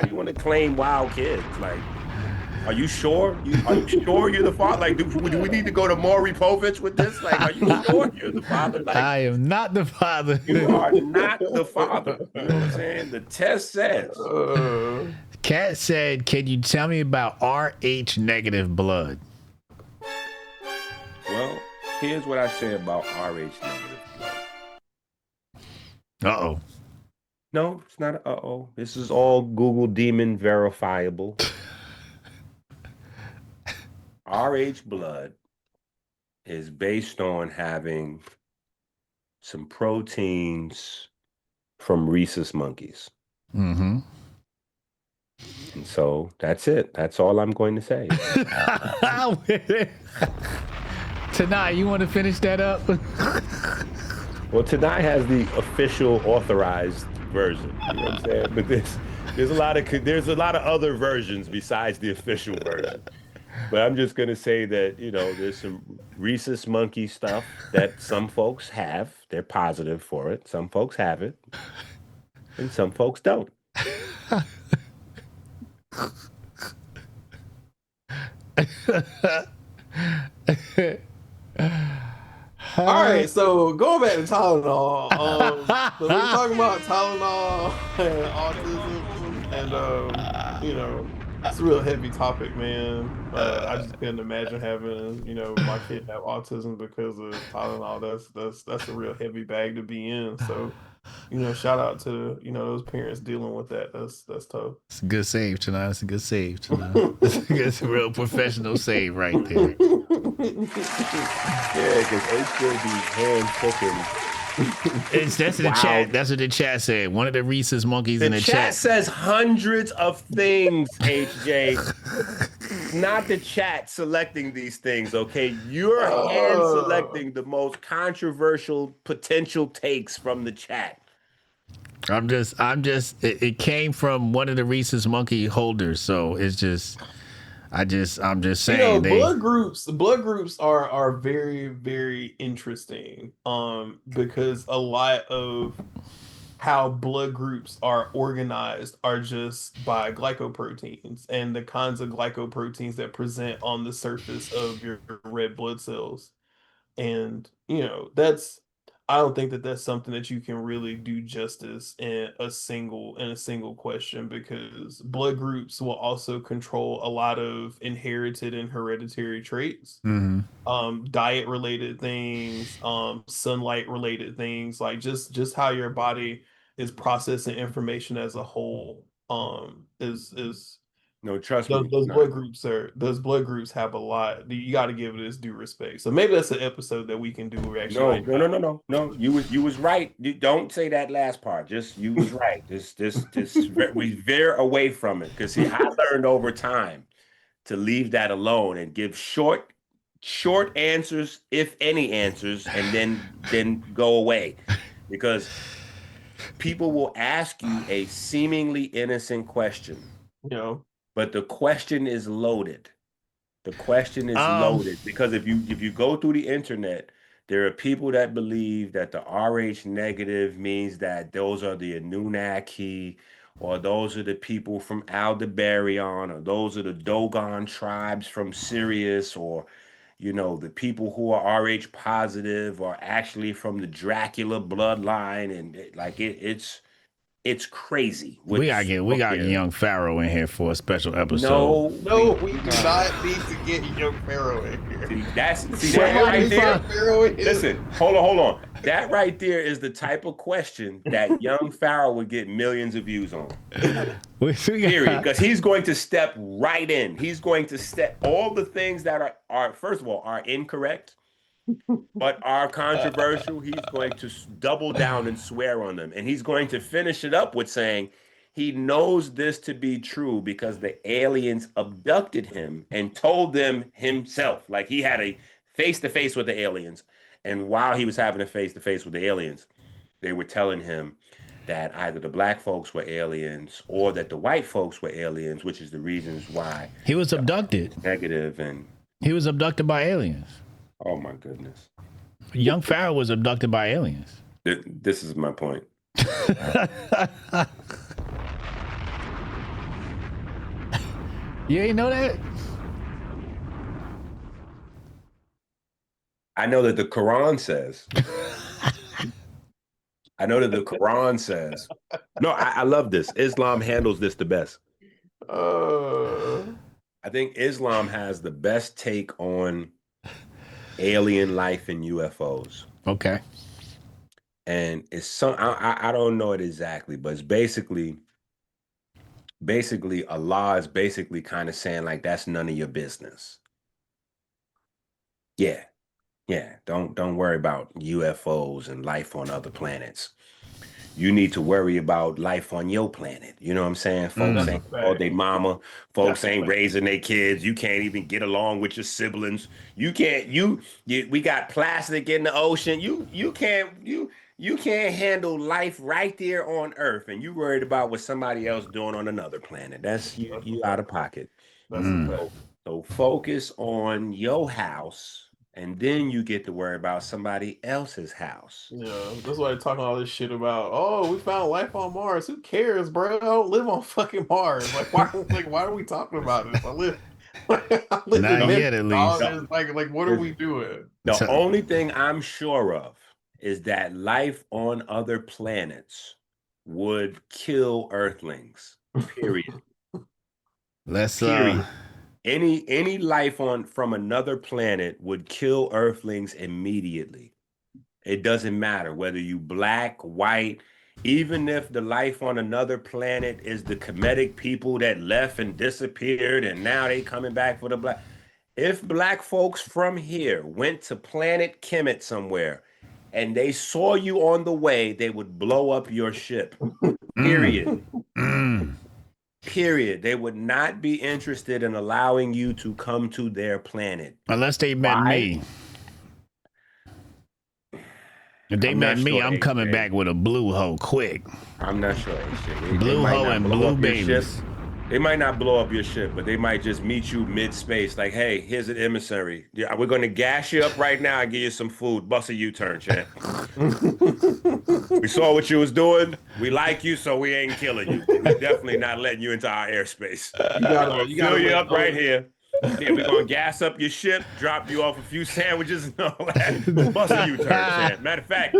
do you want to claim wild kids? Like, are you sure? Are you sure you're the father? Like, do we need to go to Maury Povich with this? Like, are you sure you're the father? Like, I am not the father. You are not the father. You know what I'm saying? The test says. Kat said, can you tell me about Rh negative blood? Well, here's what I say about Rh negative blood. Uh-oh. No, it's not uh-oh. This is all Google demon verifiable. Rh blood is based on having some proteins from rhesus monkeys. Mm-hmm. And so that's it. That's all I'm going to say. Tanei, you want to finish that up? Well, Tanei has the official authorized version. You know what I'm saying? But there's a lot of other versions besides the official version. But I'm just going to say that, you know, there's some rhesus monkey stuff that some folks have. They're positive for it. Some folks have it. And some folks don't. All right, so going back to Tylenol, so we're talking about Tylenol and autism, and you know, it's a real heavy topic, man. I just couldn't imagine having, you know, my kid have autism because of Tylenol. That's a real heavy bag to be in. So, you know, shout out to, you know, those parents dealing with that. That's tough. It's a good save, Tanei. That's a good save, Tanei. It's a real professional save right there. Yeah, because HJ be hand cooking. That's in the chat. That's what the chat said. One of the rhesus monkeys in the chat. The chat says hundreds of things, HJ. Not the chat selecting these things, okay? You're hand selecting the most controversial potential takes from the chat. It came from one of the rhesus monkey holders, so it's just, I'm just saying. You know, blood groups are very, very interesting. Because a lot of how blood groups are organized are just by glycoproteins and the kinds of glycoproteins that present on the surface of your red blood cells. And, you know, I don't think that that's something that you can really do justice in a single question, because blood groups will also control a lot of inherited and hereditary traits, diet related things, sunlight related things, like just how your body is processing information as a whole. is no, trust me. Those blood groups have a lot. You got to give it its due respect. So maybe that's an episode that we can do. Where actually, no. You was right. You don't say that last part. Just you was right. We veer away from it because see, I learned over time to leave that alone and give short answers, if any answers, and then go away, because people will ask you a seemingly innocent question. But the question is loaded. The question is loaded because if you go through the internet, there are people that believe that the Rh negative means that those are the Anunnaki, or those are the people from Aldebaran, or those are the Dogon tribes from Sirius, or the people who are Rh positive are actually from the Dracula bloodline, and it's crazy. We got young Pharaoh in here for a special episode. No, we do not need to get young Pharaoh in here. See that right there? Listen, hold on. That right there is the type of question that young Pharaoh would get millions of views on. Period. Because he's going to step right in. He's going to step all the things that are first of all are incorrect, but are controversial. He's going to double down and swear on them. And he's going to finish it up with saying he knows this to be true because the aliens abducted him and told them himself. Like he had a face-to-face with the aliens. And while he was having a face-to-face with the aliens, they were telling him that either the black folks were aliens or that the white folks were aliens, which is the reasons why he was abducted. Negative, and he was abducted by aliens. Oh my goodness. Young Pharaoh was abducted by aliens. This is my point. You ain't know that? I know that the Quran says. No, I love this. Islam handles this the best. I think Islam has the best take on alien life and UFOs. Okay. And it's I don't know it exactly, but it's basically Allah is basically kind of saying like that's none of your business. Yeah. Don't worry about UFOs and life on other planets. You need to worry about life on your planet. You know what I'm saying? Folks ain't called their mama. Folks ain't raising their kids. You can't even get along with your siblings. You can't. We got plastic in the ocean. You can't handle life right there on Earth, and you worried about what somebody else doing on another planet. That's you out of pocket. So focus on your house. And then you get to worry about somebody else's house. Yeah, that's why they're talking all this shit about, oh, we found life on Mars. Who cares, bro? I don't live on fucking Mars. Like, why are we talking about this? I live not yet, at least. Like, what are we doing? The only thing I'm sure of is that life on other planets would kill Earthlings. Period. Period. Any life from another planet would kill Earthlings immediately. It doesn't matter whether you black, white, even if the life on another planet is the Kemetic people that left and disappeared and now they coming back for the black. If black folks from here went to planet Kemet somewhere and they saw you on the way, they would blow up your ship. Period. Period. They would not be interested in allowing you to come to their planet. Unless they met me. If they met me, I'm coming back with a blue hoe quick. I'm not sure. Blue hoe and blue babies. They might not blow up your ship, but they might just meet you mid-space. Like, hey, here's an emissary. Yeah, we're going to gas you up right now and give you some food. Bust a U-turn, Chad. We saw what you was doing. We like you, so we ain't killing you. We're definitely not letting you into our airspace. You gotta fill you up right here. Yeah, we're going to gas up your ship, drop you off a few sandwiches and all that. Bust a U-turn, Chad. Matter of fact,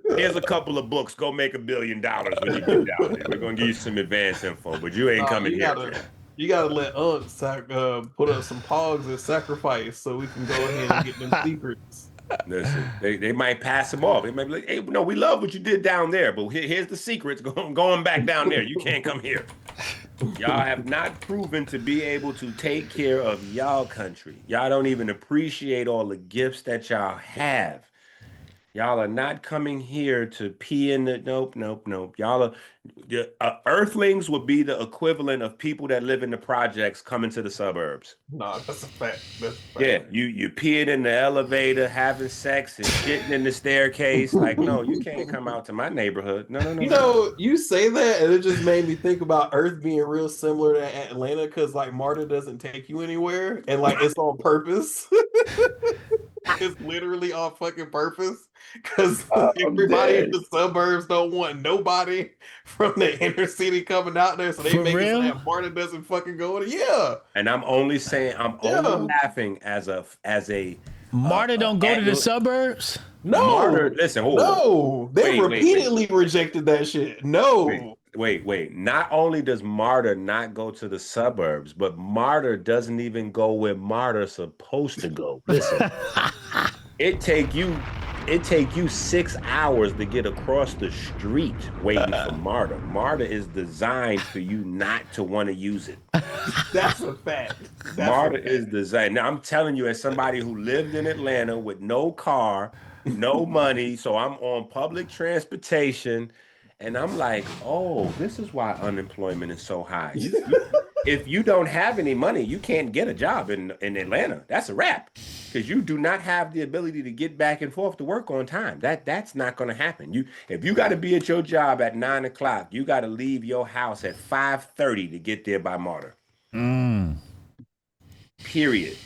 here's a couple of books. Go make $1 billion when you get down there. We're going to give you some advanced info, but you ain't coming here. You got to let put up some pogs and sacrifice so we can go ahead and get them secrets. Listen, they might pass them off. They might be like, hey, no, we love what you did down there, but here's the secrets going back down there. You can't come here. Y'all have not proven to be able to take care of y'all country. Y'all don't even appreciate all the gifts that y'all have. Y'all are not coming here to pee in the nope. Y'all are earthlings would be the equivalent of people that live in the projects coming to the suburbs. No, that's a fact. That's a fact. Yeah, you peeing in the elevator, having sex, and shitting in the staircase. Like, no, you can't come out to my neighborhood. No. You know, you say that, and it just made me think about Earth being real similar to Atlanta, because like MARTA doesn't take you anywhere, and like it's on purpose. It's literally on fucking purpose, because everybody in the suburbs don't want nobody from the inner city coming out there, so they make it so that MARTA doesn't fucking go to. Yeah. And I'm only saying, only laughing as a MARTA don't go to the suburbs. No, MARTA, listen, no, they repeatedly rejected that shit. No. Wait. Not only does MARTA not go to the suburbs, but MARTA doesn't even go where MARTA's supposed to go. Listen, it take you 6 hours to get across the street waiting for MARTA. MARTA is designed for you not to want to use it. That's a fact. MARTA is designed. Now, I'm telling you, as somebody who lived in Atlanta with no car, no money, so I'm on public transportation, and I'm like, oh, this is why unemployment is so high. If you don't have any money, you can't get a job in Atlanta. That's a wrap, because you do not have the ability to get back and forth to work on time. That's not going to happen. If you got to be at your job at 9 o'clock, you got to leave your house at 5:30 to get there by MARTA. Period.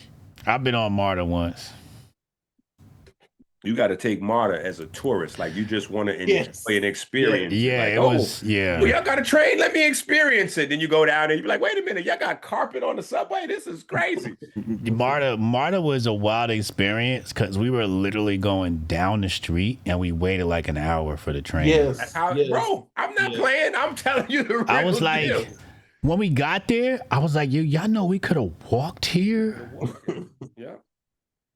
I've been on MARTA once. You got to take MARTA as a tourist, like you just want to enjoy an experience. Yeah, like, it was. Yeah, well, y'all got a train. Let me experience it. Then you go down and you're like, wait a minute, y'all got carpet on the subway. This is crazy. MARTA was a wild experience because we were literally going down the street and we waited like an hour for the train. Yes, that's how, bro. I'm not playing. I'm telling you the real I was like, deal. When we got there, I was like, y'all know we could have walked here. Yeah.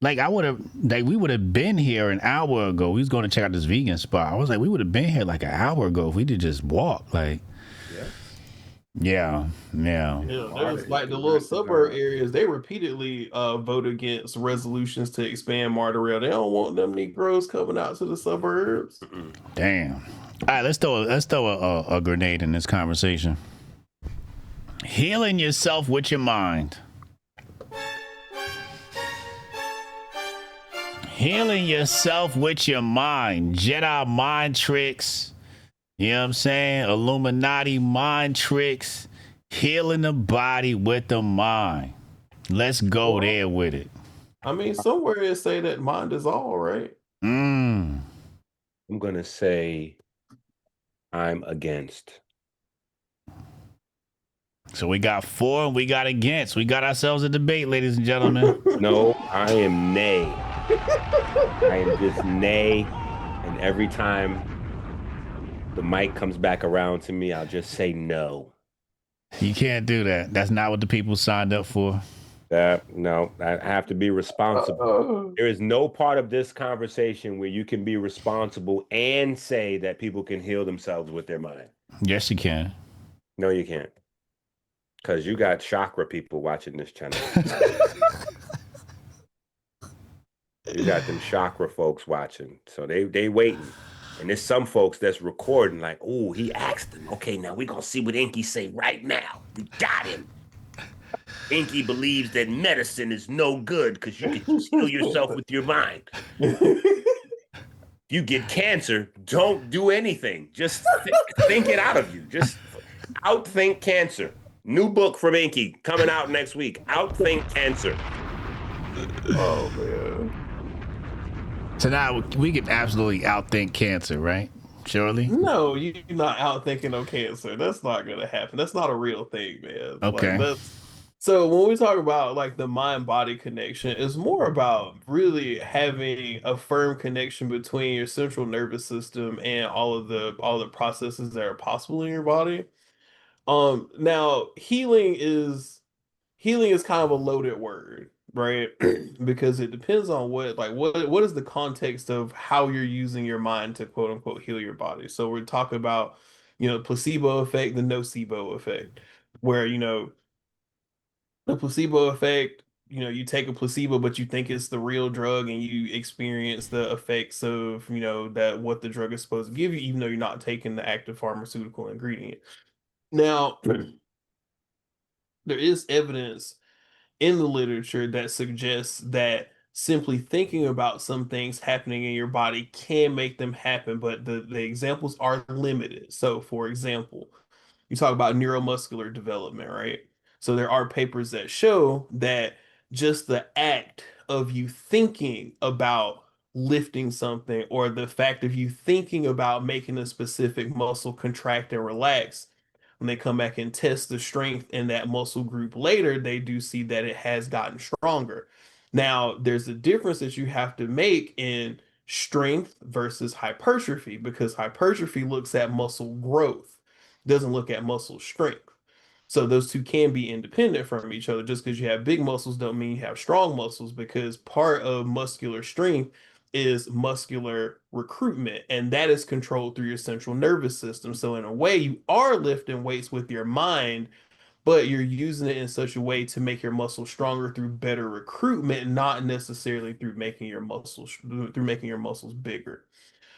Like we would have been here an hour ago. We was going to check out this vegan spot. I was like, we would have been here like an hour ago if we did just walk. Like, yeah. That was like the little suburb areas. They repeatedly vote against resolutions to expand MARTA rail. They don't want them Negroes coming out to the suburbs. Damn. All right, let's throw a grenade in this conversation. Healing yourself with your mind. Healing yourself with your mind. Jedi mind tricks. You know what I'm saying? Illuminati mind tricks. Healing the body with the mind. Let's go there with it. I mean, somewhere it say that mind is all, right? I'm going to say I'm against. So we got for and we got against. We got ourselves a debate, ladies and gentlemen. No, I am nay. I am just nay. And every time the mic comes back around to me, I'll just say no. You can't do that. That's not what the people signed up for. No, I have to be responsible. There is no part of this conversation where you can be responsible and say that people can heal themselves with their mind. Yes, you can. No, you can't. Because you got chakra people watching this channel. You got them chakra folks watching. So they waiting. And there's some folks that's recording like, oh, he asked him. Okay, now we're going to see what EnQi say right now. We got him. EnQi believes that medicine is no good because you can heal yourself with your mind. If you get cancer, don't do anything. Just think it out of you. Just outthink cancer. New book from EnQi coming out next week. Outthink cancer. Oh, man. So now we can absolutely outthink cancer, right? Surely? No, you're not outthinking no cancer. That's not going to happen. That's not a real thing, man. Okay. Like, so when we talk about like the mind-body connection, it's more about really having a firm connection between your central nervous system and all the processes that are possible in your body. Now healing is kind of a loaded word, right? Because it depends on what is the context of how you're using your mind to quote unquote heal your body. So we're talking about, placebo effect, the nocebo effect. where, the placebo effect, you take a placebo, but you think it's the real drug and you experience the effects of, that what the drug is supposed to give you, even though you're not taking the active pharmaceutical ingredient. Now, there is evidence in the literature that suggests that simply thinking about some things happening in your body can make them happen, but the examples are limited. So, for example, you talk about neuromuscular development, right? So there are papers that show that just the act of you thinking about lifting something, or the fact of you thinking about making a specific muscle contract and relax, when they come back and test the strength in that muscle group later, they do see that it has gotten stronger. Now, there's a difference that you have to make in strength versus hypertrophy, because hypertrophy looks at muscle growth, doesn't look at muscle strength. So those two can be independent from each other. Just because you have big muscles don't mean you have strong muscles, because part of muscular strength is muscular recruitment, and that is controlled through your central nervous system. So in a way, you are lifting weights with your mind, but you're using it in such a way to make your muscles stronger through better recruitment, not necessarily through making your muscles bigger.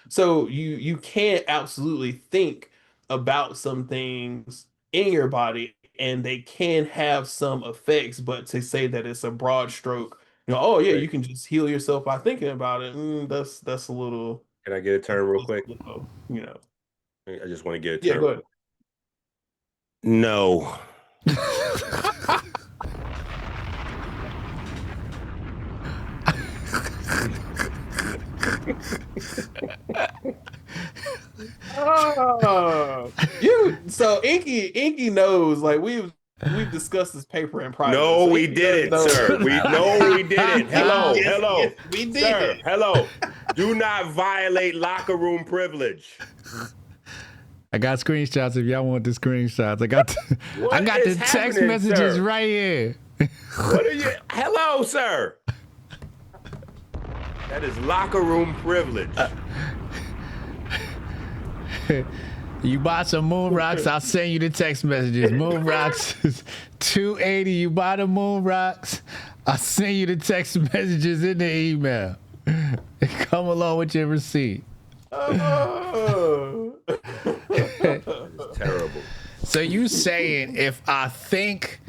So you can't absolutely think about some things in your body and they can have some effects, but to say that it's a broad stroke, oh yeah, you can just heal yourself by thinking about it. That's a little. Can I get a turn real quick? I just want to get a turn. Yeah, go ahead. No. So EnQi knows, like we've discussed this paper in private. No, so we didn't, sir. We didn't. Hello. Yes, we did. Sir, hello. Do not violate locker room privilege. I got screenshots if y'all want the screenshots. I got the text messages right here. What are you? Hello, sir. That is locker room privilege. You buy some moon rocks, I'll send you the text messages. Moon rocks is $280. You buy the moon rocks, I'll send you the text messages in the email. Come along with your receipt. It's terrible. So you saying if I think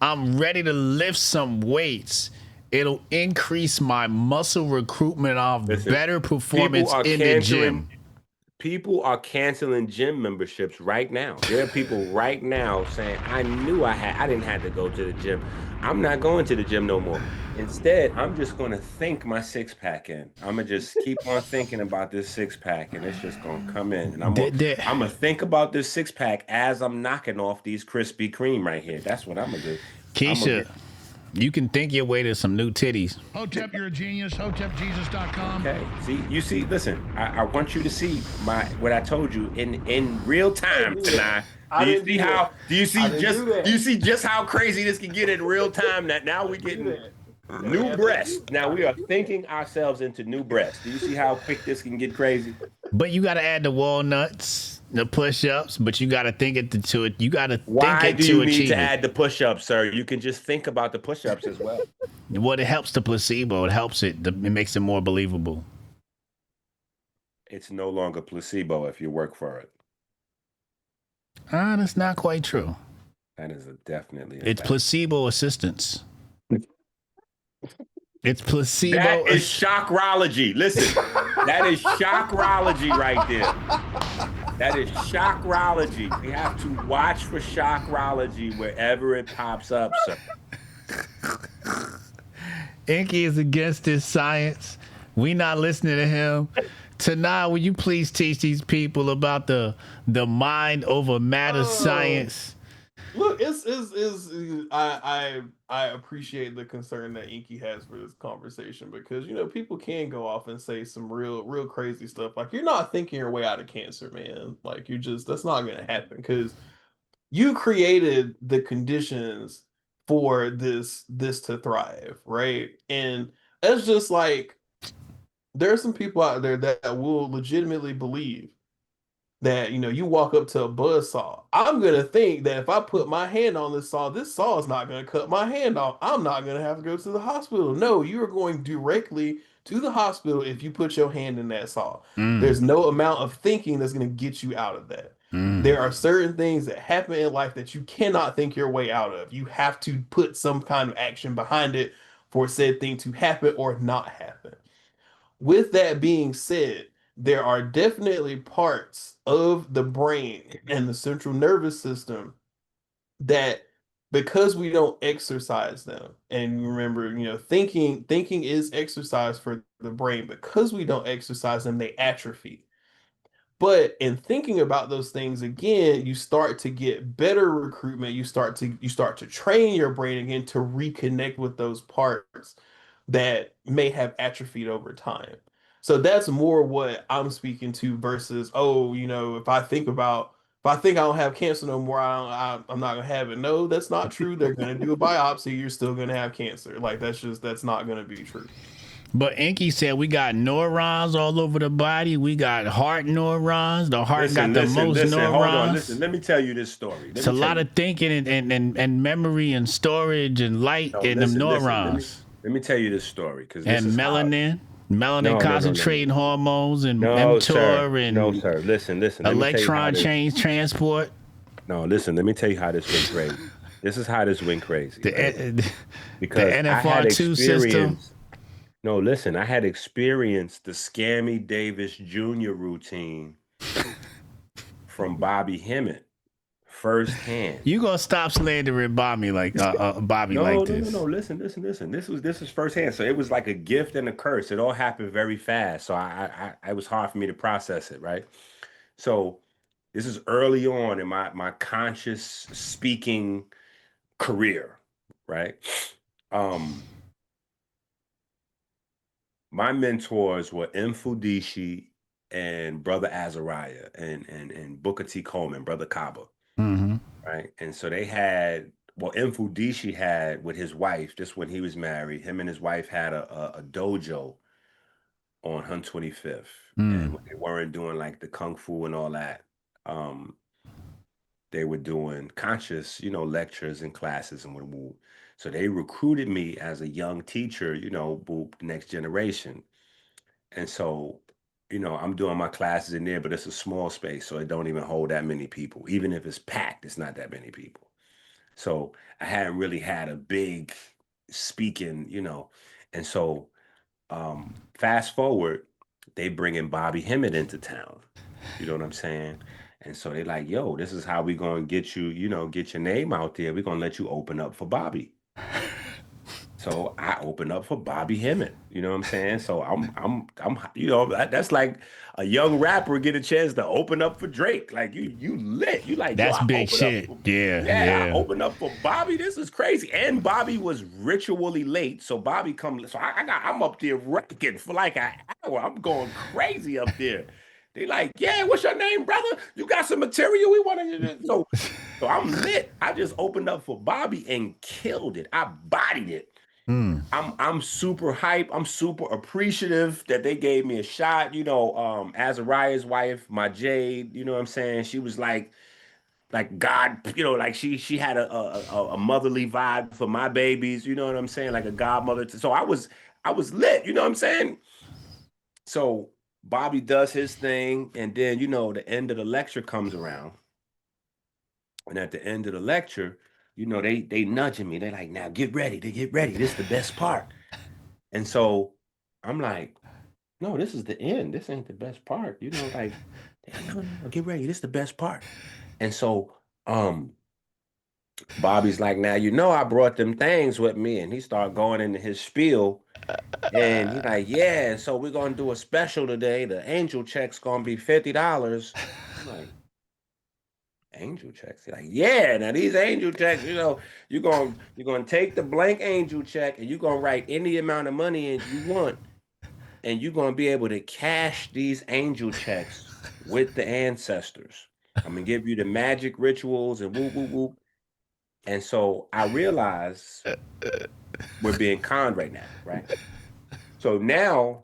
I'm ready to lift some weights, it'll increase my muscle recruitment of better performance in the gym? People are canceling gym memberships right now. There are people right now saying, I knew I didn't have to go to the gym. I'm not going to the gym no more. Instead, I'm just going to think my six-pack in. I'm going to just keep on thinking about this six-pack, and it's just going to come in. And I'm going to think about this six-pack as I'm knocking off these Krispy Kreme right here. That's what I'm going to do. Keisha, you can think your way to some new titties. Hotep, you're a genius. HotepJesus.com. Okay. Listen, I want you to see what I told you in real time tonight. Do you see just how crazy this can get in real time? That now we're getting new breasts. Now we are thinking ourselves into new breasts. Do you see how quick this can get crazy? But you got to add the walnuts, the push-ups, but you got to think it to it. You got to think it to achieve. Why do you need to add the push-ups, sir? You can just think about the push-ups as well. Well, it helps the placebo. It helps it. It makes it more believable. It's no longer placebo if you work for it. That's not quite true. That is definitely. It's placebo assistance. It's placebo. That is chockrology. Listen, that is chockrology right there. That is chockrology. We have to watch for chockrology wherever it pops up, sir. EnQi is against this science. We not listening to him. Tanei, will you please teach these people about the mind over matter science? Look, I appreciate the concern that EnQi has for this conversation, because people can go off and say some real crazy stuff. Like, you're not thinking your way out of cancer, man. Like, that's not gonna happen, because you created the conditions for this to thrive, right? And that's just like, there are some people out there that will legitimately believe that, you walk up to a buzz saw. I'm going to think that if I put my hand on this saw is not going to cut my hand off. I'm not going to have to go to the hospital. No, you are going directly to the hospital if you put your hand in that saw. There's no amount of thinking that's going to get you out of that. There are certain things that happen in life that you cannot think your way out of. You have to put some kind of action behind it for said thing to happen or not happen. With that being said, there are definitely parts of the brain and the central nervous system that, because we don't exercise them, and remember, thinking is exercise for the brain, because we don't exercise them, they atrophy. But in thinking about those things again, you start to get better recruitment. You start to train your brain again to reconnect with those parts that may have atrophied over time. So that's more what I'm speaking to versus, oh, if I think I don't have cancer no more, I'm not gonna have it. No, that's not true. They're gonna do a biopsy. You're still gonna have cancer. Like that's not gonna be true. But EnQi said we got neurons all over the body. We got heart neurons. The heart got the most neurons. Hold on, listen. Let me tell you this story. It's a lot of thinking and memory and storage and light in them neurons. Let me tell you this story, because and melanin concentrating hormones and mTOR and no, sir. Listen. Electron change transport. No, listen. Let me tell you how this went crazy. This is how this went crazy. Because the NFR2 system. No, listen, I had experienced the Scammy Davis Jr. routine from Bobby Hemmett firsthand. You gonna stop slandering Bobby like Bobby like this? No. Listen. This is firsthand. So it was like a gift and a curse. It all happened very fast. So I it was hard for me to process it, right? So this is early on in my conscious speaking career, right? My mentors were Mfudishi and Brother Azariah and Booker T. Coleman, Brother Kaba, right? And so they had, Mfudishi had with his wife, just when he was married, him and his wife had a dojo on 125th. And when they weren't doing like the Kung Fu and all that, they were doing conscious, lectures and classes and woo. So they recruited me as a young teacher, the next generation. And so, I'm doing my classes in there, but it's a small space, so it don't even hold that many people. Even if it's packed, it's not that many people. So I hadn't really had a big speaking, And so fast forward, they bring in Bobby Hemmett into town. You know what I'm saying? And so they like, yo, this is how we gonna get you, get your name out there. We're gonna let you open up for Bobby. So I opened up for Bobby Hemmett. You know what I'm saying? So I'm that's like a young rapper get a chance to open up for Drake. Like you lit. You like, that's big shit. Yeah. I opened up for Bobby. This is crazy. And Bobby was ritually late. So Bobby so I'm up there wrecking for like an hour. I'm going crazy up there. They like, yeah, what's your name, brother? You got some material we want to. So I'm lit. I just opened up for Bobby and killed it. I bodied it. I'm super hype. I'm super appreciative that they gave me a shot. Azariah's wife, my Jade. You know what I'm saying? She was like God. Like she had a motherly vibe for my babies. You know what I'm saying? Like a godmother. So I was lit. You know what I'm saying? So Bobby does his thing, and then the end of the lecture comes around, and at the end of the lecture, they nudging me. They're like, now get ready. This is the best part. And so I'm like, no, this is the end. This ain't the best part. Like, no, get ready. This is the best part. And so Bobby's like, now I brought them things with me, and he started going into his spiel. And he's like, yeah, so we're going to do a special today. The angel check's going to be $50. I'm like, angel checks? He's like, yeah, now these angel checks, you're going to take the blank angel check and you're going to write any amount of money you want. And you're going to be able to cash these angel checks with the ancestors. I'm going to give you the magic rituals and whoop, whoop, whoop. And so I realized we're being conned right now, right? So now,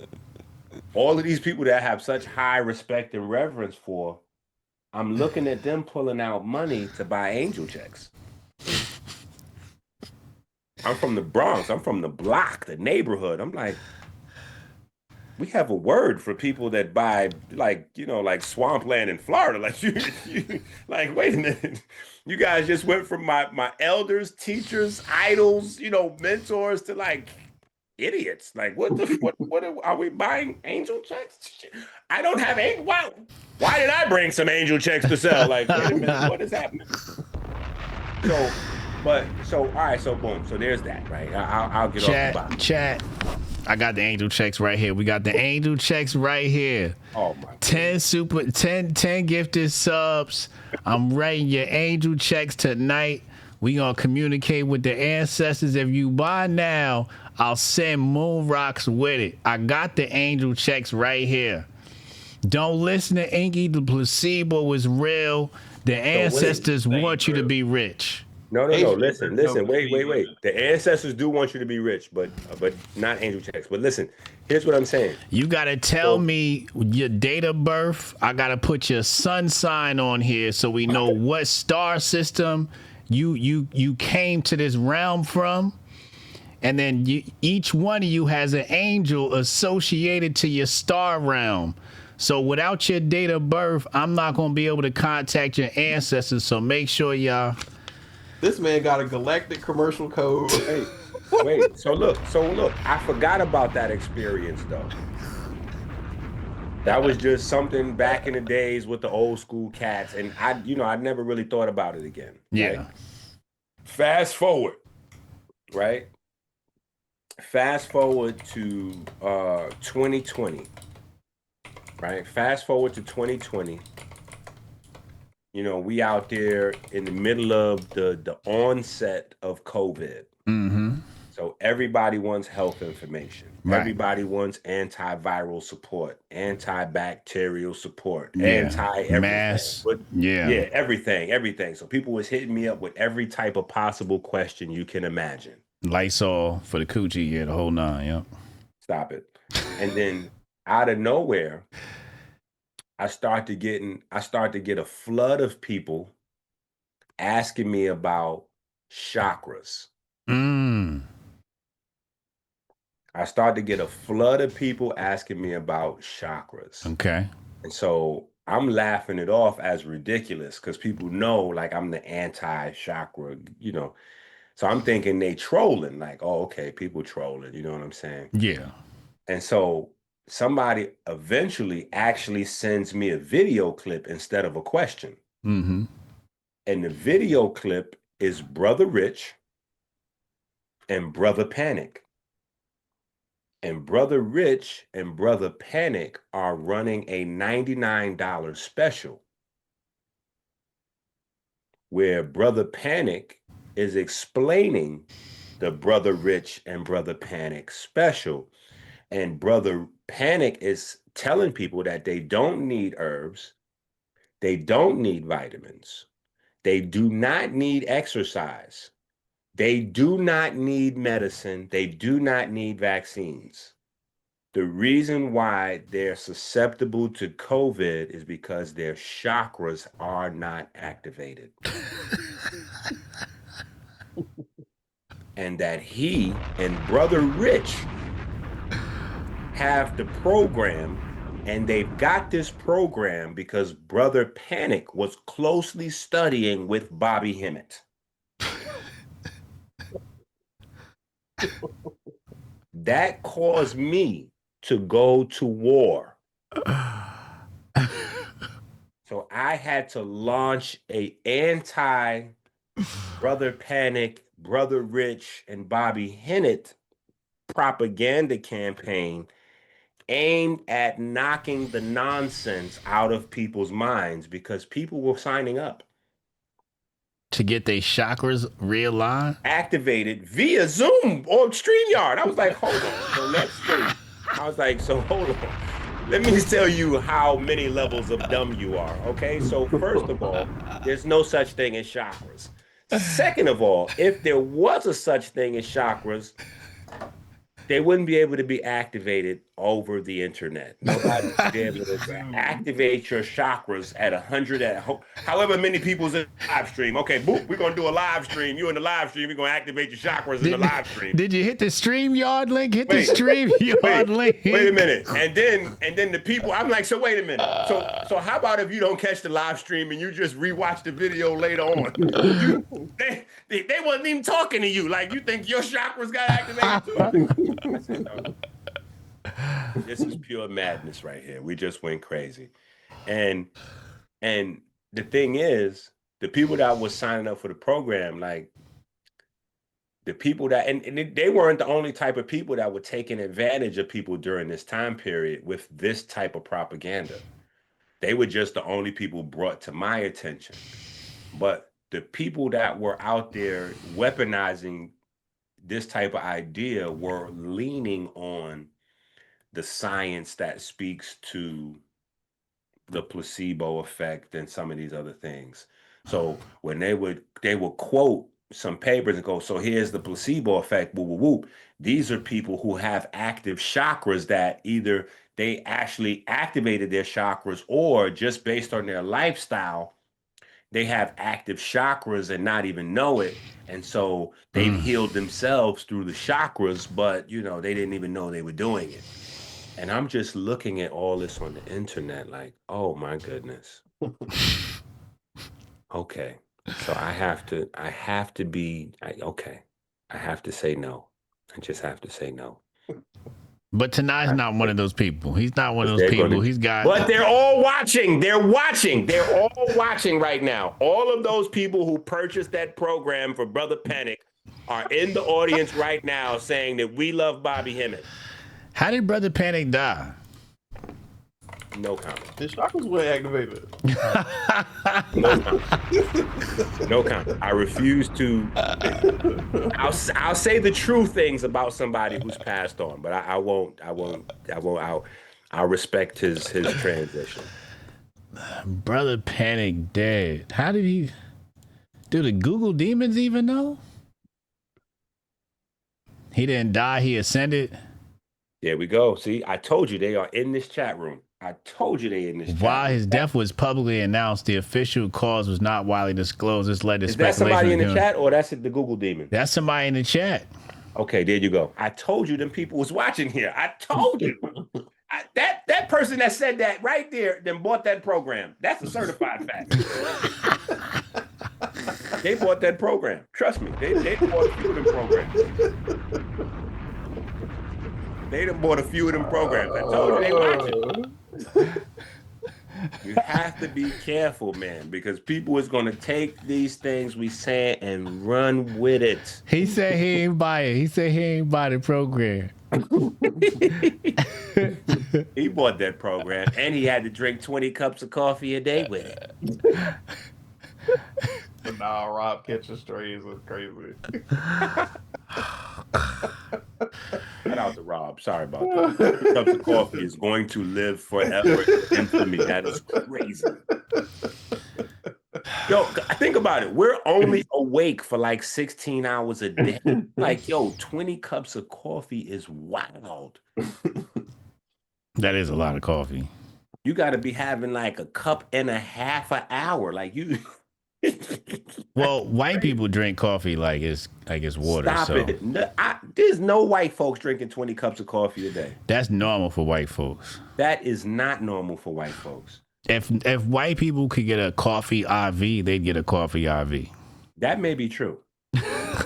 all of these people that I have such high respect and reverence for, I'm looking at them pulling out money to buy angel checks. I'm from the Bronx. I'm from the block, the neighborhood. I'm like, we have a word for people that buy, like, like swampland in Florida. Like, like, wait a minute. You guys just went from my elders, teachers, idols, mentors to like idiots. Like, what are we buying angel checks? I don't have angel. Why did I bring some angel checks to sell? Like, wait a minute, what is happening? So all right, so boom. So there's that, right? I'll get off the box. Chat. I got the angel checks right here. We got the angel checks right here. Oh my 10 gifted subs. I'm writing your angel checks tonight. We gonna communicate with the ancestors. If you buy now, I'll send moon rocks with it. I got the angel checks right here. Don't listen to EnQi. The placebo is real. The ancestors want you to be rich. No. Listen. Wait. The ancestors do want you to be rich, but not angel checks. But listen, here's what I'm saying. You gotta tell me your date of birth. I gotta put your sun sign on here so we know what star system you came to this realm from. And then each one of you has an angel associated to your star realm. So without your date of birth, I'm not gonna be able to contact your ancestors. So make sure y'all. This man got a galactic commercial code. Wait. So look. I forgot about that experience though. That was just something back in the days with the old school cats, and I never really thought about it again. Yeah. Right? Fast forward, right? Fast forward to 2020. Right? Fast forward to 2020. We out there in the middle of the onset of COVID. Mm-hmm. So everybody wants health information. Right. Everybody wants antiviral support, antibacterial support, Yeah. anti-everything. Mass. Yeah, everything. So people was hitting me up with every type of possible question you can imagine. Lysol for the coochie, the whole nine, yeah. Stop it. And then out of nowhere, I start to get a flood of people asking me about chakras. I start to get a flood of people asking me about chakras. Okay. And so I'm laughing it off as ridiculous because people know like I'm the anti-chakra, So I'm thinking they trolling, like, oh, okay, people trolling, you know what I'm saying? Yeah. And so somebody eventually actually sends me a video clip instead of a question. Mm-hmm. And the video clip is Brother Rich and Brother Panic. And Brother Rich and Brother Panic are running a $99 special where Brother Panic is explaining the Brother Rich and Brother Panic special. And Brother Panic is telling people that they don't need herbs, they don't need vitamins, they do not need exercise, they do not need medicine, they do not need vaccines. The reason why they're susceptible to COVID is because their chakras are not activated. And that he and Brother Rich have the program, and they've got this program because Brother Panic was closely studying with Bobby Hemmett. That caused me to go to war. So I had to launch a anti-Brother Panic, Brother Rich, and Bobby Hemmett propaganda campaign aimed at knocking the nonsense out of people's minds because people were signing up to get their chakras realigned, activated via Zoom or StreamYard. I was like, hold on. So let's see. I was like, so hold on. Let me tell you how many levels of dumb you are. Okay. So first of all, there's no such thing as chakras. Second of all, if there was a such thing as chakras, they wouldn't be able to be activated over the internet. Nobody would be able to activate your chakras at 100 however many people's in the live stream. Okay, boop, we're gonna do a live stream. You in the live stream, we're gonna activate your chakras in the live stream. Did you hit the StreamYard link? Hit the StreamYard link. Wait a minute. And then the people, I'm like, so wait a minute. So how about if you don't catch the live stream and you just rewatch the video later on? They wasn't even talking to you. Like, you think your chakras got activated too? I said, no. This is pure madness right here. We just went crazy. And the thing is, the people that was signing up for the program, like the people that, and they weren't the only type of people that were taking advantage of people during this time period with this type of propaganda. They were just the only people brought to my attention. But the people that were out there weaponizing this type of idea were leaning on the science that speaks to the placebo effect and some of these other things. So when they would quote some papers and go, so here's the placebo effect, woo, woo, woo. These are people who have active chakras that either they actually activated their chakras or just based on their lifestyle, they have active chakras and not even know it. And so they've healed themselves through the chakras, but they didn't even know they were doing it. And I'm just looking at all this on the internet like, oh my goodness. Okay. So I have to say no. I just have to say no. But Tanei's not one of those people. He's not one of those people. But they're all watching. They're watching. They're all watching right now. All of those people who purchased that program for Brother Panic are in the audience right now saying that we love Bobby Hemmett. How did Brother Panic die? No comment. His chakras were activated. No comment. No comment. I refuse to. I'll say the true things about somebody who's passed on, but I won't. I'll respect his transition. Brother Panic dead. How did he? Do the Google demons even know? He didn't die. He ascended. There we go. See, I told you they are in this chat room. I told you they in this chat While room. his death was publicly announced, the official cause was not widely disclosed. This led to Is speculation. that somebody in the chat or that's the Google demon? That's somebody in the chat. Okay, there you go. I told you them people was watching here. I told you. That person that said that right there, then bought that program. That's a certified fact. They bought that program. Trust me. They bought a few of them programs. They done bought a few of them programs. I told you they watching. You have to be careful, man, because people is going to take these things we say and run with it. He said he ain't buy it. He said he ain't buy the program. He bought that program, and he had to drink 20 cups of coffee a day with it. Nah, Rob catching strays was crazy. Shout out to Rob. Sorry about that. 20 cups of coffee is going to live forever in infamy. That is crazy. Yo, think about it. We're only awake for like 16 hours a day. Like, yo, 20 cups of coffee is wild. That is a lot of coffee. You got to be having like a cup and a half an hour. Like you. Well, white people drink coffee like it's water. Stop it. There's no white folks drinking 20 cups of coffee a day. That's normal for white folks. That is not normal for white folks. If white people could get a coffee IV, they'd get a coffee IV. That may be true.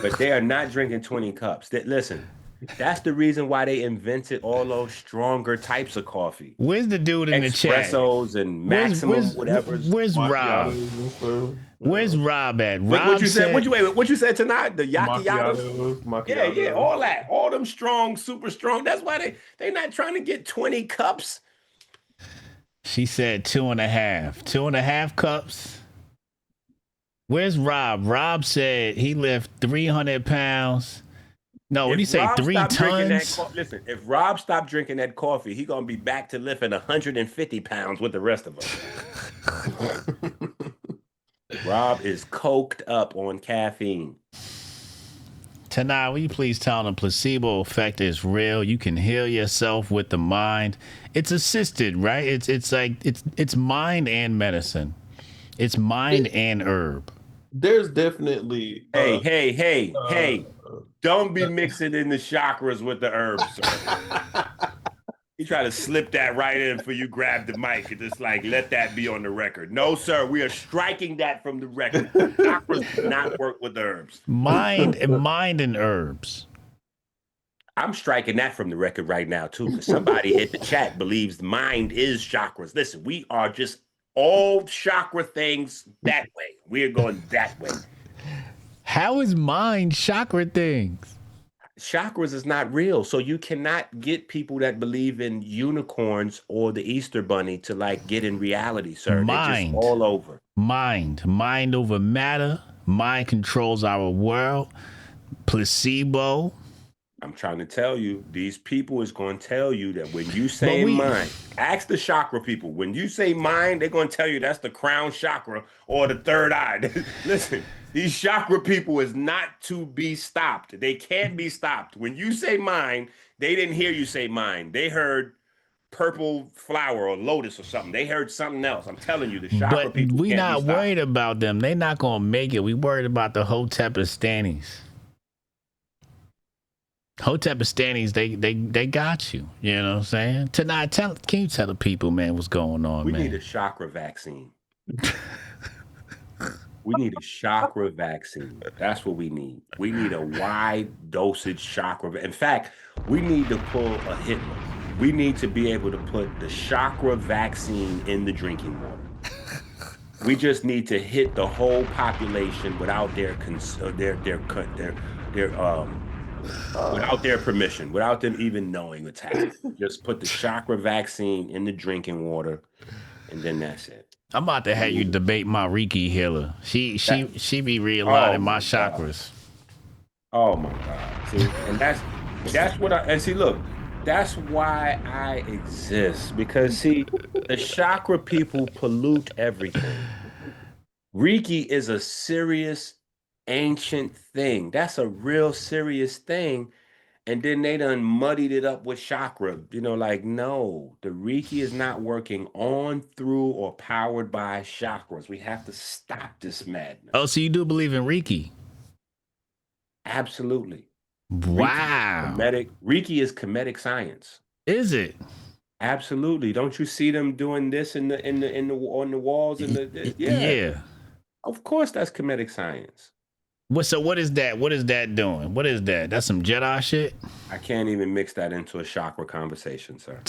But they are not drinking 20 cups. Listen, that's the reason why they invented all those stronger types of coffee. Where's the dude in the chat? Espressos and Maximum, whatever. Where's Rob? Where's Rob at? Rob what you said? What you said tonight? The macchiatos? Yeah, all that, all them strong, super strong. That's why they not trying to get 20 cups. She said 2.5. 2.5 cups. Where's Rob? Rob said he lift 300 pounds. No, what do you say? 3 tons? Listen, if Rob stopped drinking that coffee, he gonna be back to lifting 150 pounds with the rest of us. Rob is coked up on caffeine. Tanei, will you please tell them placebo effect is real? You can heal yourself with the mind. It's assisted, right? It's mind and medicine. It's mind and herb. There's definitely Hey. Don't be mixing in the chakras with the herbs, sir. You try to slip that right in for you grab the mic and just like let that be on the record. No, sir, we are striking that from the record. Chakras do not work with herbs. Mind and herbs. I'm striking that from the record right now too, because somebody in the chat believes mind is chakras. Listen, we are just all chakra things that way. We are going that way. How is mind chakra things? Chakras is not real, so you cannot get people that believe in unicorns or the Easter Bunny to like get in reality, sir. They're just all over. Mind over matter. Mind controls our world. Placebo. I'm trying to tell you, these people is going to tell you that when you say mind, ask the chakra people. When you say mind, they're going to tell you that's the crown chakra or the third eye. Listen, these chakra people is not to be stopped. They can't be stopped. When you say mind, they didn't hear you say mind. They heard purple flower or lotus or something. They heard something else. I'm telling you, the chakra people we can't not be stopped. worried about them. They're not going to make it. We worried about the Hotep Stannies. Hotep Stannies, they got you. You know what I'm saying? Tonight, can you tell the people, man, what's going on, man? We need a chakra vaccine. We need a chakra vaccine. That's what we need. We need a wide dosage chakra. In fact, we need to pull a Hitler. We need to be able to put the chakra vaccine in the drinking water. We just need to hit the whole population without their without their permission, without them even knowing what's happening. Just put the chakra vaccine in the drinking water, and then that's it. I'm about to have you debate my Reiki healer. She be realigning my chakras. Oh my God! See, and that's what look, that's why I exist, because see, the chakra people pollute everything. Reiki is a serious, ancient thing. That's a real serious thing. And then they done muddied it up with chakra. You know, like, no, the Reiki is not working on, through, or powered by chakras. We have to stop this madness. Oh, so you do believe in Reiki? Absolutely. Wow. Reiki is comedic science. Is it? Absolutely. Don't you see them doing this on the walls and yeah. Of course, that's comedic science. So what is that? What is that doing? What is that? That's some Jedi shit? I can't even mix that into a chakra conversation, sir.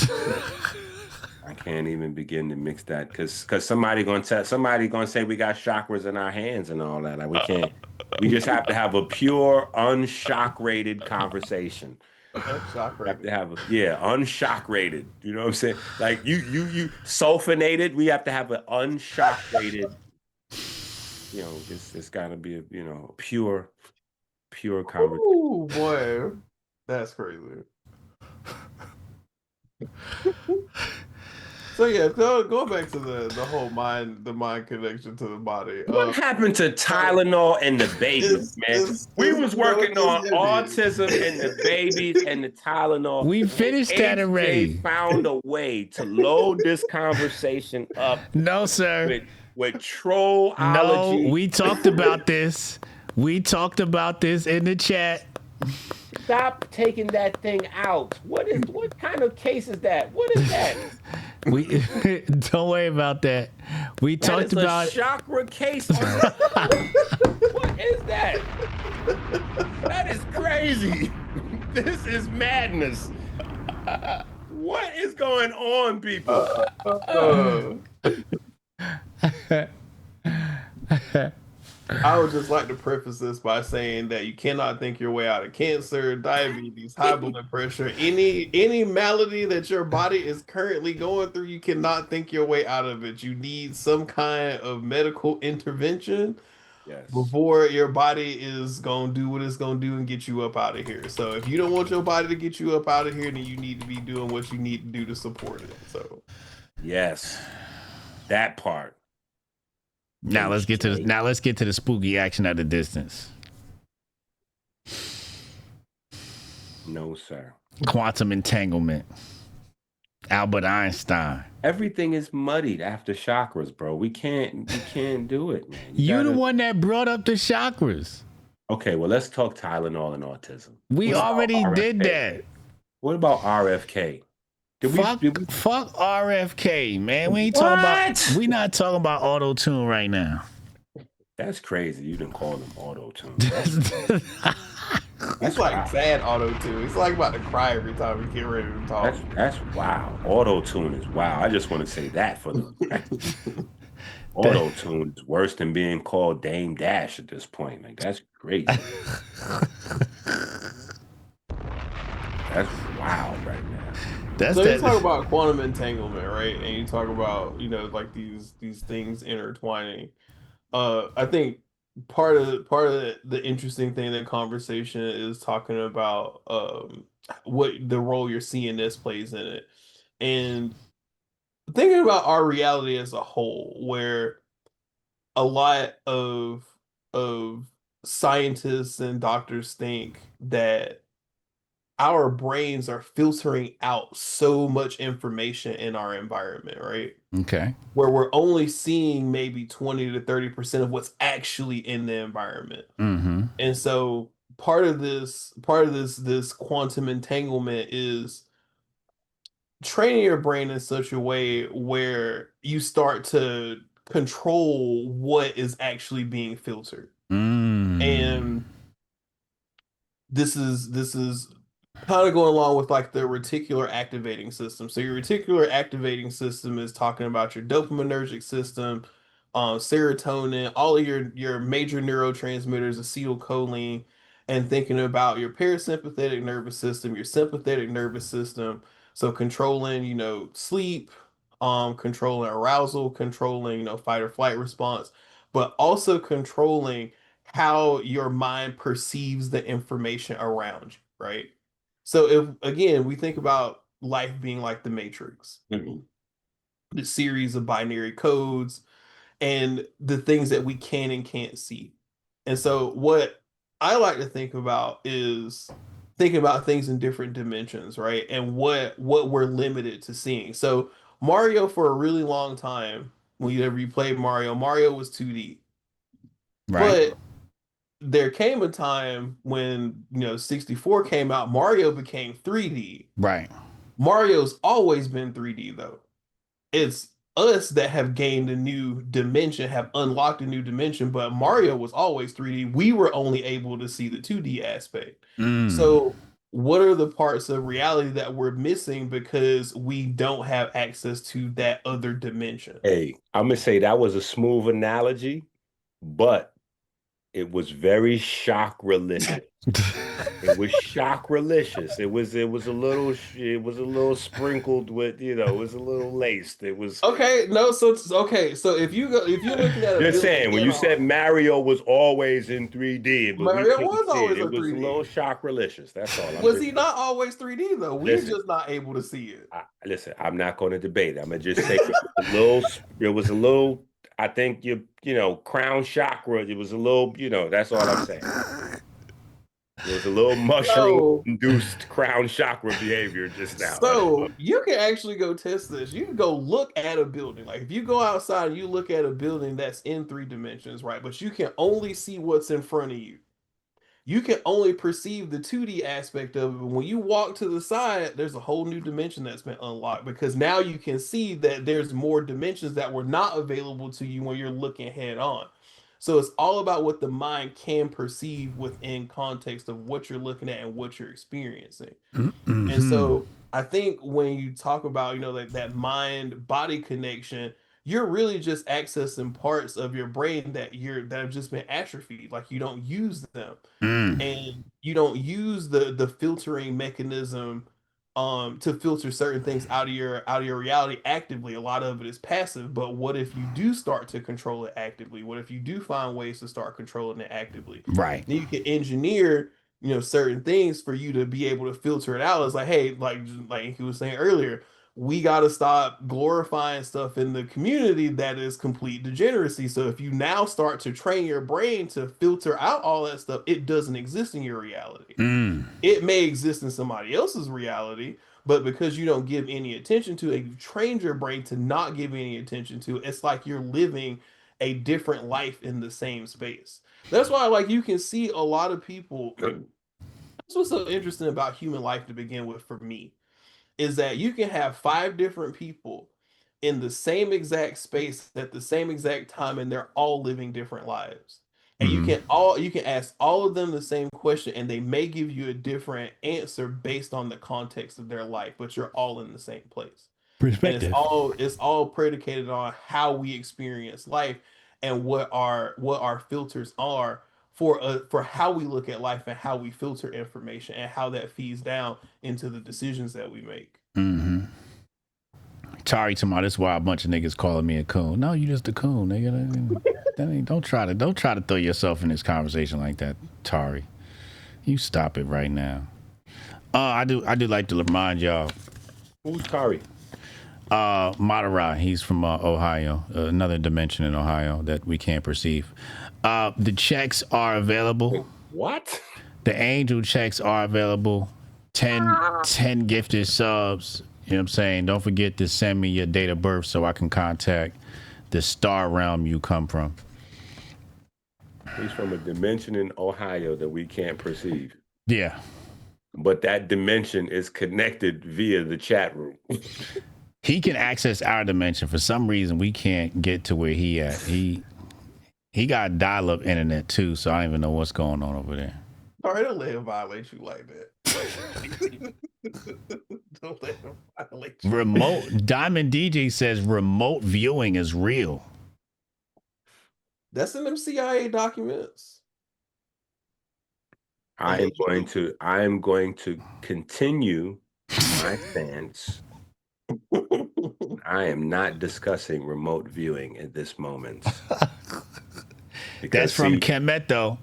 I can't even begin to mix that because somebody gonna say we got chakras in our hands and all that. Like, we can't. We just have to have a pure, unshock-rated conversation. Unshock-rated. Have to have unshock-rated. You know what I'm saying? Like you sulfonated. We have to have an unshock-rated. You know, it's got to be a pure conversation. Oh boy, that's crazy. So yeah, go back to the whole mind connection to the body. What happened to Tylenol and the babies, man? We was working on autism and the babies and the Tylenol. We finished that already. Found a way to load this conversation up. No, sir. With trollology. No, we talked about this. We talked about this in the chat. Stop taking that thing out. What kind of case is that? What is that? Don't worry about that. We talked about a chakra case. What is that? That is crazy. This is madness. What is going on, people? I would just like to preface this by saying that you cannot think your way out of cancer, diabetes, high blood pressure, any malady that your body is currently going through. You cannot think your way out of it. You need some kind of medical intervention before your body is going to do what it's going to do and get you up out of here. So if you don't want your body to get you up out of here, then you need to be doing what you need to do to support it. So yes, that part. Now let's get to the spooky action at a distance. No, sir. Quantum entanglement. Albert Einstein. Everything is muddied after chakras, bro. We can't do it, man. You the one that brought up the chakras. Okay, well, let's talk Tylenol and autism. We already did that. What about RFK? Fuck RFK, man. We ain't talking about. We not talking about auto tune right now. That's crazy. You didn't call him auto tune. It's like sad auto tune. It's like about to cry every time we get ready to talk. That's wow. Auto tune is wow. I just want to say that for the auto tune is worse than being called Dame Dash at this point. Like that's crazy. That's wild right now. So you talk about quantum entanglement, right? And you talk about, you know, like these things intertwining. I think part of the interesting thing in that conversation is talking about what the role your CNS plays in it. And thinking about our reality as a whole, where a lot of scientists and doctors think that our brains are filtering out so much information in our environment, right? Okay. Where we're only seeing maybe 20 to 30% of what's actually in the environment. Mm-hmm. And so part of this quantum entanglement is training your brain in such a way where you start to control what is actually being filtered. And this is kind of going along with like the reticular activating system. So your reticular activating system is talking about your dopaminergic system, serotonin, all of your major neurotransmitters, acetylcholine, and thinking about your parasympathetic nervous system, your sympathetic nervous system. So controlling, you know, sleep, controlling arousal, controlling, you know, fight or flight response, but also controlling how your mind perceives the information around you, right? So if again we think about life being like the Matrix, the series of binary codes and the things that we can and can't see. And so what I like to think about is thinking about things in different dimensions, right? And what we're limited to seeing. So Mario, for a really long time, whenever you played Mario was 2D. Right. But there came a time when, you know, 64 came out, Mario became 3D. Right. Mario's always been 3D though. It's us that have gained a new dimension, have unlocked a new dimension, but Mario was always 3D. We were only able to see the 2D aspect. So what are the parts of reality that we're missing because we don't have access to that other dimension? Hey, I'm gonna say that was a smooth analogy, but it was very shock-relicious. It was shock-relicious. It was a little sprinkled with, you know, it was a little laced. It was okay. No, so okay. So if you're looking at just saying, when you said Mario was always in 3D, but Mario was always in 3D. It was a little shock-relicious. That's all. Was he not always 3D though? We're just not able to see it. Listen, I'm not going to debate. I'm gonna just say it was a little. I think you know, crown chakra. It was a little, you know, that's all I'm saying. It was a little mushroom-induced crown chakra behavior just now. So you can actually go test this. You can go look at a building. Like if you go outside and you look at a building that's in 3 dimensions, right? But you can only see what's in front of you. You can only perceive the 2D aspect of it. But when you walk to the side, there's a whole new dimension that's been unlocked because now you can see that there's more dimensions that were not available to you when you're looking head on. So it's all about what the mind can perceive within context of what you're looking at and what you're experiencing. And so I think when you talk about, you know, like that mind-body connection, you're really just accessing parts of your brain that have just been atrophied. Like you don't use them, and you don't use the filtering mechanism to filter certain things out of your reality actively. A lot of it is passive, but what if you do start to control it actively? What if you do find ways to start controlling it actively? Right. Then you can engineer, you know, certain things for you to be able to filter it out. It's like, hey, like he was saying earlier, we got to stop glorifying stuff in the community that is complete degeneracy. So if you now start to train your brain to filter out all that stuff, it doesn't exist in your reality. It may exist in somebody else's reality, but because you don't give any attention to it, you've trained your brain to not give any attention to it. It's like you're living a different life in the same space. That's why, like, you can see a lot of people. That's what's so interesting about human life to begin with for me, is that you can have 5 different people in the same exact space at the same exact time, and they're all living different lives. And you can ask all of them the same question, and they may give you a different answer based on the context of their life, but you're all in the same place. Perspective. And it's all predicated on how we experience life and what our filters are for how we look at life and how we filter information and how that feeds down into the decisions that we make. Tari tomorrow, this is why a bunch of niggas calling me a coon. No, you just a coon, nigga. Don't try to throw yourself in this conversation like that, Tari. You stop it right now. I do like to remind y'all. Who's Tari? Matarai. He's from Ohio, another dimension in Ohio that we can't perceive. The checks are available. Wait, what? The angel checks are available. 10 gifted subs. You know what I'm saying? Don't forget to send me your date of birth so I can contact the star realm you come from. He's from a dimension in Ohio that we can't perceive. Yeah. But that dimension is connected via the chat room. He can access our dimension. For some reason, we can't get to where he at. He got dial-up internet too, so I don't even know what's going on over there. All right, don't let him violate you like that. Don't let him violate you. Remote Diamond DJ says remote viewing is real. That's in them CIA documents. I am going to continue my stance. I am not discussing remote viewing at this moment. That's from Kemet though.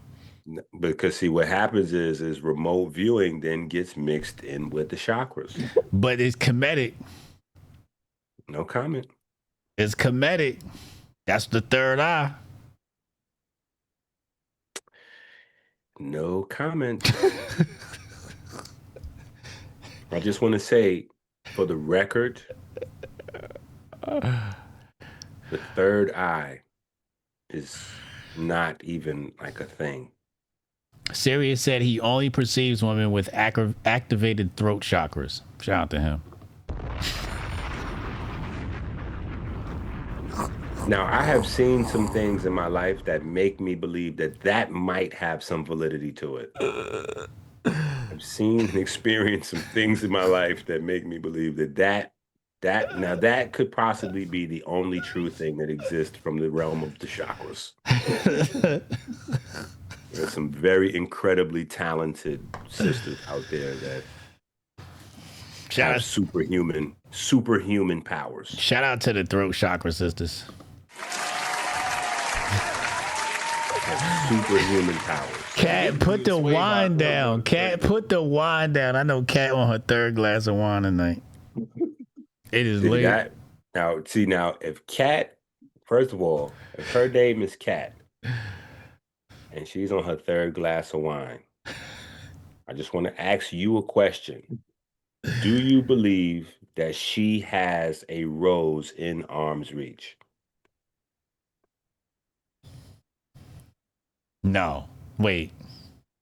Because see, what happens is remote viewing then gets mixed in with the chakras. But it's Kemetic. No comment. It's Kemetic. That's the third eye. No comment. I just want to say, for the record, the third eye is not even like a thing. Sirius said he only perceives women with activated throat chakras. Shout out to him. Now, I have seen some things in my life that make me believe that might have some validity to it. I've seen and experienced some things in my life that make me believe that could possibly be the only true thing that exists from the realm of the chakras. There's some very incredibly talented sisters out there that have superhuman powers. Shout out to the throat chakra sisters. Superhuman powers. Cat, put the wine down. Cat, put the wine down. I know Cat on her 3rd glass of wine tonight. It is late. Now, if Cat, first of all, if her name is Cat, and she's on her 3rd glass of wine, I just want to ask you a question. Do you believe that she has a rose in arm's reach? No. Wait.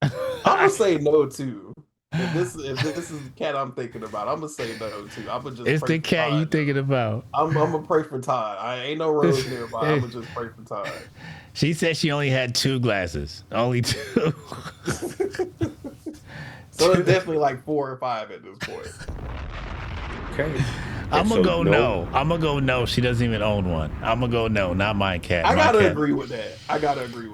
I'm gonna say no too. If this is the cat I'm thinking about, I'm gonna say no too. I'm gonna just. It's the cat you thinking about. I'm gonna pray for Todd. I ain't no rose nearby. I'm gonna just pray for Todd. She said she only had 2 glasses. Only 2. So it's definitely like 4 or 5 at this point. Okay. I'm gonna go no. I'm gonna go no. She doesn't even own one. I'm gonna go no. Not my cat. I gotta agree with that.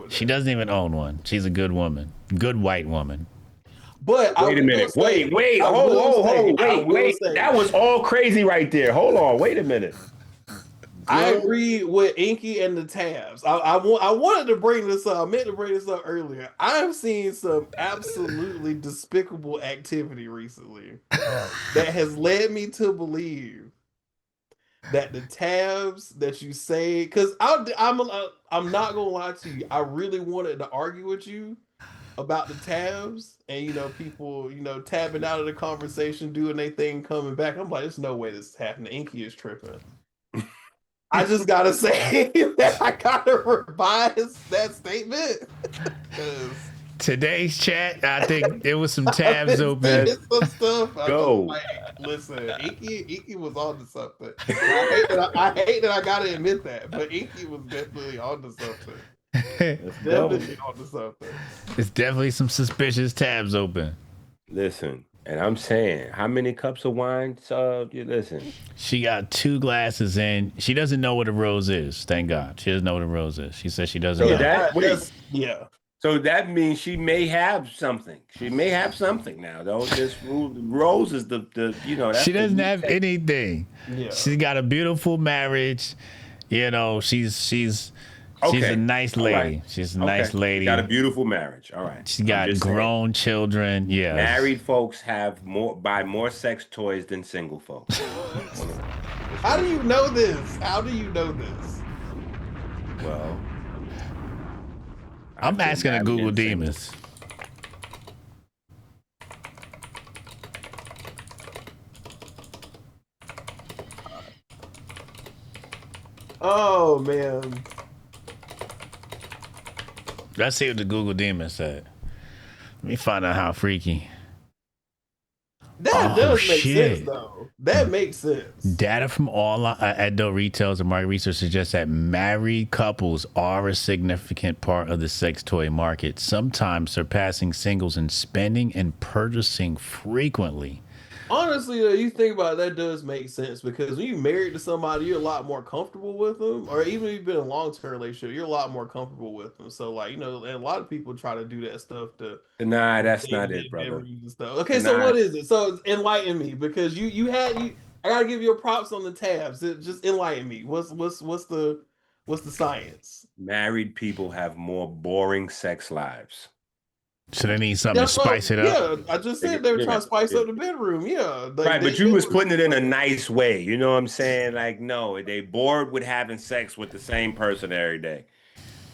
She doesn't even own one. She's a good woman. Good white woman. But wait a minute. Wait. Hold. Wait. That was all crazy right there. Hold on. Wait a minute. I agree with EnQi and the tabs. I wanted to bring this up. I meant to bring this up earlier. I've seen some absolutely despicable activity recently that has led me to believe that the tabs that you say, because I'm not gonna lie to you, I really wanted to argue with you about the tabs, and people tabbing out of the conversation, doing their thing, coming back. I'm like, there's no way this is happening. EnQi is tripping. I just gotta say that I gotta revise that statement. Today's chat, I think there was some tabs open. Some stuff. Go. Listen, EnQi was on to something. I hate that I gotta admit that, but EnQi was definitely on to something. Definitely on to something. It's definitely some suspicious tabs open. Listen, and I'm saying, how many cups of wine? You listen. She got 2 glasses in. She doesn't know what a rose is. Thank God, she doesn't know what a rose is. She says she doesn't know. Yeah. So that means she may have something. She may have something now, though. This rose is the That's she doesn't have anything. Yeah. She's got a beautiful marriage. She's a nice lady. Right. She's a nice lady. Got a beautiful marriage. All right. She's got grown children. Yeah. Married folks buy more sex toys than single folks. How do you know this? How do you know this? Well, I'm asking a Google Demas. Oh man. Let's see what the Google Demon said. Let me find out how freaky. That does make sense, though. That makes sense. Data from all adult retailers and market research suggests that married couples are a significant part of the sex toy market, sometimes surpassing singles in spending and purchasing frequently. Honestly, though, you think about it, that does make sense, because when you're married to somebody, you're a lot more comfortable with them, or even if you've been in a long-term relationship, you're a lot more comfortable with them. So, and a lot of people try to do that stuff to. Nah, that's not it, brother. Okay, so what is it? So enlighten me, because I gotta give you a props on the tabs. Just enlighten me. What's the science? Married people have more boring sex lives. So they need something to spice it up. Yeah, I just said they were trying to spice up the bedroom. Yeah. Right, but you was putting it in a nice way. You know what I'm saying? Like, no, they bored with having sex with the same person every day.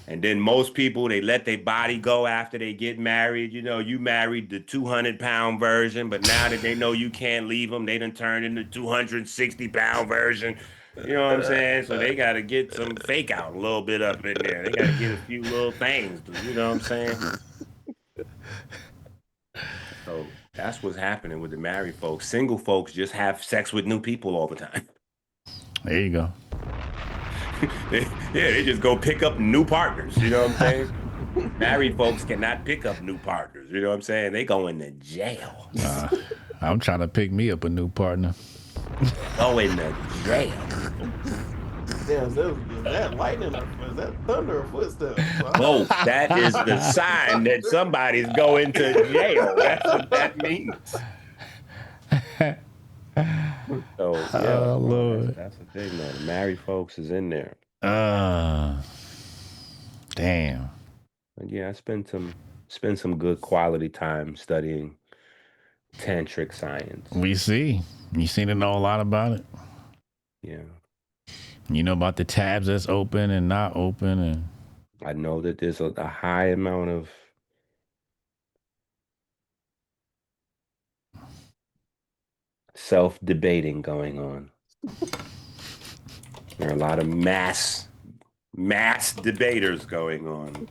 And then most people, they let their body go after they get married. You married the 200-pound version, but now that they know you can't leave them, they done turned into 260-pound version. You know what I'm saying? So they got to get some fake out a little bit up in there. They got to get a few little things. You know what I'm saying? So that's what's happening with the married folks. Single folks just have sex with new people all the time. There you go. they just go pick up new partners. You know what I'm saying? Married folks cannot pick up new partners. You know what I'm saying? They go into jail. I'm trying to pick me up a new partner. Go into jail. Damn, is that lightning or is that thunder or footsteps? Both. That is the sign that somebody's going to jail. That's what that means. So, yeah, oh, Lord. That's the thing, man. The married folks is in there. Damn. Yeah, I spent some good quality time studying tantric science. We see. You seem to know a lot about it. Yeah. You know about the tabs that's open and not open, and I know that there's a high amount of self-debating going on. There are a lot of mass debaters going on.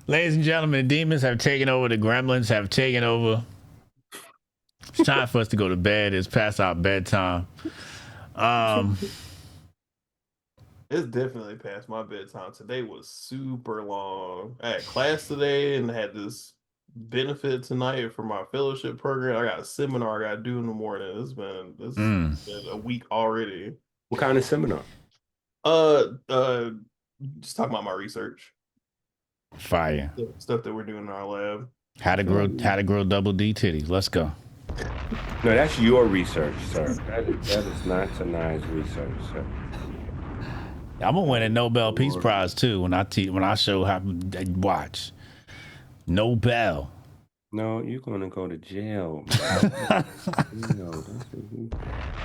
Ladies and gentlemen, the demons have taken over. The gremlins have taken over. It's time for us to go to bed. It's past our bedtime. It's definitely past my bedtime. Today was super long. I had class today and had this benefit tonight for my fellowship program. I got a seminar I got to do in the morning. It's been a week already. What kind of seminar? Just talking about my research. Fire. Stuff that we're doing in our lab. How to grow double D titties. Let's go. No, that's your research, sir. That is not Tanei's research, sir. I'm gonna win a Nobel Peace Prize too when I show how. Watch. Nobel. No, you're gonna go to jail.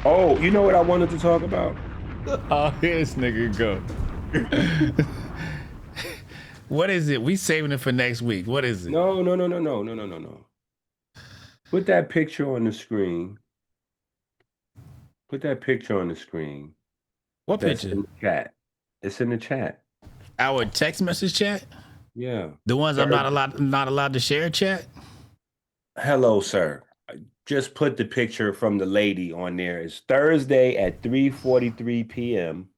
Oh, you know what I wanted to talk about? Oh, here this nigga go. What is it? We saving it for next week. What is it? No. Put that picture on the screen. What picture? In the chat. It's in the chat. Our text message chat? Yeah. The ones I'm not allowed to share chat? Hello, sir. Just put the picture from the lady on there. It's Thursday at 3:43 p.m.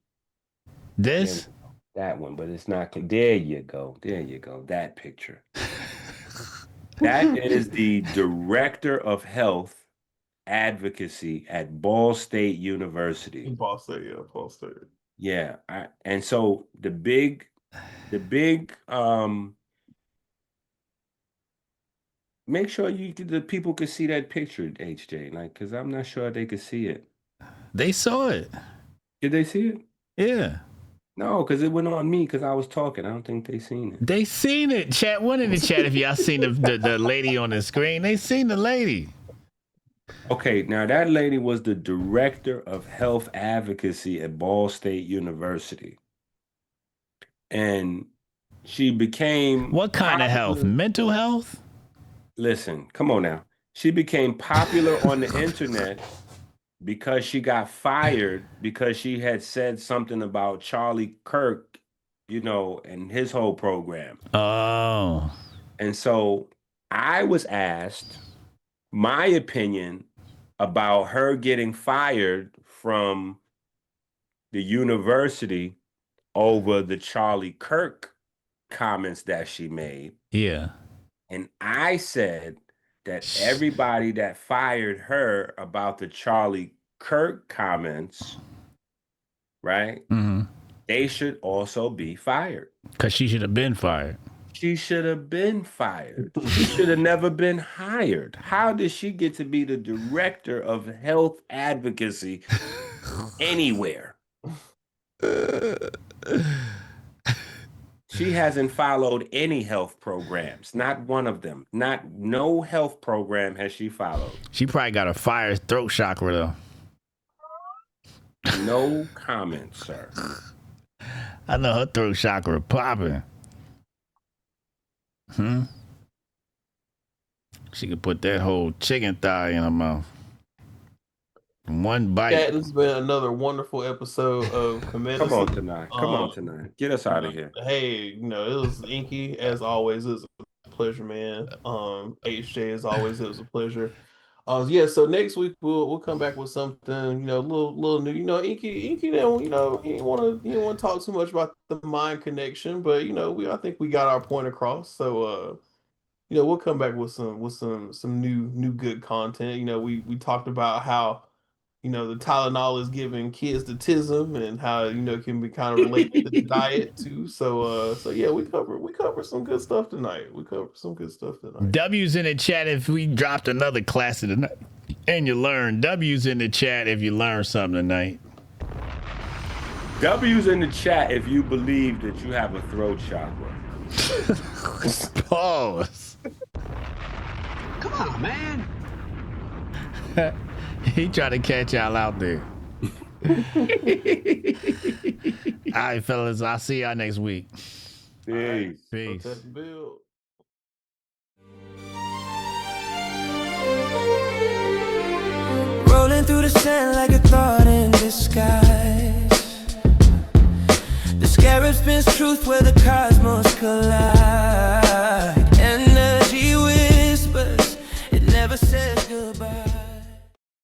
This? That one, but it's not. There you go. That picture. That is the director of health advocacy at Ball State University. Ball State. Yeah. And so the big make sure the people could see that picture, HJ, like, because I'm not sure they could see it. They saw it. Did they see it? Yeah. No, because it went on me because I was talking. I don't think they seen it. They seen it. Chat one in the chat. If y'all seen the lady on the screen, they seen the lady. Okay, now that lady was the director of health advocacy at Ball State University, and she became what kind of health? Mental health? Listen, come on now. She became popular on the internet because she got fired because she had said something about Charlie Kirk, and his whole program. Oh. And so I was asked my opinion about her getting fired from the university over the Charlie Kirk comments that she made. Yeah. And I said that everybody that fired her about the Charlie Kirk comments, right? Mm-hmm. They should also be fired. Because she should have been fired. She should have been fired. She should have never been hired. How did she get to be the director of health advocacy anywhere? She hasn't followed any health programs. Not one of them. No health program has she followed. She probably got a fire throat chakra though. No comment, sir. I know her throat chakra popping. She could put that whole chicken thigh in her mouth. One bite. That has been another wonderful episode of KeMedicine. Come on tonight. Get us out of here. Hey, it was EnQi as always. It was a pleasure, man. HJ as always, it was a pleasure. So next week we'll come back with something, little new. EnQi he didn't want to talk too much about the mind connection, but I think we got our point across. So we'll come back with some new good content. We talked about how the Tylenol is giving kids autism and how can be kind of related to the diet too. So yeah, we cover some good stuff tonight. W's in the chat if we dropped another class tonight and you learned. W's in the chat if you learned something tonight. W's in the chat if you believe that you have a throat chakra. Pause. Come on, man. He tried to catch y'all out there. All right, fellas. I'll see y'all next week. Peace. Peace. Rolling through the sand like a thought in disguise. The scarab spins truth where the cosmos collide.